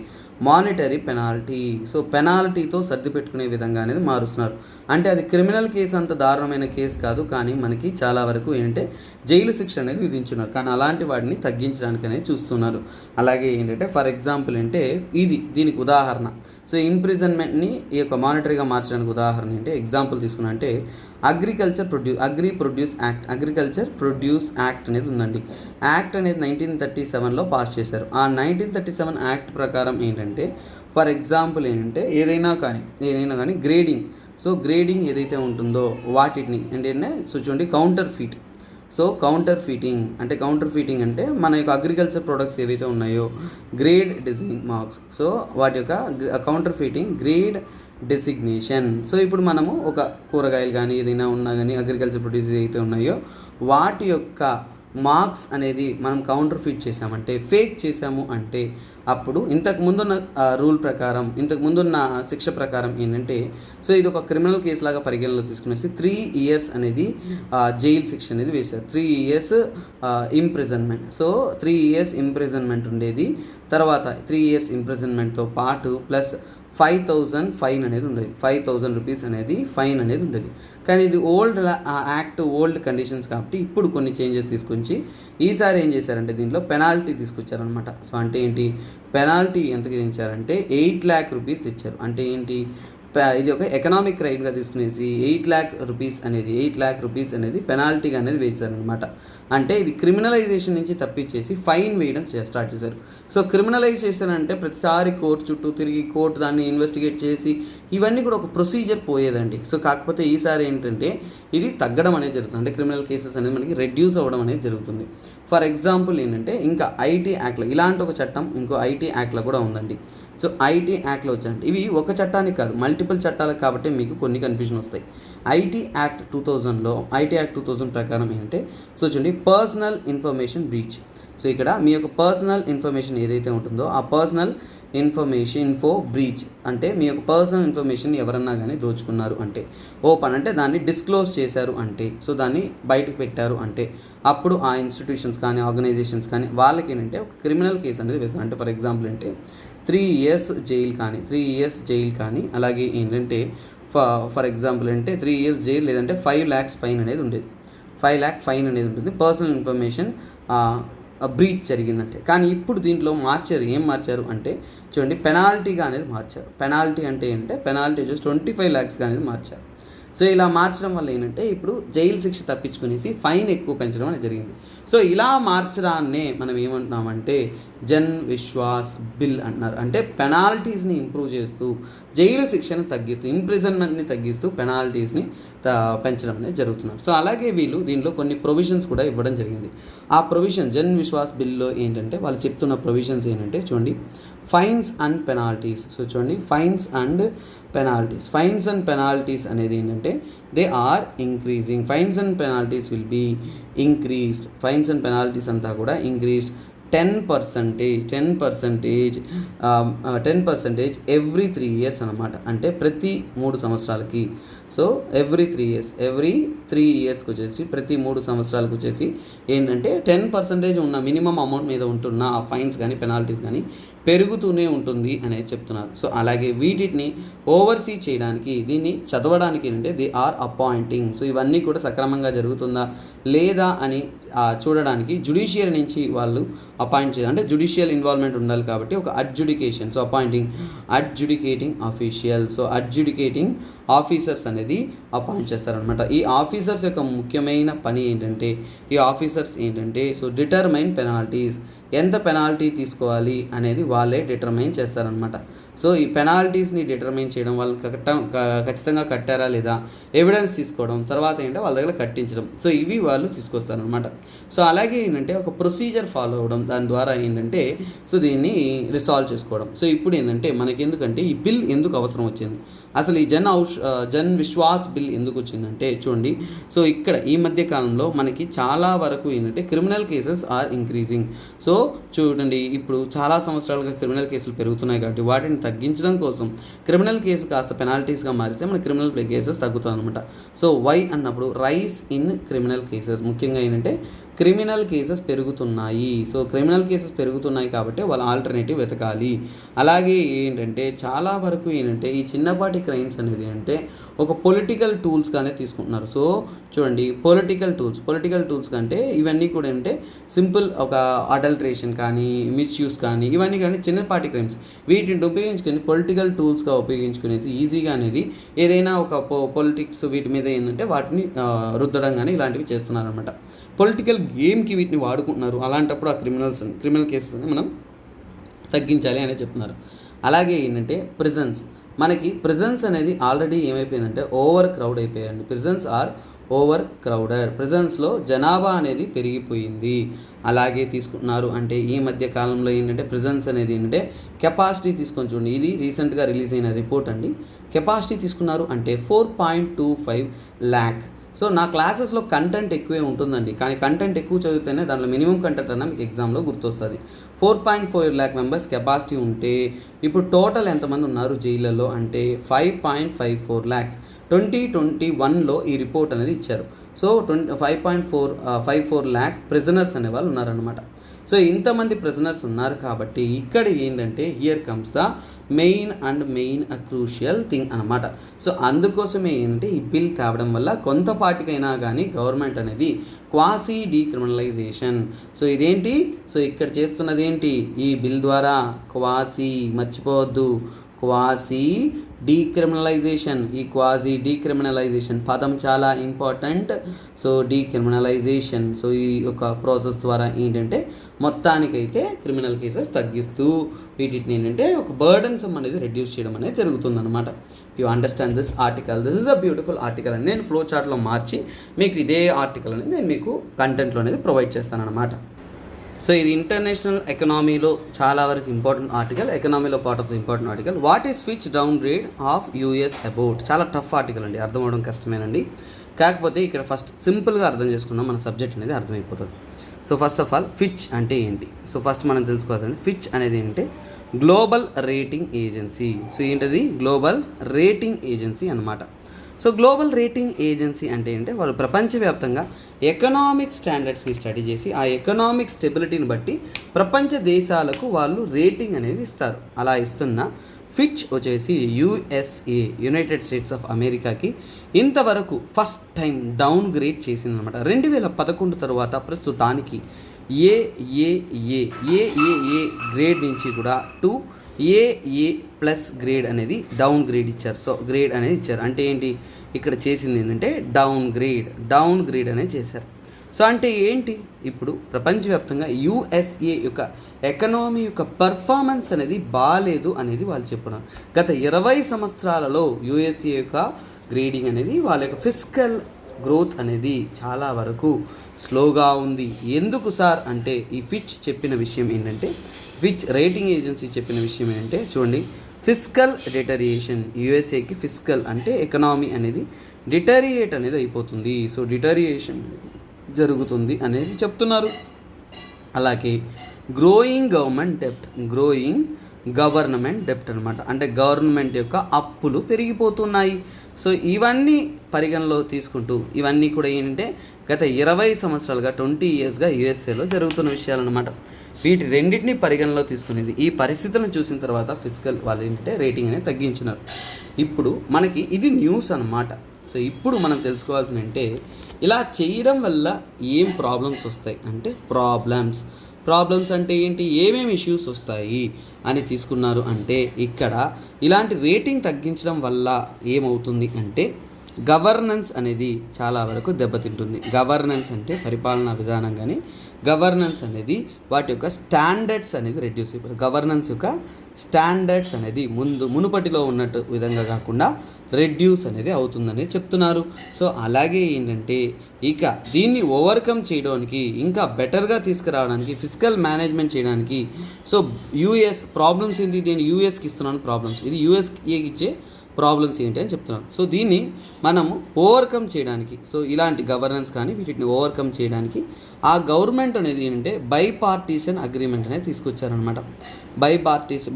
మానిటరీ పెనాల్టీ. సో పెనాల్టీతో సర్ది పెట్టుకునే విధంగా అనేది మారుస్తున్నారు. అంటే అది క్రిమినల్ కేసు అంత దారుణమైన కేసు కాదు, కానీ మనకి చాలా వరకు ఏంటంటే జైలు శిక్ష అనేది విధించున్నారు, కానీ అలాంటి వాటిని తగ్గించడానికి అనేది చూస్తున్నారు. అలాగే ఏంటంటే ఫర్ ఎగ్జాంపుల్ అంటే దీనికి ఉదాహరణ. సో ఇంప్రిజన్మెంట్ని ఈ యొక్క మానిటరీగా మార్చడానికి ఉదాహరణ అంటే ఎగ్జాంపుల్ తీసుకున్నా అంటే అగ్రికల్చర్ ప్రొడ్యూస్ యాక్ట్ అనేది ఉందండి. యాక్ట్ అనేది 1937లో పాస్ చేశారు. ఆ 1937 యాక్ట్ ప్రకారం ఏంటంటే ఫర్ ఎగ్జాంపుల్ ఏంటంటే ఏదైనా కానీ గ్రేడింగ్ ఏదైతే ఉంటుందో వాటిని ఏంటంటే సో చూడండి కౌంటర్ ఫీటింగ్ అంటే మన యొక్క అగ్రికల్చర్ ప్రొడక్ట్స్ ఏవైతే ఉన్నాయో గ్రేడ్ డిజిగ్నేషన్ మార్క్స్. సో వాటి యొక్క కౌంటర్ ఫీటింగ్ గ్రేడ్ డెసిగ్నేషన్. సో ఇప్పుడు మనము ఒక కూరగాయలు కానీ ఏదైనా ఉన్నా కానీ అగ్రికల్చర్ ప్రొడ్యూస్ ఏవైతే ఉన్నాయో వాటి యొక్క మార్క్స్ అనేది మనం కౌంటర్ ఫీట్ చేసామంటే, ఫేక్ చేసాము అంటే అప్పుడు ఇంతకుముందున్న రూల్ ప్రకారం, ఇంతకుముందున్న శిక్ష ప్రకారం ఏంటంటే సో ఇది ఒక క్రిమినల్ కేసు లాగా పరిగణలో తీసుకునేసి 3 years అనేది జైలు శిక్ష అనేది వేశారు. 3 years imprisonment. So 3 years imprisonment ఉండేది. తర్వాత 3 years ఇంప్రిజన్మెంట్తో పాటు ప్లస్ 5,000 ఫైన్ అనేది ఉండేది. 5,000 రూపీస్ అనేది ఫైన్ అనేది ఉండేది. కానీ ఇది ఓల్డ్ కండిషన్స్ కాబట్టి ఇప్పుడు కొన్ని చేంజెస్ తీసుకొచ్చి ఈసారి ఏం చేశారంటే దీంట్లో పెనాల్టీ తీసుకొచ్చారనమాట. సో అంటే ఏంటి, పెనాల్టీ ఎంత విధించారంటే 8 lakh రూపీస్ తెచ్చారు. అంటే ఏంటి, ఇది ఒక ఎకనామిక్ క్రైమ్గా తీసుకునేసి 8 lakh రూపీస్ అనేది పెనాల్టీగా అనేది వేశారనమాట. అంటే ఇది క్రిమినలైజేషన్ నుంచి తప్పించేసి ఫైన్ వేయడం స్టార్ట్ చేశారు. సో క్రిమినలైజేషన్ అంటే ప్రతిసారి కోర్టు చుట్టూ తిరిగి కోర్టు దాన్ని ఇన్వెస్టిగేట్ చేసి ఇవన్నీ కూడా ఒక ప్రొసీజర్ పోయేదండి. సో కాకపోతే ఈసారి ఏంటంటే ఇది తగ్గడం అనేది జరుగుతుంది. అంటే క్రిమినల్ కేసెస్ అనేది మనకి రెడ్యూస్ అవ్వడం అనేది జరుగుతుంది. ఫర్ ఎగ్జాంపుల్ ఏంటంటే ఇంకా ఐటీ యాక్ట్లో ఇలాంటి ఒక చట్టం ఇంకో ఐటీ యాక్ట్లో కూడా ఉందండి. సో ఐటీ యాక్ట్లో వచ్చాయంటే ఇవి ఒక చట్టానికి కాదు, మల్టిపుల్ చట్టాలకు కాబట్టి మీకు కొన్ని కన్ఫ్యూజన్ వస్తాయి. ఐటీ యాక్ట్ 2000 ప్రకారం ఏంటంటే సో చూడండి, పర్సనల్ ఇన్ఫర్మేషన్ బ్రీచ్. సో ఇక్కడ మీ యొక్క పర్సనల్ ఇన్ఫర్మేషన్ ఏదైతే ఉంటుందో ఆ పర్సనల్ ఇన్ఫో బ్రీచ్ అంటే మీ యొక్క పర్సనల్ ఇన్ఫర్మేషన్ ఎవరన్నా కానీ దోచుకున్నారు అంటే, ఓపెన్ అంటే దాన్ని డిస్క్లోజ్ చేశారు అంటే, సో దాన్ని బయటకు పెట్టారు అంటే అప్పుడు ఆ ఇన్స్టిట్యూషన్స్ కానీ ఆర్గనైజేషన్స్ కానీ వాళ్ళకి ఏంటంటే ఒక క్రిమినల్ కేసు అనేది వేస్తారు. అంటే ఫర్ ఎగ్జాంపుల్ అంటే 3 years జైలు కానీ అలాగే ఏంటంటే ఫర్ ఎగ్జాంపుల్ అంటే 3 years జైలు లేదంటే 5 lakhs ఫైన్ అనేది ఉండేది. 5 lakh ఫైన్ అనేది ఉంటుంది పర్సనల్ ఇన్ఫర్మేషన్ బ్రీచ్ జరిగిందంటే. కానీ ఇప్పుడు దీంట్లో ఏం మార్చారు అంటే చూడండి, పెనాల్టీగా అనేది మార్చారు. పెనాల్టీ అంటే ఏంటంటే పెనాల్టీ వచ్చేసి 25 lakhs అనేది మార్చారు. సో ఇలా మార్చడం వల్ల ఏంటంటే ఇప్పుడు జైలు శిక్ష తప్పించుకునేసి ఫైన్ ఎక్కువ పెంచడం అనేది జరిగింది. సో ఇలా మార్చడాన్నే మనం ఏమంటున్నామంటే జన్ విశ్వాస్ బిల్ అంటున్నారు. అంటే పెనాల్టీస్ని ఇంప్రూవ్ చేస్తూ జైలు శిక్షను తగ్గిస్తూ ఇంప్రిజన్మెంట్ని తగ్గిస్తూ పెనాల్టీస్ని పెంచడం అనేది జరుగుతున్నారు. సో అలాగే వీళ్ళు దీనిలో కొన్ని ప్రొవిజన్స్ కూడా ఇవ్వడం జరిగింది. ఆ ప్రొవిజన్ జన్ విశ్వాస్ బిల్లో ఏంటంటే వాళ్ళు చెప్తున్న ప్రొవిజన్స్ ఏంటంటే చూడండి, ఫైన్స్ అండ్ పెనాల్టీస్. సో చూడండి, ఫైన్స్ అండ్ పెనాల్టీస్ అనేది ఏంటంటే they are increasing. Fines and penalties will be increased. Fines and penalties అంతా కూడా ఇంక్రీజ్ 10% ఎవ్రీ 3 years అనమాట. అంటే ప్రతి 3 సంవత్సరాలకి. సో ఎవ్రీ 3 yearsకి వచ్చేసి ప్రతి 3 సంవత్సరాలకు వచ్చేసి ఏంటంటే 10% ఉన్న మినిమం అమౌంట్ మీద ఉంటున్న ఆ ఫైన్స్ కానీ పెనాల్టీస్ కానీ పెరుగుతూనే ఉంటుంది అనేది చెప్తున్నారు. సో అలాగే వీటిని ఓవర్సీ చేయడానికి, దీన్ని చదవడానికి ఏంటంటే దే ఆర్ అపాయింటింగ్. సో ఇవన్నీ కూడా సక్రమంగా జరుగుతుందా లేదా అని చూడడానికి జుడిషియరీ నుంచి వాళ్ళు అపాయింట్ చేయాలి. అంటే జుడిషియల్ ఇన్వాల్వ్మెంట్ ఉండాలి కాబట్టి ఒక adjudication. So adjudicating official. So adjudicating officers అనేది అపాయింట్ చేస్తారనమాట. ఈ ఆఫీసర్స్ యొక్క ముఖ్యమైన పని ఏంటంటే సో డిటర్మైన్ పెనాల్టీస్. ఎంత పెనాల్టీ తీసుకోవాలి అనేది వాళ్ళే డిటర్మైన్ చేస్తారనమాట. సో ఈ పెనాల్టీస్ని డిటర్మైన్ చేయడం, వాళ్ళు ఖచ్చితంగా కట్టారా లేదా ఎవిడెన్స్ తీసుకోవడం, తర్వాత ఏంటంటే వాళ్ళ దగ్గర కట్టించడం. సో ఇవి వాళ్ళు తీసుకొస్తారనమాట. సో అలాగే ఏంటంటే ఒక ప్రొసీజర్ ఫాలో అవ్వడం, దాని ద్వారా ఏంటంటే సో దీన్ని రిసాల్వ్ చేసుకోవడం. సో ఇప్పుడు ఏంటంటే మనకి ఎందుకంటే ఈ బిల్ ఎందుకు అవసరం వచ్చింది, అసలు ఈ జన్ విశ్వాస్ బిల్ ఎందుకు వచ్చిందంటే చూడండి, సో ఇక్కడ ఈ మధ్య కాలంలో మనకి చాలా వరకు ఏంటంటే criminal cases are increasing. So చూడండి, ఇప్పుడు చాలా సంవత్సరాలుగా క్రిమినల్ కేసులు పెరుగుతున్నాయి కాబట్టి వాటిని తగ్గించడం కోసం క్రిమినల్ కేసు కాస్త పెనాల్టీస్గా మారిస్తే మన క్రిమినల్ కేసెస్ తగ్గుతాయి అనమాట. సో వై అన్నప్పుడు రైస్ ఇన్ క్రిమినల్ కేసెస్, ముఖ్యంగా ఏంటంటే క్రిమినల్ కేసెస్ పెరుగుతున్నాయి. సో క్రిమినల్ కేసెస్ పెరుగుతున్నాయి కాబట్టి వాళ్ళు ఆల్టర్నేటివ్ వెతకాలి. అలాగే ఏంటంటే చాలా వరకు ఏంటంటే ఈ చిన్నపాటి క్రైమ్స్ అనేది అంటే ఒక పొలిటికల్ టూల్స్గానే తీసుకుంటున్నారు. సో చూడండి, పొలిటికల్ టూల్స్ కంటే ఇవన్నీ కూడా ఏంటంటే సింపుల్ ఒక అడల్ట్రేషన్ కానీ మిస్యూస్ కానీ ఇవన్నీ కానీ చిన్నపాటి క్రైమ్స్, వీటిని ఉపయోగించుకొని పొలిటికల్ టూల్స్గా ఉపయోగించుకునేసి ఈజీగా అనేది ఏదైనా ఒక పొలిటిక్స్ వీటి మీద ఏంటంటే వాటిని రుద్దడం కానీ ఇలాంటివి చేస్తున్నారనమాట. పొలిటికల్ గేమ్కి వీటిని వాడుకుంటున్నారు. అలాంటప్పుడు ఆ క్రిమినల్ కేసెస్ని మనం తగ్గించాలి అనేది చెప్తున్నారు. అలాగే ఏంటంటే ప్రిజన్స్ అనేది ఆల్రెడీ ఏమైపోయిందంటే ఓవర్ క్రౌడ్ అయిపోయాయండి. Prisons are overcrowded. ప్రిజన్స్లో జనాభా అనేది పెరిగిపోయింది. అలాగే తీసుకుంటున్నారు అంటే ఈ మధ్య కాలంలో ఏంటంటే ప్రిజన్స్ అనేది ఏంటంటే కెపాసిటీ తీసుకొని చూడండి, ఇది రీసెంట్గా రిలీజ్ అయిన రిపోర్ట్ అండి. కెపాసిటీ తీసుకున్నారు అంటే 4.25 lakh. సో నా క్లాసెస్లో కంటెంట్ ఎక్కువే ఉంటుందండి, కానీ కంటెంట్ ఎక్కువ చదివితేనే దాంట్లో మినిమం కంటెంట్ అన్న మీకు ఎగ్జామ్లో గుర్తొస్తుంది. 4.4 lakh మెంబర్స్ కెపాసిటీ ఉంటే ఇప్పుడు టోటల్ ఎంతమంది ఉన్నారు జైళ్ళలో అంటే 5.54 lakhs. 2021లో ఈ రిపోర్ట్ అనేది ఇచ్చారు. సో 5.54 lakh ప్రిజనర్స్ అనేవాళ్ళు ఉన్నారనమాట. సో ఇంతమంది ప్రిజనర్స్ ఉన్నారు కాబట్టి ఇక్కడ ఏంటంటే here comes the main crucial thing అనమాట. సో అందుకోసమే ఏంటంటే ఈ బిల్ తేవడం వల్ల కొంతపాటికైనా కానీ గవర్నమెంట్ అనేది క్వాసీ డీక్రిమినలైజేషన్. సో ఇదేంటి, సో ఇక్కడ చేస్తున్నది ఏంటి, ఈ బిల్ ద్వారా మర్చిపోవద్దు, క్వాసీ డీక్రిమినలైజేషన్. ఈ క్వాజీ డీక్రిమినలైజేషన్ పదం చాలా ఇంపార్టెంట్. సో డీక్రిమినలైజేషన్, సో ఈ యొక్క ప్రాసెస్ ద్వారా ఏంటంటే మొత్తానికైతే క్రిమినల్ కేసెస్ తగ్గిస్తూ వీటిని ఏంటంటే ఒక బర్డన్సమ్ అనేది రెడ్యూస్ చేయడం అనేది జరుగుతుందన్నమాట. You understand this article, this is a beautiful article అని నేను ఫ్లో చార్ట్లో మార్చి మీకు ఇదే ఆర్టికల్ అనేది నేను మీకు కంటెంట్లో అనేది ప్రొవైడ్ చేస్తాను అనమాట. సో ఇది ఇంటర్నేషనల్ ఎకనామీలో చాలా వరకు ఇంపార్టెంట్ ఆర్టికల్, ఎకనామీలో part of the important article. What is switch downgrade of US about. చాలా టఫ్ ఆర్టికల్ అండి, అర్థం అవడం కష్టమేనండి. కాకపోతే ఇక్కడ ఫస్ట్ సింపుల్గా అర్థం చేసుకున్నాం, మన సబ్జెక్ట్ అనేది అర్థమైపోతుంది. So first of all Fitch అంటే ఏంటి, సో ఫస్ట్ మనం తెలుసుకోవాలండి. ఫిచ్ అనేది ఏంటంటే గ్లోబల్ రేటింగ్ ఏజెన్సీ. సో ఏంటది, గ్లోబల్ రేటింగ్ ఏజెన్సీ అనమాట. సో గ్లోబల్ రేటింగ్ ఏజెన్సీ అంటే ఏంటంటే వాళ్ళు ప్రపంచవ్యాప్తంగా ఎకనామిక్ స్టాండర్డ్స్ని స్టడీ చేసి ఆ ఎకనామిక్ స్టెబిలిటీని బట్టి ప్రపంచ దేశాలకు వాళ్ళు రేటింగ్ అనేది ఇస్తారు. అలా ఇస్తున్న ఫిచ్ వచ్చేసి యుఎస్ఏ, యునైటెడ్ స్టేట్స్ ఆఫ్ అమెరికాకి ఇంతవరకు ఫస్ట్ టైం డౌన్ గ్రేడ్ చేసిందనమాట. 2011 తర్వాత ప్రస్తుతానికి ఏఏఏ గ్రేడ్ నుంచి కూడా టు ఏఏ ప్లస్ గ్రేడ్ అనేది డౌన్ గ్రేడ్ ఇచ్చారు. సో గ్రేడ్ అనేది ఇచ్చారు అంటే ఏంటి, ఇక్కడ చేసింది ఏంటంటే డౌన్ గ్రేడ్ అనేది చేశారు. సో అంటే ఏంటి, ఇప్పుడు ప్రపంచవ్యాప్తంగా యూఎస్ఏ యొక్క ఎకనామీ యొక్క పర్ఫార్మెన్స్ అనేది బాగాలేదు అనేది వాళ్ళు చెప్తున్నారు. గత 20 సంవత్సరాలలో యూఎస్ఏ యొక్క గ్రేడింగ్ అనేది వాళ్ళ యొక్క ఫిస్కల్ గ్రోత్ అనేది చాలా వరకు స్లోగా ఉంది. ఎందుకు సార్ అంటే ఈ ఫిచ్ చెప్పిన విషయం ఏంటంటే, ఫిచ్ రేటింగ్ ఏజెన్సీ చెప్పిన విషయం ఏంటంటే చూడండి, ఫిస్కల్ డిటరియేషన్, యూఎస్ఏకి ఫిస్కల్ అంటే ఎకనామీ అనేది డిటరియేట్ అనేది అయిపోతుంది. సో డిటరియేషన్ జరుగుతుంది అనేది చెప్తున్నారు. అలాగే గ్రోయింగ్ గవర్నమెంట్ డెప్ట్ అనమాట, అంటే గవర్నమెంట్ యొక్క అప్పులు పెరిగిపోతున్నాయి. సో ఇవన్నీ పరిగణలో తీసుకుంటూ ఇవన్నీ కూడా ఏంటంటే గత 20 సంవత్సరాలుగా 20 ఇయర్స్గా యూఎస్ఏలో జరుగుతున్న విషయాలన్నమాట. వీటి రెండింటిని పరిగణలో తీసుకునేది. ఈ పరిస్థితులను చూసిన తర్వాత ఫిస్కల్ వాళ్ళు ఏంటంటే రేటింగ్ అనేది తగ్గించినారు. ఇప్పుడు మనకి ఇది న్యూస్ అన్నమాట. సో ఇప్పుడు మనం తెలుసుకోవాల్సిన అంటే ఇలా చేయడం వల్ల ఏం ప్రాబ్లమ్స్ వస్తాయి అంటే, ప్రాబ్లమ్స్ అంటే ఏంటి, ఏమేమి ఇష్యూస్ వస్తాయి అని తీసుకున్నారు అంటే, ఇక్కడ ఇలాంటి రేటింగ్ తగ్గించడం వల్ల ఏమవుతుంది అంటే గవర్నెన్స్ అనేది చాలా వరకు దెబ్బతింటుంది. గవర్నెన్స్ అంటే పరిపాలనా విధానం, కానీ గవర్నెన్స్ అనేది వాటి యొక్క స్టాండర్డ్స్ అనేది రెడ్యూస్ అయిపోతుంది. గవర్నెన్స్ యొక్క స్టాండర్డ్స్ అనేది మునుపటిలో ఉన్నట్టు విధంగా కాకుండా రెడ్యూస్ అనేది అవుతుందని చెప్తున్నారు. సో అలాగే ఏంటంటే ఇక దీన్ని ఓవర్కమ్ చేయడానికి, ఇంకా బెటర్గా తీసుకురావడానికి, ఫిజికల్ మేనేజ్మెంట్ చేయడానికి, సో యూఎస్ ప్రాబ్లమ్స్ ఏంటి, నేను యూఎస్కి ఇస్తున్నాను ప్రాబ్లమ్స్, ఇది యూఎస్కి ఇచ్చే ప్రాబ్లమ్స్ ఏంటి అని చెప్తున్నాను. సో దీన్ని మనము ఓవర్కమ్ చేయడానికి, సో ఇలాంటి గవర్నెన్స్ కానీ వీటిని ఓవర్కమ్ చేయడానికి ఆ గవర్నమెంట్ అనేది ఏంటంటే బైపార్టీషన్ అగ్రిమెంట్ అనేది తీసుకొచ్చారనమాట.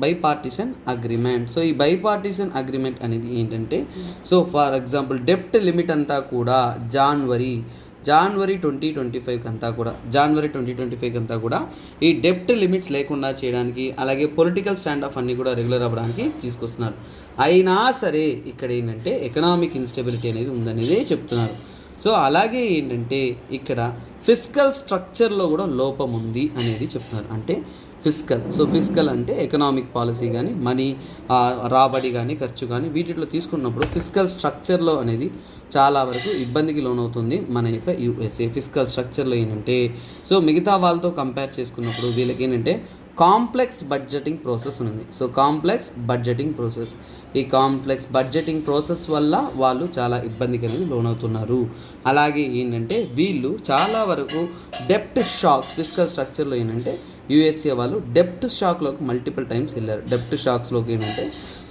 Bipartisan agreement. సో ఈ బైపార్టీషన్ అగ్రిమెంట్ అనేది ఏంటంటే, సో ఫర్ ఎగ్జాంపుల్ డెప్ట్ లిమిట్ అంతా కూడా జనవరి 2025 అంతా కూడా ఈ డెప్ట్ లిమిట్స్ లేకుండా చేయడానికి, అలాగే పొలిటికల్ స్టాండ్ ఆఫ్ అన్నీ కూడా రెగ్యులర్ అవ్వడానికి తీసుకొస్తున్నారు. అయినా సరే ఇక్కడ ఏంటంటే ఎకనామిక్ ఇన్స్టెబిలిటీ అనేది ఉందనేదే చెప్తున్నారు. సో అలాగే ఏంటంటే ఇక్కడ ఫిస్కల్ స్ట్రక్చర్లో కూడా లోపం ఉంది అనేది చెప్తున్నారు. అంటే ఫిస్కల్ అంటే ఎకనామిక్ పాలసీ కానీ, మనీ రాబడి కానీ, ఖర్చు కానీ వీటిలో తీసుకున్నప్పుడు ఫిస్కల్ స్ట్రక్చర్లో అనేది చాలా వరకు ఇబ్బందికి లోనవుతుంది మన యొక్క యూఎస్ఏ. ఫిస్కల్ స్ట్రక్చర్లో ఏంటంటే, సో మిగతా వాళ్ళతో కంపేర్ చేసుకున్నప్పుడు వీళ్ళకి ఏంటంటే కాంప్లెక్స్ బడ్జెటింగ్ ప్రాసెస్ ఉంది. సో కాంప్లెక్స్ బడ్జెటింగ్ ప్రాసెస్ వల్ల వాళ్ళు చాలా ఇబ్బందికి అనేది లోనవుతున్నారు. అలాగే ఏంటంటే వీళ్ళు చాలా వరకు డెప్ట్ షాక్స్, ఫిస్కల్ స్ట్రక్చర్లో ఏంటంటే యూఎస్ఏ వాళ్ళు డెప్ట్ షాక్లోకి మల్టిపుల్ టైమ్స్ వెళ్ళారు. డెప్ట్ షాక్స్లోకి ఏంటంటే,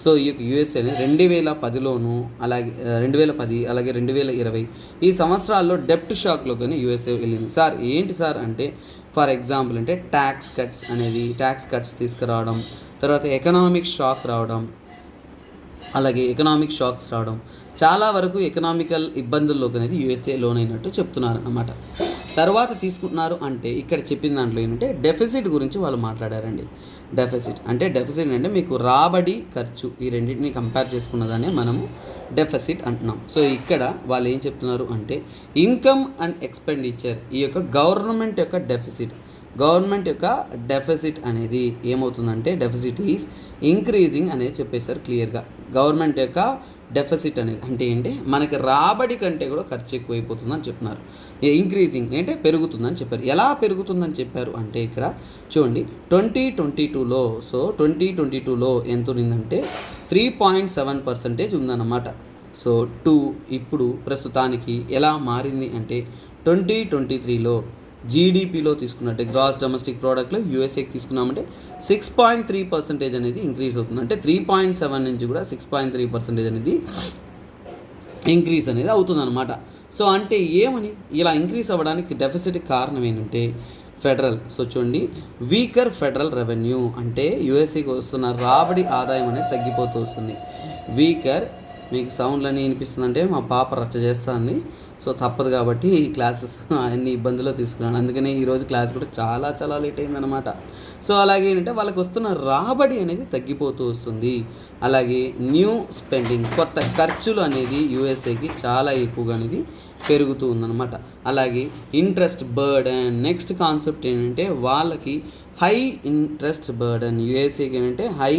సో ఈ యూఎస్ఏని 2010లోను, అలాగే 2010, అలాగే 2020 ఈ సంవత్సరాల్లో డెప్ట్ షాక్లోకి యూఎస్ఏ వెళ్ళింది. సార్ ఏంటి సార్ అంటే, ఫర్ ఎగ్జాంపుల్ అంటే ట్యాక్స్ కట్స్ తీసుకురావడం, తర్వాత ఎకనామిక్ షాక్స్ రావడం, చాలా వరకు ఎకనామికల్ ఇబ్బందుల్లోకి అనేది యూఎస్ఏ లోనైనట్టు చెప్తున్నారు అన్నమాట. తర్వాత తీసుకుంటున్నారు అంటే ఇక్కడ చెప్పిన దాంట్లో ఏంటంటే డెఫిసిట్ గురించి వాళ్ళు మాట్లాడారండి. డెఫిసిట్ అంటే మీకు రాబడి, ఖర్చు ఈ రెండింటిని కంపేర్ చేసుకున్నదాన్ని మనము డెఫిసిట్ అంటున్నాం. సో ఇక్కడ వాళ్ళు ఏం చెప్తున్నారు అంటే ఇన్కమ్ అండ్ ఎక్స్పెండిచర్, ఈ యొక్క గవర్నమెంట్ యొక్క డెఫిసిట్ అనేది ఏమవుతుందంటే డెఫిసిట్ ఈజ్ ఇంక్రీజింగ్ అనేది చెప్పేశారు క్లియర్గా. గవర్నమెంట్ యొక్క డెఫిసిట్ అనేది అంటే ఏంటి, మనకి రాబడి కంటే కూడా ఖర్చు ఎక్కువైపోతుందని చెప్తున్నారు. ఇంక్రీజింగ్ అంటే పెరుగుతుందని చెప్పారు. ఎలా పెరుగుతుందని చెప్పారు అంటే ఇక్కడ చూడండి 2022లో ఎంత ఉందంటే 3.7% ఉందన్నమాట. సో ఇప్పుడు ప్రస్తుతానికి ఎలా మారింది అంటే 2023లో జీడిపిలో తీసుకున్నట్టే, గ్రాస్ డొమెస్టిక్ ప్రోడక్ట్లో యూఎస్ఏకి తీసుకున్నామంటే 6.3% అనేది ఇంక్రీజ్ అవుతుంది. అంటే 3.7 నుంచి కూడా 6.3% అనేది ఇంక్రీజ్ అనేది అవుతుందన్నమాట. సో అంటే ఏమని ఇలా ఇంక్రీజ్ అవ్వడానికి డెఫిసిట్ కారణం ఏంటంటే ఫెడరల్. సో చూడండి, వీకర్ ఫెడరల్ రెవెన్యూ అంటే యూఎస్ఏకి వస్తున్న రాబడి ఆదాయం అనేది తగ్గిపోతూ వస్తుంది. వీకర్, మీకు సౌండ్లన్నీ వినిపిస్తుందంటే మా పాప రచ్చ చేస్తుంది. సో తప్పదు కాబట్టి ఈ క్లాసెస్ అన్ని ఇబ్బందులు తీసుకున్నాను. అందుకనే ఈరోజు క్లాస్ కూడా చాలా లేట్ అయిందనమాట. సో అలాగే ఏంటంటే వాళ్ళకి వస్తున్న రాబడి అనేది తగ్గిపోతూ వస్తుంది. అలాగే న్యూ స్పెండింగ్, కొత్త ఖర్చులు అనేది యూఎస్ఏకి చాలా ఎక్కువగా అనేది పెరుగుతూ ఉందన్నమాట. అలాగే ఇంట్రెస్ట్ బర్డెన్, నెక్స్ట్ కాన్సెప్ట్ ఏంటంటే వాళ్ళకి హై ఇంట్రెస్ట్ బర్డన్. యూఎస్ఏకి ఏంటంటే హై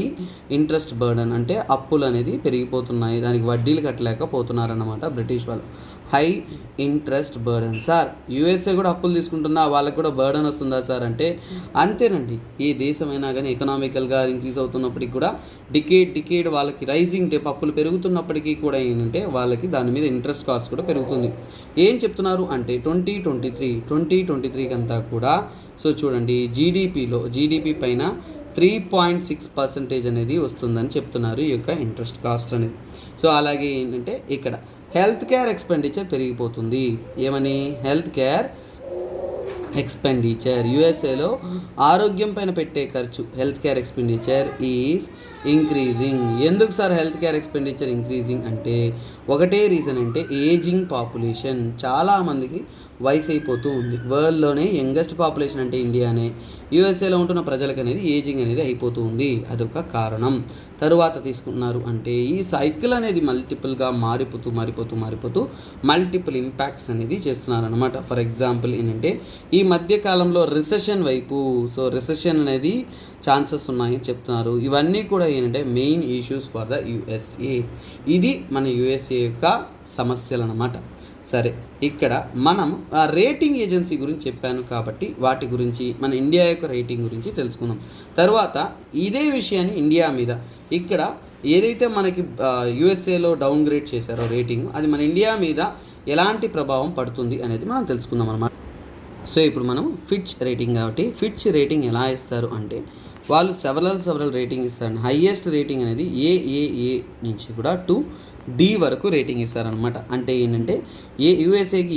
ఇంట్రెస్ట్ బర్డన్ అంటే అప్పులు అనేది పెరిగిపోతున్నాయి, దానికి వడ్డీలు కట్టలేకపోతున్నారన్నమాట బ్రిటిష్ వాళ్ళు. High interest burden. Sir USA కూడా అప్పులు తీసుకుంటుందా, వాళ్ళకి కూడా బర్డన్ వస్తుందా సార్ అంటే అంతేనండి. ఏ దేశమైనా కానీ ఎకనామికల్గా ఇంక్రీజ్ అవుతున్నప్పటికీ కూడా డికేడ్ వాళ్ళకి రైజింగ్ డెప్ అప్పులు పెరుగుతున్నప్పటికీ కూడా ఏంటంటే వాళ్ళకి దాని మీద ఇంట్రెస్ట్ కాస్ట్ కూడా పెరుగుతుంది. ఏం చెప్తున్నారు అంటే 2023 అంతా కూడా సో చూడండి జీడిపి పైన 3.6% అనేది వస్తుందని చెప్తున్నారు ఈ యొక్క ఇంట్రెస్ట్ కాస్ట్ అనేది. సో అలాగే ఏంటంటే ఇక్కడ హెల్త్ కేర్ ఎక్స్పెండిచర్ పెరిగిపోతుంది. ఏమని? Health care expenditure. యూఎస్ఏలో ఆరోగ్యం పైన పెట్టే ఖర్చు health care expenditure is increasing. ఎందుకు sir health care expenditure increasing అంటే ఒకటే రీజన్ అంటే ఏజింగ్ పాపులేషన్. చాలామందికి వయసు అయిపోతూ ఉంది. వరల్డ్లోనే యంగెస్ట్ పాపులేషన్ అంటే ఇండియానే. యూఎస్ఏలో ఉంటున్న ప్రజలకు అనేది ఏజింగ్ అనేది అయిపోతూ ఉంది, అదొక కారణం. తరువాత తీసుకున్నారు అంటే ఈ సైకిల్ అనేది మల్టిపుల్గా మారిపోతూ మల్టిపుల్ ఇంపాక్ట్స్ అనేది చేస్తున్నారనమాట. ఫర్ ఎగ్జాంపుల్ ఏంటంటే ఈ మధ్యకాలంలో రిసెషన్ వైపు రిసెషన్ అనేది ఛాన్సెస్ ఉన్నాయని చెప్తున్నారు. ఇవన్నీ కూడా ఏంటంటే main issues for the USA. ఇది మన యూఎస్ఏ యొక్క సమస్యలు అన్నమాట. సరే, ఇక్కడ మనం ఆ రేటింగ్ ఏజెన్సీ గురించి చెప్పాను కాబట్టి వాటి గురించి మన ఇండియా యొక్క రేటింగ్ గురించి తెలుసుకుందాం. తర్వాత ఇదే విషయాన్ని ఇండియా మీద ఇక్కడ ఏదైతే మనకి యూఎస్ఏలో డౌన్ గ్రేడ్ చేశారో రేటింగ్, అది మన ఇండియా మీద ఎలాంటి ప్రభావం పడుతుంది అనేది మనం తెలుసుకుందాం అన్నమాట. సో ఇప్పుడు మనం ఫిచ్ రేటింగ్ కాబట్టి ఫిచ్ రేటింగ్ ఎలా ఇస్తారు అంటే వాళ్ళు సెవరల్ రేటింగ్ ఇస్తారు. హైయెస్ట్ రేటింగ్ అనేది ఏఏఏ నుంచి కూడా D వరకు రేటింగ్ ఇస్తారనమాట. అంటే ఏంటంటే యూఎస్ఏకి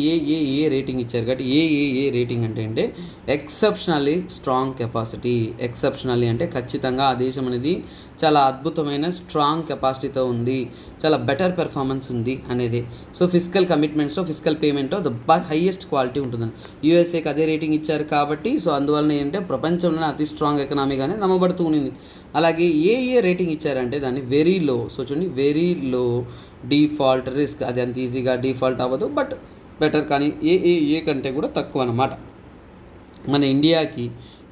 ఏ రేటింగ్ ఇచ్చారు కాబట్టి ఏ రేటింగ్ అంటే ఎక్సెప్షనల్లీ స్ట్రాంగ్ కెపాసిటీ. ఎక్సెప్షనల్లీ అంటే ఖచ్చితంగా ఆ దేశం అనేది చాలా అద్భుతమైన స్ట్రాంగ్ కెపాసిటీతో ఉంది, చాలా బెటర్ పెర్ఫార్మెన్స్ ఉంది అనేది. సో ఫిజికల్ కమిట్మెంట్స్లో ఫిజికల్ పేమెంట్లో హైయెస్ట్ క్వాలిటీ ఉంటుందని యూఎస్ఏకి అదే రేటింగ్ ఇచ్చారు కాబట్టి సో అందువలన ఏంటంటే ప్రపంచంలోనే అతి స్ట్రాంగ్ ఎకనామీగానే నమ్మబడుతూ ఉంది. అలాగే ఏ రేటింగ్ ఇచ్చారంటే దాన్ని వెరీ లో. సో చూడండి, వెరీ లో డిఫాల్ట్ రిస్క్. అది అంత ఈజీగా డిఫాల్ట్ అవ్వదు, బట్ బెటర్, కానీ ఏ కంటే కూడా తక్కువ అన్నమాట. మన ఇండియాకి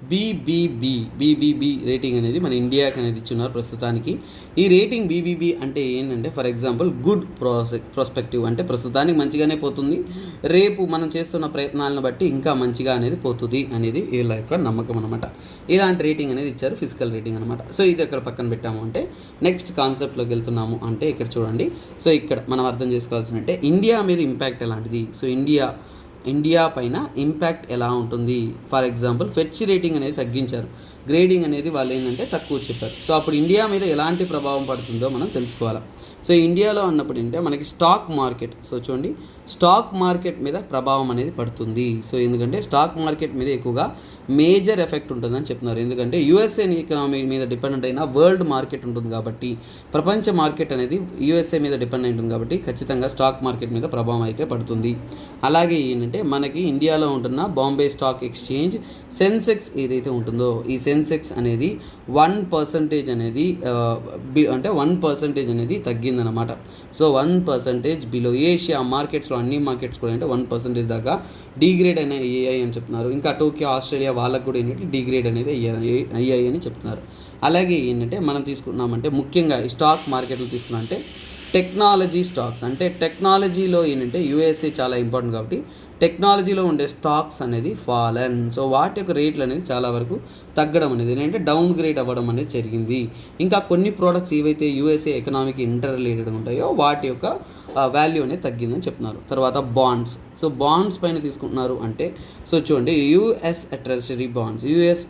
బీబీబీ రేటింగ్ అనేది మన ఇండియాకి అనేది ఇచ్చున్నారు ప్రస్తుతానికి. ఈ రేటింగ్ బీబీబీ అంటే ఏంటంటే ఫర్ ఎగ్జాంపుల్ గుడ్ ప్రాస్పెక్టివ్ అంటే ప్రస్తుతానికి మంచిగానే పోతుంది, రేపు మనం చేస్తున్న ప్రయత్నాలను బట్టి ఇంకా మంచిగా అనేది పోతుంది అనేది వీళ్ళ యొక్క నమ్మకం అనమాట. ఇలాంటి రేటింగ్ అనేది ఇచ్చారు, ఫిజికల్ రేటింగ్ అనమాట. సో ఇది ఎక్కడ పక్కన పెట్టాము అంటే నెక్స్ట్ కాన్సెప్ట్లోకి వెళ్తున్నాము అంటే ఇక్కడ చూడండి. సో ఇక్కడ మనం అర్థం చేసుకోవాల్సిన అంటే ఇండియా మీద ఇంపాక్ట్ ఎలాంటిది. సో ఇండియా పైన ఇంపాక్ట్ ఎలా ఉంటుంది. ఫర్ ఎగ్జాంపుల్ ఫెచ్ రేటింగ్ అనేది తగ్గించారు, గ్రేడింగ్ అనేది వాళ్ళు ఏంటంటే తక్కువ చెప్పారు. సో అప్పుడు ఇండియా మీద ఎలాంటి ప్రభావం పడుతుందో మనం తెలుసుకోవాలి. సో ఇండియాలో అన్నప్పుడు ఏంటంటే మనకి స్టాక్ మార్కెట్. సో చూడండి, స్టాక్ మార్కెట్ మీద ప్రభావం అనేది పడుతుంది. సో ఎందుకంటే స్టాక్ మార్కెట్ మీద ఎక్కువగా మేజర్ ఎఫెక్ట్ ఉంటుందని చెప్తున్నారు. ఎందుకంటే యూఎస్ఏ ఎకనామీ మీద డిపెండెంట్ అయిన వరల్డ్ మార్కెట్ ఉంటుంది కాబట్టి, ప్రపంచ మార్కెట్ అనేది యూఎస్ఏ మీద డిపెండ్ ఉంటుంది కాబట్టి ఖచ్చితంగా స్టాక్ మార్కెట్ మీద ప్రభావం అయితే పడుతుంది. అలాగే ఏంటంటే మనకి ఇండియాలో ఉంటున్న బాంబే స్టాక్ ఎక్స్చేంజ్ సెన్సెక్స్ ఏదైతే ఉంటుందో ఈ సెన్సెక్స్ అనేది 1% అనేది అంటే 1% అనేది తగ్గిందనమాట. So 1% below. ఏషియా మార్కెట్స్లో అన్ని మార్కెట్స్ కూడా అంటే 1% దాకా డిగ్రేడ్ అయ్యాయి అని చెప్తున్నారు. ఇంకా టోక్యో, ఆస్ట్రేలియా వాళ్ళకు కూడా ఏంటంటే డిగ్రేడ్ అనేది అయ్యాయి అని చెప్తున్నారు. అలాగే ఏంటంటే మనం తీసుకున్నామంటే ముఖ్యంగా ఈ స్టాక్ మార్కెట్లు తీసుకున్నామంటే టెక్నాలజీ స్టాక్స్. అంటే టెక్నాలజీలో ఏంటంటే యూఎస్ఏ చాలా ఇంపార్టెంట్ కాబట్టి టెక్నాలజీలో ఉండే స్టాక్స్ అనేది ఫాలన్. సో వాటి యొక్క రేట్లు అనేది చాలా వరకు తగ్గడం అనేది ఏంటంటే డౌన్ గ్రేడ్ అవ్వడం అనేది జరిగింది. ఇంకా కొన్ని ప్రోడక్ట్స్ ఏవైతే యూఎస్ఏ ఎకనామీకి ఇంటర్ రిలేటెడ్ ఉంటాయో వాటి యొక్క వాల్యూ అనేది తగ్గిందని చెప్తున్నారు. తర్వాత బాండ్స్. సో బాండ్స్ పైన తీసుకుంటున్నారు అంటే సో చూడండి, యూఎస్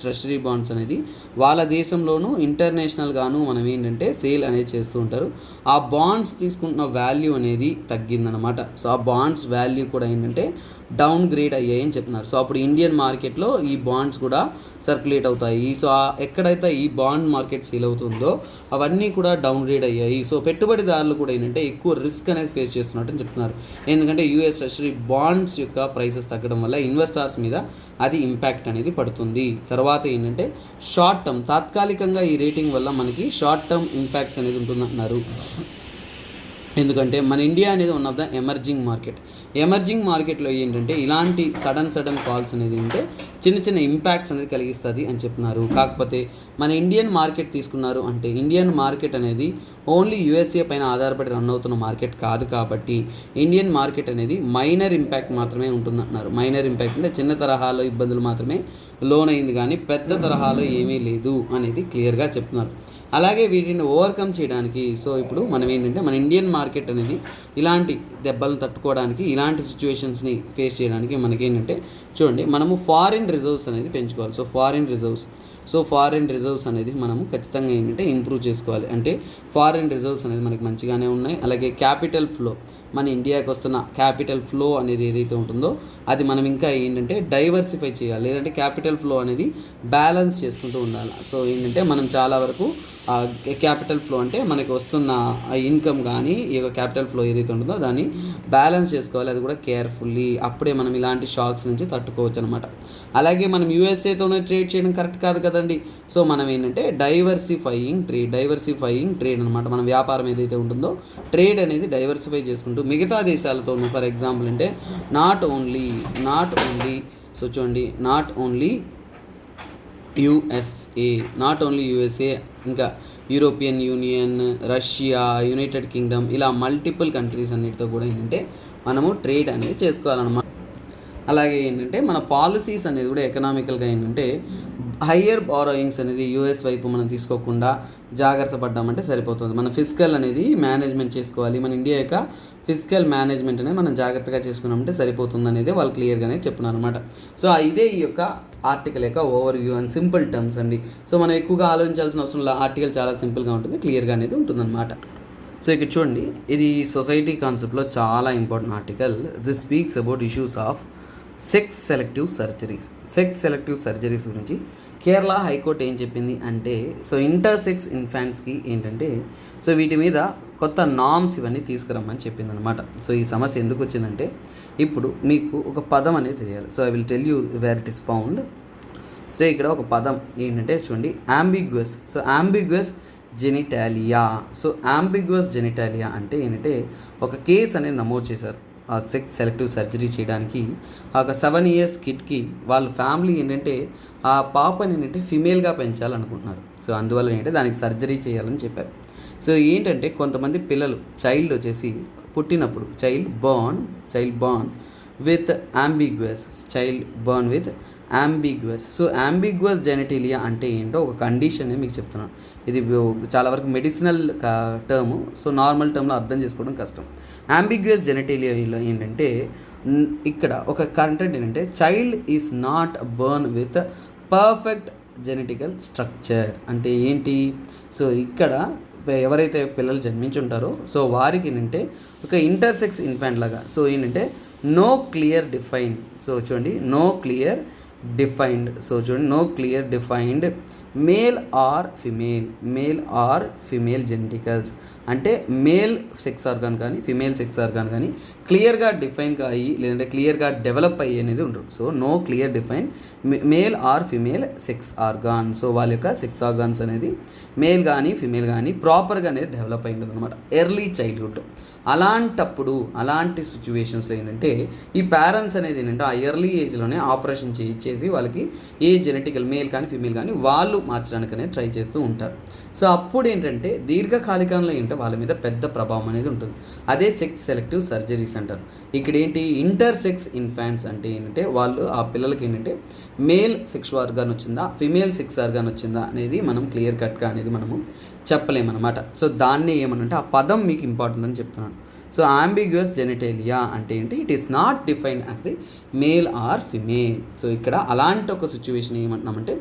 ట్రెషరీ బాండ్స్ అనేది వాళ్ళ దేశంలోనూ ఇంటర్నేషనల్గాను మనం ఏంటంటే సేల్ అనేది చేస్తూ ఉంటారు. ఆ బాండ్స్ తీసుకుంటున్న వాల్యూ అనేది తగ్గిందనమాట. సో ఆ బాండ్స్ వాల్యూ కూడా ఏంటంటే డౌన్ గ్రేడ్ అయ్యాయని చెప్తున్నారు. సో అప్పుడు ఇండియన్ మార్కెట్లో ఈ బాండ్స్ కూడా సర్క్యులేట్ అవుతాయి. సో ఎక్కడైతే ఈ బాండ్ మార్కెట్ సేల్ అవుతుందో అవన్నీ కూడా డౌన్ గ్రేడ్ అయ్యాయి. సో పెట్టుబడిదారులు కూడా ఏంటంటే ఎక్కువ రిస్క్ అనేది ఫేస్ చేస్తున్నట్టు చెప్తున్నారు. ఎందుకంటే యూఎస్ ట్రెషరీ బాండ్స్ యొక్క ప్రైసెస్ తగ్గడం వల్ల ఇన్వెస్టర్స్ మీద అది ఇంపాక్ట్ అనేది పడుతుంది. తర్వాత ఏంటంటే షార్ట్ టర్మ్, తాత్కాలికంగా ఈ రేటింగ్ వల్ల మనకి షార్ట్ టర్మ్ ఇంపాక్ట్స్ అనేది ఉంటుందంటున్నారు. ఎందుకంటే మన ఇండియా అనేది వన్ ఆఫ్ ద ఎమర్జింగ్ మార్కెట్లో ఏంటంటే ఇలాంటి సడన్ ఫాల్స్ అనేది అంటే చిన్న చిన్న ఇంపాక్ట్స్ అనేది కలిగిస్తుంది అని చెప్తున్నారు. కాకపోతే మన ఇండియన్ మార్కెట్ తీసుకున్నారు అంటే ఇండియన్ మార్కెట్ అనేది ఓన్లీ యూఎస్ఏ పైన ఆధారపడి రన్ అవుతున్న మార్కెట్ కాదు. కాబట్టి ఇండియన్ మార్కెట్ అనేది మైనర్ ఇంపాక్ట్ మాత్రమే ఉంటుందంటున్నారు. మైనర్ ఇంపాక్ట్ అంటే చిన్న తరహాలో ఇబ్బందులు మాత్రమే లోన్ అయింది, కానీ పెద్ద తరహాలో ఏమీ లేదు అనేది క్లియర్గా చెప్తున్నారు. అలాగే వీటిని ఓవర్కమ్ చేయడానికి సో ఇప్పుడు మనం ఏంటంటే మన ఇండియన్ మార్కెట్ అనేది ఇలాంటి దెబ్బలను తట్టుకోవడానికి, ఇలాంటి సిచ్యువేషన్స్ని ఫేస్ చేయడానికి మనకేంటంటే చూడండి, మనము ఫారిన్ రిజర్వ్స్ అనేది పెంచుకోవాలి. సో ఫారిన్ రిజర్వ్స్ అనేది మనము ఖచ్చితంగా ఏంటంటే ఇంప్రూవ్ చేసుకోవాలి. అంటే ఫారిన్ రిజర్వ్స్ అనేది మనకి మంచిగానే ఉన్నాయి. అలాగే క్యాపిటల్ ఫ్లో, మన ఇండియాకి వస్తున్న క్యాపిటల్ ఫ్లో అనేది ఏదైతే ఉంటుందో అది మనం ఇంకా ఏంటంటే డైవర్సిఫై చేయాలి, లేదంటే క్యాపిటల్ ఫ్లో అనేది బ్యాలెన్స్ చేసుకుంటూ ఉండాలి. సో ఏంటంటే మనం చాలా వరకు క్యాపిటల్ ఫ్లో అంటే మనకి వస్తున్న ఇన్కమ్ కానీ ఈ క్యాపిటల్ ఫ్లో ఏదైతే ఉంటుందో దాన్ని బ్యాలెన్స్ చేసుకోవాలి, అది కూడా కేర్ఫుల్లీ. అప్పుడే మనం ఇలాంటి షాక్స్ నుంచి తట్టుకోవచ్చు అనమాట. అలాగే మనం యూఎస్ఏతోనే ట్రేడ్ చేయడం కరెక్ట్ కాదు కదండి. సో మనం ఏంటంటే డైవర్సిఫైయింగ్ ట్రేడ్ అనమాట. మన వ్యాపారం ఏదైతే ఉంటుందో ట్రేడ్ అనేది డైవర్సిఫై చేసుకుంటూ మిగతా దేశాలతోనూ, ఫర్ ఎగ్జాంపుల్ అంటే నాట్ ఓన్లీ సో చూడండి, నాట్ ఓన్లీ యూఎస్ఏ ఇంకా European union, Russia, United Kingdom, ఇలా మల్టిపుల్ కంట్రీస్ అన్నిటితో కూడా ఏంటంటే మనము ట్రేడ్ అనేది చేసుకోవాలన్నమాట. అలాగే ఏంటంటే మన పాలసీస్ అనేది కూడా ఎకనామికల్గా ఏంటంటే హయ్యర్ బారోయింగ్స్ అనేది యూఎస్ వైపు మనం తీసుకోకుండా జాగ్రత్త పడ్డామంటే సరిపోతుంది. మన ఫిజికల్ అనేది మేనేజ్మెంట్ చేసుకోవాలి. మన ఇండియా యొక్క ఫిజికల్ మేనేజ్మెంట్ అనేది మనం జాగ్రత్తగా చేసుకున్నామంటే సరిపోతుంది అనేది వాళ్ళు క్లియర్గానే చెప్తున్నారు అనమాట. సో ఇదే ఈ యొక్క ఆర్టికల్ యొక్క over view and simple terms అండి. సో మనం ఎక్కువగా ఆలోచించాల్సిన అవసరం లేదు, ఆర్టికల్ చాలా సింపుల్గా ఉంటుంది, క్లియర్గా అనేది ఉంటుందన్నమాట. సో ఇక్కడ చూడండి, ఇది సొసైటీ కాన్సెప్ట్లో చాలా important article. This speaks about issues of sex selective surgeries గురించి కేరళ హైకోర్టు ఏం చెప్పింది అంటే, సో ఇంటర్సెక్స్ ఇన్ఫాంట్స్కి ఏంటంటే సో వీటి మీద కొత్త నామ్స్ ఇవన్నీ తీసుకురమ్మని చెప్పింది అనమాట. సో ఈ సమస్య ఎందుకు వచ్చిందంటే, ఇప్పుడు మీకు ఒక పదం అనేది తెలియాలి. So I will tell you where it is found. So ఇక్కడ ఒక పదం ఏంటంటే చూడండి, ambiguous. So ambiguous genitalia. So ambiguous genitalia అంటే ఏంటంటే ఒక కేసు అనేది నమోదు చేశారు. సెక్స్ సెలెక్టివ్ సర్జరీ చేయడానికి ఒక 7 years కిడ్కి వాళ్ళ ఫ్యామిలీ ఏంటంటే ఆ పాపని ఏంటంటే ఫిమేల్గా పెంచాలనుకుంటున్నారు. సో అందువల్ల ఏంటంటే దానికి సర్జరీ చేయాలని చెప్పారు. సో ఏంటంటే కొంతమంది పిల్లలు చైల్డ్ వచ్చేసి పుట్టినప్పుడు child born with ambiguous. So ambiguous genitalia అంటే ఏంటో ఒక కండిషన్ మీకు చెప్తున్నాను. ఇది చాలా వరకు మెడిసినల్ టర్ము. సో నార్మల్ టర్మ్లో అర్థం చేసుకోవడం కష్టం. అంబిగ్వస్ జెనిటాలియాలో ఏంటంటే ఇక్కడ ఒక కంటెంట్ ఏంటంటే child is not Born with perfect genetical structure. అంటే ఏంటి, సో ఇక్కడ ఎవరైతే పిల్లలు జన్మించుంటారో సో వారికి ఏంటంటే ఒక ఇంటర్సెక్స్ ఇన్ఫాంట్ లాగా. సో ఏంటంటే no clear defined male or female genitals. అంటే మేల్ సెక్స్ ఆర్గాన్ కానీ ఫిమేల్ సెక్స్ ఆర్గాన్ కానీ క్లియర్గా డిఫైన్గా అయ్యి లేదంటే క్లియర్గా డెవలప్ అయ్యి అనేది ఉండరు. So no clear define male or female sex organ. So వాళ్ళ యొక్క సెక్స్ ఆర్గాన్స్ అనేది మేల్ కానీ ఫిమేల్ కానీ ప్రాపర్గా అనేది డెవలప్ అయి ఉంటుంది అనమాట ఎర్లీ చైల్డ్హుడ్. అలాంటి సిచ్యువేషన్స్లో ఏంటంటే ఈ పేరెంట్స్ అనేది ఏంటంటే ఆ ఎర్లీ ఏజ్లోనే ఆపరేషన్ చేసి వాళ్ళకి ఏ జెనెటికల్ మేల్ కానీ ఫిమేల్ కానీ వాళ్ళు మార్చడానికి అనేది ట్రై చేస్తూ ఉంటారు. సో అప్పుడు ఏంటంటే దీర్ఘకాలికంలో ఏంటంటే వాళ్ళ మీద పెద్ద ప్రభావం అనేది ఉంటుంది. అదే సెక్స్ సెలెక్టివ్ సర్జరీస్ అంటారు. ఇక్కడ ఏంటి ఇంటర్సెక్స్ ఇన్ఫాంట్స్ అంటే ఏంటంటే వాళ్ళు ఆ పిల్లలకి ఏంటంటే మేల్ సెక్స్ ఆర్గాన్ వచ్చిందా ఫిమేల్ సెక్స్ ఆర్గాన్ వచ్చిందా అనేది మనం క్లియర్ కట్గా అనేది మనము చెప్పలేమన్నమాట. సో దాన్ని ఏమనంటే ఆ పదం మీకు ఇంపార్టెంట్ అని చెప్తున్నాను. సో అంబిగ్వస్ జెనిటాలియా అంటే ఏంటి, it is not defined as the male or female. So ఇక్కడ అలాంటి ఒక సిచ్యువేషన్ ఏమంటున్నామంటే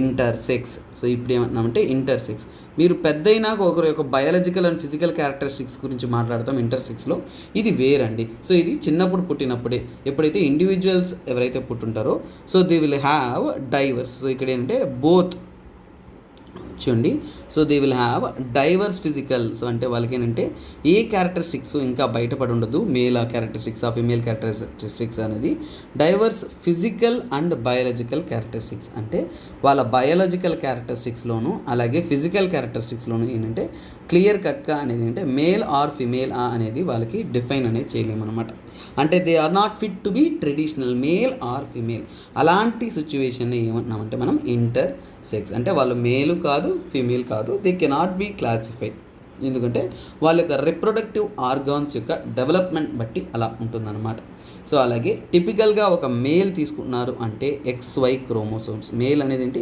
ఇంటర్సెక్స్. సో ఇప్పుడు ఏమంటున్నామంటే ఇంటర్సెక్స్. మీరు పెద్దయినాక ఒకరి యొక్క బయాలజికల్ అండ్ ఫిజికల్ క్యారెక్టరిస్టిక్స్ గురించి మాట్లాడతాం ఇంటర్సెక్స్లో. ఇది వేరండి. సో ఇది చిన్నప్పుడు పుట్టినప్పుడే, ఎప్పుడైతే ఇండివిజువల్స్ ఎవరైతే పుట్టుంటారో so they will have diverse. So ఇక్కడ ఏంటంటే బోత్ చూడండి. So they will have diverse physical. So అంటే వాళ్ళకి ఏంటంటే ఏ క్యారెక్టరిస్టిక్స్ ఇంకా బయటపడి ఉండదు, మేల్ క్యారెక్టరిస్టిక్స్ ఫిమేల్ క్యారెక్టరిస్టిక్స్ అనేది diverse physical and biological characteristics. అంటే వాళ్ళ బయాలజికల్ క్యారెక్టరిస్టిక్స్లోను అలాగే ఫిజికల్ క్యారెక్టరిస్టిక్స్లోను ఏంటంటే క్లియర్ కట్గా అనేది అంటే మేల్ ఆర్ ఫిమేల్ అనేది వాళ్ళకి డిఫైన్ అనేది చేయలేమన్నమాట. అంటే they are not fit to be traditional male or female. అలాంటి సిచ్యువేషన్ని ఏమంటున్నామంటే మనం ఇంటర్ సెక్స్. అంటే వాళ్ళు మేలు కాదు ఫిమేల్ కాదు, దే కెనాట్ బీ క్లాసిఫైడ్. ఎందుకంటే వాళ్ళ యొక్క రిప్రొడక్టివ్ ఆర్గాన్స్ యొక్క డెవలప్మెంట్ బట్టి అలా ఉంటుందన్నమాట. సో అలాగే టిపికల్గా ఒక మేల్ తీసుకున్నారు అంటే XY క్రోమోసోమ్స్. మేల్ అనేది ఏంటి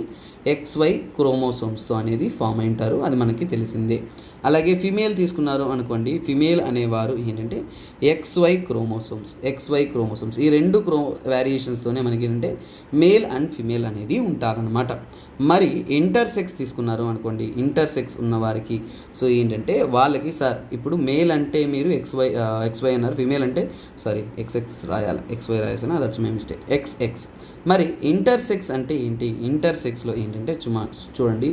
XY క్రోమోసోమ్స్తో అనేది ఫామ్ అయింటారు, అది మనకి తెలిసిందే. అలాగే ఫిమేల్ తీసుకున్నారు అనుకోండి, ఫిమేల్ అనేవారు ఏంటంటే XY క్రోమోసోమ్స్. ఈ రెండు వేరియేషన్స్తోనే మనకి ఏంటంటే మేల్ అండ్ ఫిమేల్ అనేది ఉంటారనమాట. మరి ఇంటర్సెక్స్ తీసుకున్నారు అనుకోండి, ఇంటర్సెక్స్ ఉన్న వారికి సో ఏంటంటే వాళ్ళకి సార్ ఇప్పుడు మేల్ అంటే మీరు XY అన్నారు, ఫిమేల్ అంటే XX రాయాలి, XY రాయాల్సిన దట్స్ మై మిస్టేక్, XX. మరి ఇంటర్సెక్స్ అంటే ఏంటి? ఇంటర్సెక్స్లో ఏంటంటే చూడండి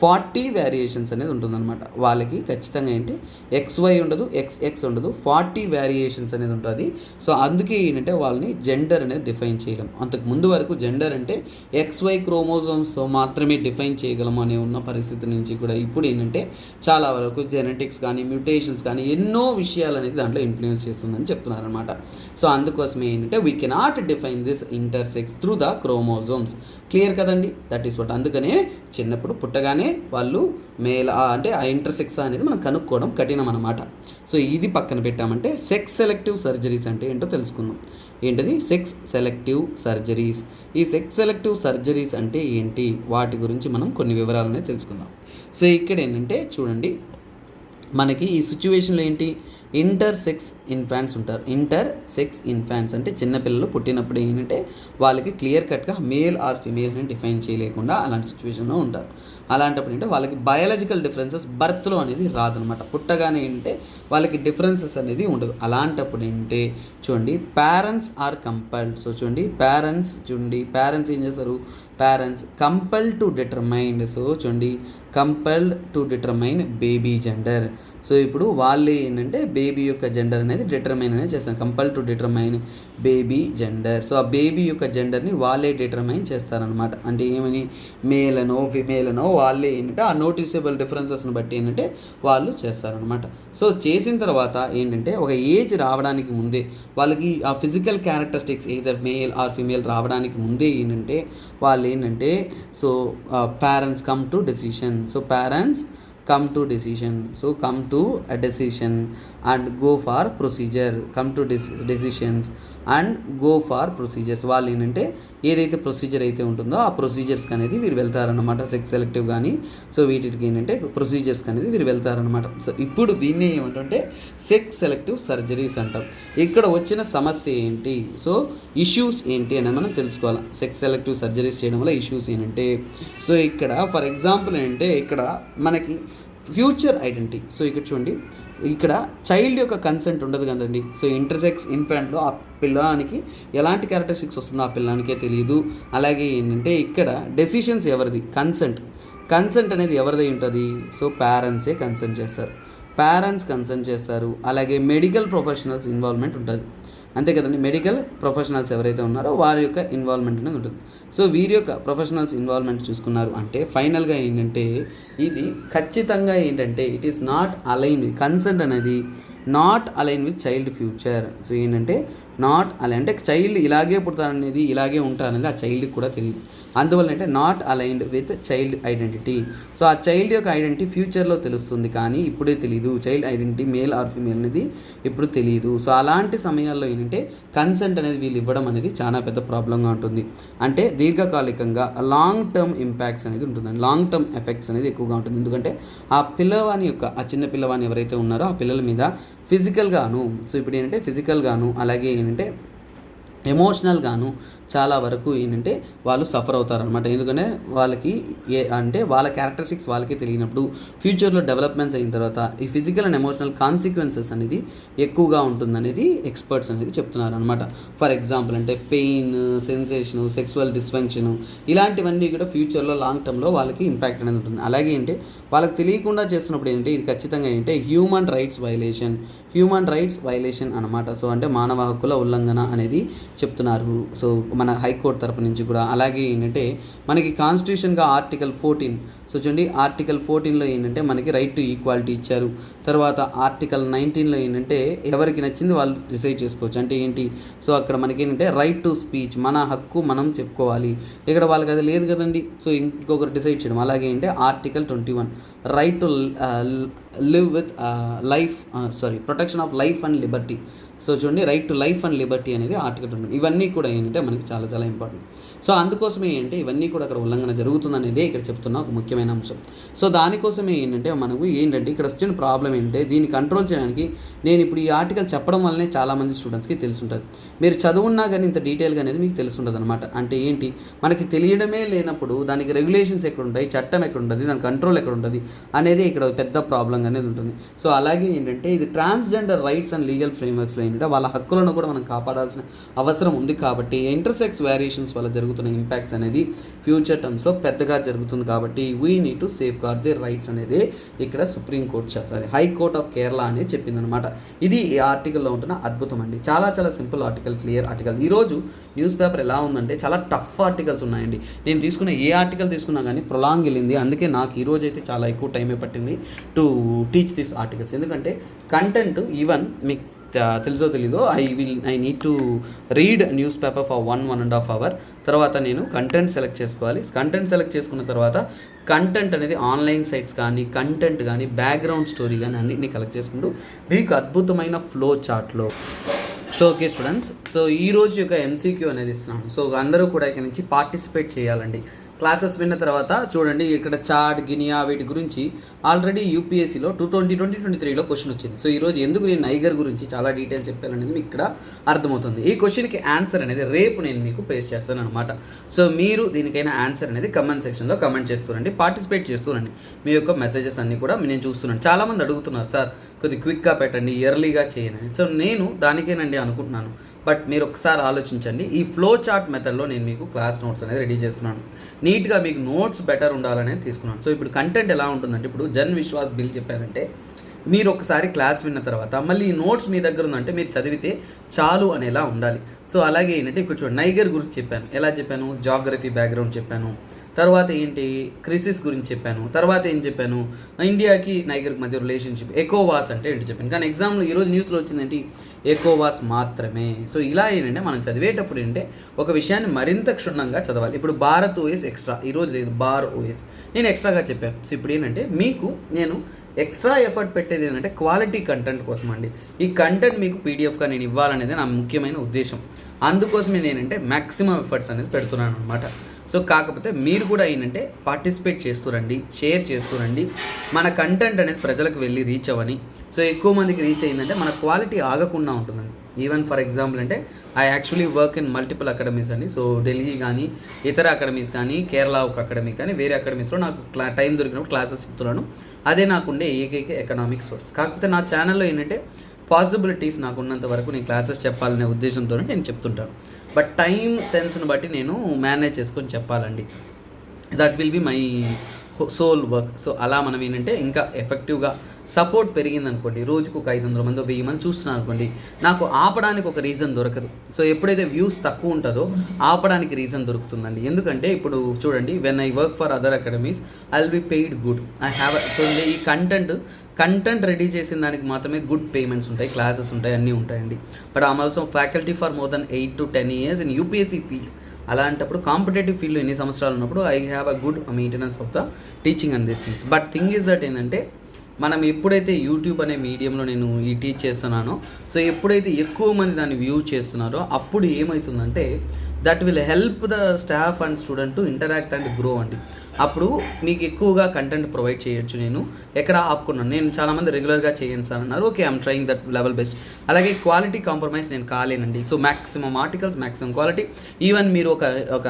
40 వేరియేషన్స్ అనేది ఉంటుందన్నమాట. వాళ్ళకి ఖచ్చితంగా ఏంటి XY ఉండదు, XX ఉండదు, 40 వేరియేషన్స్ అనేది ఉంటుంది. సో అందుకే ఏంటంటే వాళ్ళని జెండర్ అనేది డిఫైన్ చేయలేం. అంతకు ముందు వరకు జెండర్ అంటే XY క్రోమోజోమ్స్తో మాత్రమే డిఫైన్ చేయగలము అనే ఉన్న పరిస్థితి నుంచి కూడా ఇప్పుడు ఏంటంటే చాలా వరకు జెనెటిక్స్ కానీ మ్యూటేషన్స్ కానీ ఎన్నో విషయాలు అనేది దాంట్లో ఇన్ఫ్లుయెన్స్ చేస్తుందని చెప్తున్నారనమాట. సో అందుకోసమే ఏంటంటే we cannot define this intersex through the chromosomes. Clear కదండి? That is what. అందుకనే చిన్నప్పుడు పుట్టగానే వాళ్ళు మేల్ అంటే ఆ ఇంటర్సెక్స్ అనేది మనం కనుక్కోవడం కఠినం అనమాట. సో ఇది పక్కన పెట్టామంటే సెక్స్ సెలెక్టివ్ సర్జరీస్ అంటే ఏంటో తెలుసుకుందాం. ఏంటది సెక్స్ సెలెక్టివ్ సర్జరీస్? ఈ సెక్స్ సెలెక్టివ్ సర్జరీస్ అంటే ఏంటి, వాటి గురించి మనం కొన్ని వివరాలు అనేది తెలుసుకుందాం. సో ఇక్కడ ఏంటంటే చూడండి, మనకి ఈ సిచ్యువేషన్లో ఏంటి ఇంటర్సెక్స్ ఇన్ఫాంట్స్ ఉంటారు. ఇంటర్సెక్స్ ఇన్ఫాంట్స్ అంటే చిన్నపిల్లలు పుట్టినప్పుడు ఏంటంటే వాళ్ళకి క్లియర్ కట్గా మేల్ ఆర్ ఫిమేల్ అని డిఫైన్ చేయలేకుండా అలాంటి సిచ్యువేషన్లో ఉంటారు. అలాంటప్పుడు ఏంటంటే వాళ్ళకి బయాలజికల్ డిఫరెన్సెస్ బర్త్లో అనేది రాదనమాట. పుట్టగానే ఏంటంటే వాళ్ళకి డిఫరెన్సెస్ అనేది ఉండదు. అలాంటప్పుడు ఏంటంటే చూడండి పేరెంట్స్ ఆర్ కంపల్డ్. సో చూడండి పేరెంట్స్ ఏం చేస్తారు, parents compelled to determine. So చూడండి compelled to determine baby gender. So ఇప్పుడు వాళ్ళే ఏంటంటే బేబీ యొక్క జెండర్ అనేది డిటర్మైన్ అనేది చేస్తారు, compel to determine baby gender. So ఆ బేబీ యొక్క జెండర్ని వాళ్ళే డిటర్మైన్ చేస్తారనమాట. అంటే ఏమని మేల్ అనో ఫిమేల్ అనో వాళ్ళే ఏంటంటే ఆ నోటీసబుల్ డిఫరెన్సెస్ని బట్టి ఏంటంటే వాళ్ళు చేస్తారనమాట. సో చేసిన తర్వాత ఏంటంటే ఒక ఏజ్ రావడానికి ముందే వాళ్ళకి ఆ physical characteristics either male or female రావడానికి ముందే ఏంటంటే వాళ్ళు ఏంటంటే so parents come to decision. So parents come to a decision and go for procedure. come to decisions and go for procedures. వాళ్ళు ఏంటంటే ఏదైతే ప్రొసీజర్ అయితే ఉంటుందో ఆ ప్రొసీజర్స్కి అనేది వీరు వెళ్తారనమాట. సెక్స్ సెలెక్టివ్ కానీ సో వీటికి ఏంటంటే ప్రొసీజర్స్కి అనేది వీరు వెళ్తారనమాట. సో ఇప్పుడు దీన్ని ఏమంటే సెక్స్ సెలెక్టివ్ సర్జరీస్ అంటాం. ఇక్కడ వచ్చిన సమస్య ఏంటి, సో ఇష్యూస్ ఏంటి అనేది మనం తెలుసుకోవాలి. సెక్స్ సెలెక్టివ్ సర్జరీస్ చేయడం వల్ల ఇష్యూస్ ఏంటంటే సో ఇక్కడ ఫర్ ఎగ్జాంపుల్ ఏంటంటే ఇక్కడ మనకి ఫ్యూచర్ ఐడెంటిటీ. సో ఇక్కడ చూడండి, ఇక్కడ చైల్డ్ యొక్క కన్సెంట్ ఉండదు కదండి. సో ఇంటర్సెక్స్ ఇన్ఫాంట్లో ఆ పిల్లానికి ఎలాంటి క్యారెక్టరిస్టిక్స్ వస్తుందో ఆ పిల్లానికే తెలియదు. అలాగే ఏంటంటే ఇక్కడ డెసిషన్స్ ఎవరిది, కన్సెంట్ అనేది ఎవరిదై ఉంటుంది, సో పేరెంట్సే కన్సెంట్ చేస్తారు. అలాగే మెడికల్ ప్రొఫెషనల్స్ ఇన్వాల్వ్మెంట్ ఉంటుంది, అంతే కదండి. మెడికల్ ప్రొఫెషనల్స్ ఎవరైతే ఉన్నారో వారి యొక్క ఇన్వాల్వ్మెంట్ అనేది ఉంటుంది. సో వీరి యొక్క ప్రొఫెషనల్స్ ఇన్వాల్వ్మెంట్ చూసుకున్నారు అంటే ఫైనల్గా ఏంటంటే ఇది ఖచ్చితంగా ఏంటంటే it is not align, consent అనేది not align with child future. So ఏంటంటే నాట్ అలైన్ అంటే చైల్డ్ ఇలాగే పుడతారనేది ఇలాగే ఉంటారనేది ఆ చైల్డ్కి కూడా తెలియదు. అందువల్ల అంటే not aligned with child identity. So ఆ చైల్డ్ యొక్క ఐడెంటిటీ ఫ్యూచర్లో తెలుస్తుంది కానీ ఇప్పుడే తెలియదు. Child identity male or female అనేది ఇప్పుడు తెలియదు. సో అలాంటి సమయాల్లో ఏంటంటే కన్సెంట్ అనేది వీళ్ళు ఇవ్వడం అనేది చాలా పెద్ద ప్రాబ్లంగా ఉంటుంది. అంటే దీర్ఘకాలికంగా లాంగ్ టర్మ్ ఇంపాక్ట్స్ అనేది ఉంటుందండి, లాంగ్ టర్మ్ ఎఫెక్ట్స్ అనేది ఎక్కువగా ఉంటుంది. ఎందుకంటే ఆ పిల్లవాని యొక్క ఆ చిన్న పిల్లవాని ఎవరైతే ఉన్నారో ఆ పిల్లల మీద ఫిజికల్గాను, సో ఇప్పుడు ఏంటంటే ఫిజికల్గాను అలాగే ఏంటంటే ఎమోషనల్గాను చాలా వరకు ఏంటంటే వాళ్ళు సఫర్ అవుతారనమాట. ఎందుకంటే వాళ్ళకి వాళ్ళ క్యారెక్టరిస్టిక్స్ వాళ్ళకి తెలియనప్పుడు ఫ్యూచర్లో డెవలప్మెంట్స్ అయిన తర్వాత ఈ ఫిజికల్ అండ్ ఎమోషనల్ కాన్సిక్వెన్సెస్ అనేది ఎక్కువగా ఉంటుందనేది ఎక్స్పర్ట్స్ అనేది చెప్తున్నారు అనమాట. ఫర్ ఎగ్జాంపుల్ అంటే పెయిన్, సెన్సేషను, సెక్సువల్ డిస్ఫంక్షను ఇలాంటివన్నీ కూడా ఫ్యూచర్లో లాంగ్ టర్మ్లో వాళ్ళకి ఇంపాక్ట్ అనేది ఉంటుంది. అలాగే ఏంటి వాళ్ళకి తెలియకుండా చేస్తున్నప్పుడు ఏంటంటే ఇది ఖచ్చితంగా ఏంటంటే హ్యూమన్ రైట్స్ వైలేషన్ అనమాట. సో అంటే మానవ హక్కుల ఉల్లంఘన అనేది చెప్తున్నారు. సో మన హైకోర్టు తరపు నుంచి కూడా. అలాగే ఏంటంటే మనకి కాన్స్టిట్యూషన్గా ఆర్టికల్ 14, సో చూడండి ఆర్టికల్ 14లో ఏంటంటే మనకి రైట్ టు ఈక్వాలిటీ ఇచ్చారు. తర్వాత ఆర్టికల్ 19లో ఏంటంటే ఎవరికి నచ్చింది వాళ్ళు డిసైడ్ చేసుకోవచ్చు. అంటే ఏంటి, సో అక్కడ మనకి ఏంటంటే రైట్ టు స్పీచ్, మన హక్కు మనం చెప్పుకోవాలి. ఇక్కడ వాళ్ళకి అది లేదు కదండి, సో ఇంకొకరు డిసైడ్ చేయడం. అలాగే ఏంటంటే article 21 right to live with protection of life and liberty. So చూడండి right to life and liberty అనేది ఆర్టికల్ 20. ఇవన్నీ కూడా ఏంటంటే మనకి చాలా చాలా ఇంపార్టెంట్. సో అందుకోసమే ఏంటంటే ఇవన్నీ కూడా అక్కడ ఉల్లంఘన జరుగుతుందనేదే ఇక్కడ చెప్తున్న ఒక ముఖ్యమైన అంశం. సో దానికోసమే ఏంటంటే మనకు ఏంటంటే ఇక్కడ వచ్చిన ప్రాబ్లం ఏంటంటే దీన్ని కంట్రోల్ చేయడానికి నేను ఇప్పుడు ఈ ఆర్టికల్ చెప్పడం వల్లనే చాలామంది స్టూడెంట్స్కి తెలుసుంటుంది. మీరు చదువున్నా కానీ ఇంత డీటెయిల్గా అనేది మీకు తెలుసుంటుంది అనమాట. అంటే ఏంటి, మనకి తెలియడమే లేనప్పుడు దానికి రెగ్యులేషన్స్ ఎక్కడ ఉంటాయి, చట్టం ఎక్కడ ఉంటుంది, దాని కంట్రోల్ ఎక్కడ ఉంటుంది అనేది ఇక్కడ పెద్ద ప్రాబ్లం అనేది ఉంటుంది. సో అలాగే ఏంటంటే ఇది ట్రాన్స్జెండర్ రైట్స్ అండ్ లీగల్ ఫ్రేమ్వర్క్స్లో ఏంటంటే వాళ్ళ హక్కులను కూడా మనం కాపాడాల్సిన అవసరం ఉంది. కాబట్టి ఇంటర్సెక్స్ వేరియేషన్స్ వల్ల జరుగుతున్న ఇంపాక్ట్స్ అనేది ఫ్యూచర్ టర్మ్స్లో పెద్దగా జరుగుతుంది. కాబట్టి we need to safeguard the rights అనేది ఇక్కడ సుప్రీంకోర్టు చెప్పాలి, హైకోర్ట్ ఆఫ్ కేరళ అనేది చెప్పిందనమాట. ఇది ఈ ఆర్టికల్లో ఉంటున్న అద్భుతం అండి. చాలా చాలా సింపుల్ ఆర్టికల్, క్లియర్ ఆర్టికల్. ఈరోజు న్యూస్ పేపర్ ఎలా ఉందంటే చాలా టఫ్ ఆర్టికల్స్ ఉన్నాయండి. నేను తీసుకున్న ఏ ఆర్టికల్ తీసుకున్నా కానీ ప్రొలాంగ్ వెళ్ళింది. అందుకే నాకు ఈరోజు అయితే చాలా ఎక్కువ టైమే పట్టింది టు టీచ్ దిస్ ఆర్టికల్స్. ఎందుకంటే కంటెంట్ ఈవెన్ మీకు తెలుసో తెలీదో I need to read newspaper for 1.5 hours. తర్వాత నేను కంటెంట్ సెలెక్ట్ చేసుకోవాలి. కంటెంట్ సెలెక్ట్ చేసుకున్న తర్వాత కంటెంట్ అనేది ఆన్లైన్ సైట్స్ కానీ కంటెంట్ కానీ బ్యాక్గ్రౌండ్ స్టోరీ కానీ అన్నింటినీ కలెక్ట్ చేసుకుంటూ మీకు అద్భుతమైన ఫ్లో చార్ట్లో. సో ఓకే స్టూడెంట్స్, సో ఈరోజు యొక్క MCQ అనేది ఇస్తున్నాను. సో అందరూ కూడా ఇక్కడ నుంచి పార్టిసిపేట్ చేయాలండి. క్లాసెస్ విన్న తర్వాత చూడండి ఇక్కడ చాడ్, గినియా వీటి గురించి ఆల్రెడీ యూపీఎస్సీలో 2023లో క్వశ్చన్ వచ్చింది. సో ఈరోజు ఎందుకు నేను నైగర్ గురించి చాలా డీటెయిల్ చెప్పాననేది మీకు ఇక్కడ అర్థమవుతుంది. ఈ క్వశ్చన్కి ఆన్సర్ అనేది రేపు నేను మీకు పేస్ట్ చేస్తాను అనమాట. సో మీరు దీనికైనా ఆన్సర్ అనేది కమెంట్ సెక్షన్లో కమెంట్ చేస్తురండి, పార్టిసిపేట్ చేస్తురండి. మీ యొక్క మెసేజెస్ అన్నీ కూడా నేను చూస్తున్నాను. చాలామంది అడుగుతున్నారు సార్ కొద్దిగా క్విక్గా పెట్టండి, ఎర్లీగా చేయండి. సో నేను దానికేనండి అనుకుంటున్నాను. బట్ మీరు ఒకసారి ఆలోచించండి. ఈ ఫ్లో చార్ట్ మెథడ్లో నేను మీకు క్లాస్ నోట్స్ అనేది రెడీ చేస్తున్నాను. నీట్గా మీకు నోట్స్ బెటర్ ఉండాలనేది తీసుకున్నాను. సో ఇప్పుడు కంటెంట్ ఎలా ఉంటుందంటే, ఇప్పుడు జన్ విశ్వాస్ బిల్ చెప్పారంటే మీరు ఒకసారి క్లాస్ విన్న తర్వాత మళ్ళీ ఈ నోట్స్ మీ దగ్గర ఉందంటే మీరు చదివితే చాలు అనేలా ఉండాలి. సో అలాగే ఏంటంటే ఇప్పుడు చూడండి నైగర్ గురించి చెప్పాను. ఎలా చెప్పాను, జాగ్రఫీ బ్యాక్గ్రౌండ్ చెప్పాను. తర్వాత ఏంటి, క్రిసిస్ గురించి చెప్పాను. తర్వాత ఏం చెప్పాను, ఇండియాకి నైగర్కి మధ్య రిలేషన్షిప్, ఎకోవాస్ అంటే ఏంటి చెప్పాను. కానీ ఎగ్జామ్లో ఈరోజు న్యూస్లో వచ్చిందేంటి, ఎకోవాస్ మాత్రమే. సో ఇలా ఏంటంటే మనం చదివేటప్పుడు ఏంటంటే ఒక విషయాన్ని మరింత క్షుణ్ణంగా చదవాలి. ఇప్పుడు భారత్ ఓఎస్ ఎక్స్ట్రా, ఈరోజు లేదు బార్ ఓఎస్ నేను ఎక్స్ట్రాగా చెప్పాను. సో ఇప్పుడు ఏంటంటే మీకు నేను ఎక్స్ట్రా ఎఫర్ట్ పెట్టేది ఏంటంటే క్వాలిటీ కంటెంట్ కోసం అండి. ఈ కంటెంట్ మీకు పీడిఎఫ్గా నేను ఇవ్వాలనేది నా ముఖ్యమైన ఉద్దేశం. అందుకోసమే నేనంటే మ్యాక్సిమం ఎఫర్ట్స్ అనేది పెడుతున్నాను అనమాట. సో కాకపోతే మీరు కూడా ఏంటంటే పార్టిసిపేట్ చేస్తురండి, షేర్ చేస్తురండి. మన కంటెంట్ అనేది ప్రజలకు వెళ్ళి రీచ్ అవ్వని. సో ఎక్కువ మందికి రీచ్ అయిందంటే మన క్వాలిటీ ఆగకుండా ఉంటుందండి. ఈవెన్ ఫర్ ఎగ్జాంపుల్ అంటే I actually work in multiple academies అండి. సో ఢిల్లీ కానీ ఇతర అకాడమీస్ కానీ కేరళ ఒక అకాడమీ కానీ వేరే అకాడమీస్లో నాకు టైం దొరికినప్పుడు క్లాసెస్ చెప్తున్నాను. అదే నాకుండే ఏకైక ఎకనామిక్ సోర్స్. కాకపోతే నా ఛానల్లో ఏంటంటే పాసిబిలిటీస్ నాకు ఉన్నంత వరకు నేను క్లాసెస్ చెప్పాలనే ఉద్దేశంతో నేను చెప్తుంటాను. బట్ టైం సెన్స్ని బట్టి నేను మేనేజ్ చేసుకొని చెప్పాలండి. That will be my sole work. So అలా మనం ఏంటంటే ఇంకా ఎఫెక్టివ్గా సపోర్ట్ పెరిగింది అనుకోండి, రోజుకు ఒక 500 మంది 1000 మంది చూస్తున్నారు అనుకోండి, నాకు ఆపడానికి ఒక రీజన్ దొరకదు. సో ఎప్పుడైతే వ్యూస్ తక్కువ ఉంటుందో ఆపడానికి రీజన్ దొరుకుతుందండి. ఎందుకంటే ఇప్పుడు చూడండి, when I work for other academies I will be paid good. I have so ఈ కంటెంట్ రెడీ చేసిన దానికి మాత్రమే గుడ్ పేమెంట్స్ ఉంటాయి, క్లాసెస్ ఉంటాయి, అన్నీ ఉంటాయండి. But I'm also faculty for more than 8 to 10 years in UPSC field. అలాంటప్పుడు కాంపిటేటివ్ ఫీల్డ్లో ఎన్ని సంవత్సరాలు ఉన్నప్పుడు I have a good maintenance of the teaching and this things. But thing is that ఏంటంటే మనం ఎప్పుడైతే యూట్యూబ్ అనే మీడియంలో నేను ఈ టీచ్ చేస్తున్నానో, సో ఎప్పుడైతే ఎక్కువ మంది దాన్ని వ్యూ చేస్తున్నారో అప్పుడు ఏమవుతుందంటే that will help the staff and student to interact and grow అండి. అప్పుడు మీకు ఎక్కువగా కంటెంట్ ప్రొవైడ్ చేయొచ్చు. నేను ఎక్కడ ఆపుకున్నాను, నేను చాలామంది రెగ్యులర్గా చేయండి సార్ అన్నారు. Okay, I'm trying that level best. అలాగే క్వాలిటీ కాంప్రమైజ్ నేను కాలేనండి. So maximum articles, maximum quality. Even మీరు ఒక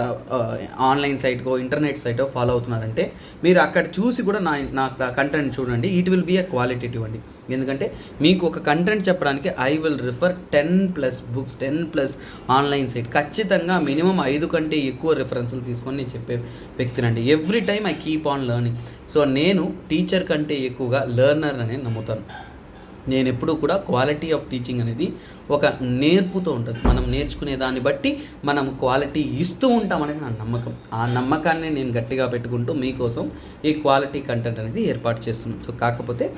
ఆన్లైన్ సైట్కో ఇంటర్నెట్ సైటో ఫాలో అవుతున్నారంటే మీరు అక్కడ చూసి కూడా నా కంటెంట్ చూడండి. It will be a qualitative అండి. ఎందుకంటే మీకు ఒక కంటెంట్ చెప్పడానికి I will refer 10+ books, 10+ online site. ఖచ్చితంగా మినిమం 5 కంటే ఎక్కువ రిఫరెన్స్లు తీసుకొని నేను చెప్పే వ్యక్తినండి. Every time I keep on learning. So నేను టీచర్ కంటే ఎక్కువగా లెర్నర్ అనేది నమ్ముతాను. నేను ఎప్పుడూ కూడా క్వాలిటీ ఆఫ్ టీచింగ్ అనేది ఒక నేర్పుతూ ఉంటుంది. మనం నేర్చుకునే దాన్ని బట్టి మనం క్వాలిటీ ఇస్తూ ఉంటామనేది నా నమ్మకం. ఆ నమ్మకాన్ని నేను గట్టిగా పెట్టుకుంటూ మీకోసం ఈ క్వాలిటీ కంటెంట్ అనేది ఏర్పాటు చేస్తున్నాను. సో కాకపోతే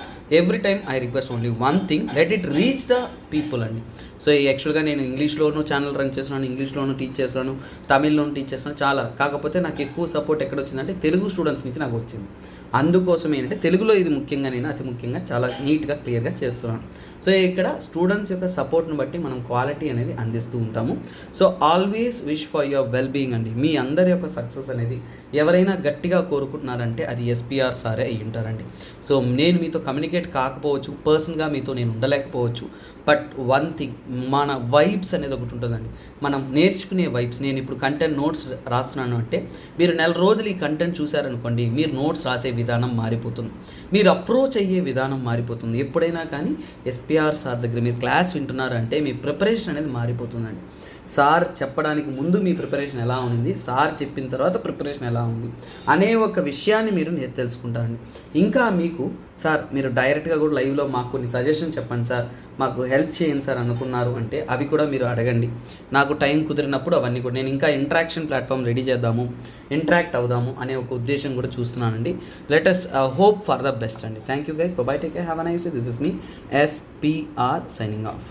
every time I request only one thing, let it reach the people అండి. సో యాక్చువల్గా నేను ఇంగ్లీష్లోనూ ఛానల్ రన్ చేస్తున్నాను, ఇంగ్లీష్లోనూ టీచ్ చేస్తున్నాను, తమిళ్లోనూ టీచ్ చేస్తున్నాను చాలా. కాకపోతే నాకు ఎక్కువ సపోర్ట్ ఎక్కడ వచ్చిందంటే తెలుగు స్టూడెంట్స్ నుంచి నాకు వచ్చింది. అందుకోసం ఏంటంటే తెలుగులో ఇది ముఖ్యంగా నేను అతి ముఖ్యంగా చాలా నీట్గా క్లియర్గా చేస్తున్నాను. సో ఇక్కడ స్టూడెంట్స్ యొక్క సపోర్ట్ని బట్టి మనం క్వాలిటీ అనేది అందిస్తూ ఉంటాము. So always wish for your well being అండి. మీ అందరి యొక్క సక్సెస్ అనేది ఎవరైనా గట్టిగా కోరుకుంటున్నారంటే అది ఎస్పీఆర్ సారే అయ్యి ఉంటారండి. సో నేను మీతో కమ్యూనికేట్ కాకపోవచ్చు, పర్సన్గా మీతో నేను ఉండలేకపోవచ్చు, బట్ వన్ థింగ్, మన వైబ్స్ అనేది ఒకటి ఉంటుందండి. మనం నేర్చుకునే వైబ్స్. నేను ఇప్పుడు కంటెంట్ నోట్స్ రాస్తున్నాను అంటే మీరు నెల రోజులు ఈ కంటెంట్ చూశారనుకోండి, మీరు నోట్స్ రాసే విధానం మారిపోతుంది, మీరు అప్రోచ్ అయ్యే విధానం మారిపోతుంది. ఎప్పుడైనా కానీ ఎస్పీఆర్ సార్ దగ్గర మీరు క్లాస్ వింటున్నారంటే మీ ప్రిపరేషన్ అనేది మారిపోతుందండి. సార్ చెప్పడానికి ముందు మీ ప్రిపరేషన్ ఎలా ఉంది, సార్ చెప్పిన తర్వాత ప్రిపరేషన్ ఎలా ఉంది అనే ఒక విషయాన్ని మీరు తెలుసుకుంటారండి. ఇంకా మీకు సార్ మీరు డైరెక్ట్గా కూడా లైవ్లో మాకు కొన్ని సజెషన్ చెప్పండి సార్, మాకు హెల్ప్ చేయండి సార్ అనుకున్నారు అంటే అవి కూడా మీరు అడగండి. నాకు టైం కుదిరినప్పుడు అవన్నీ కూడా నేను ఇంకా ఇంటరాక్షన్ ప్లాట్ఫామ్ రెడీ చేద్దాము, ఇంటరాక్ట్ అవుదాము అనే ఒక ఉద్దేశం కూడా చూస్తున్నానండి. Let us hope for the best అండి. Thank you guys, bye take care, have a nice day. This is me SPR signing of.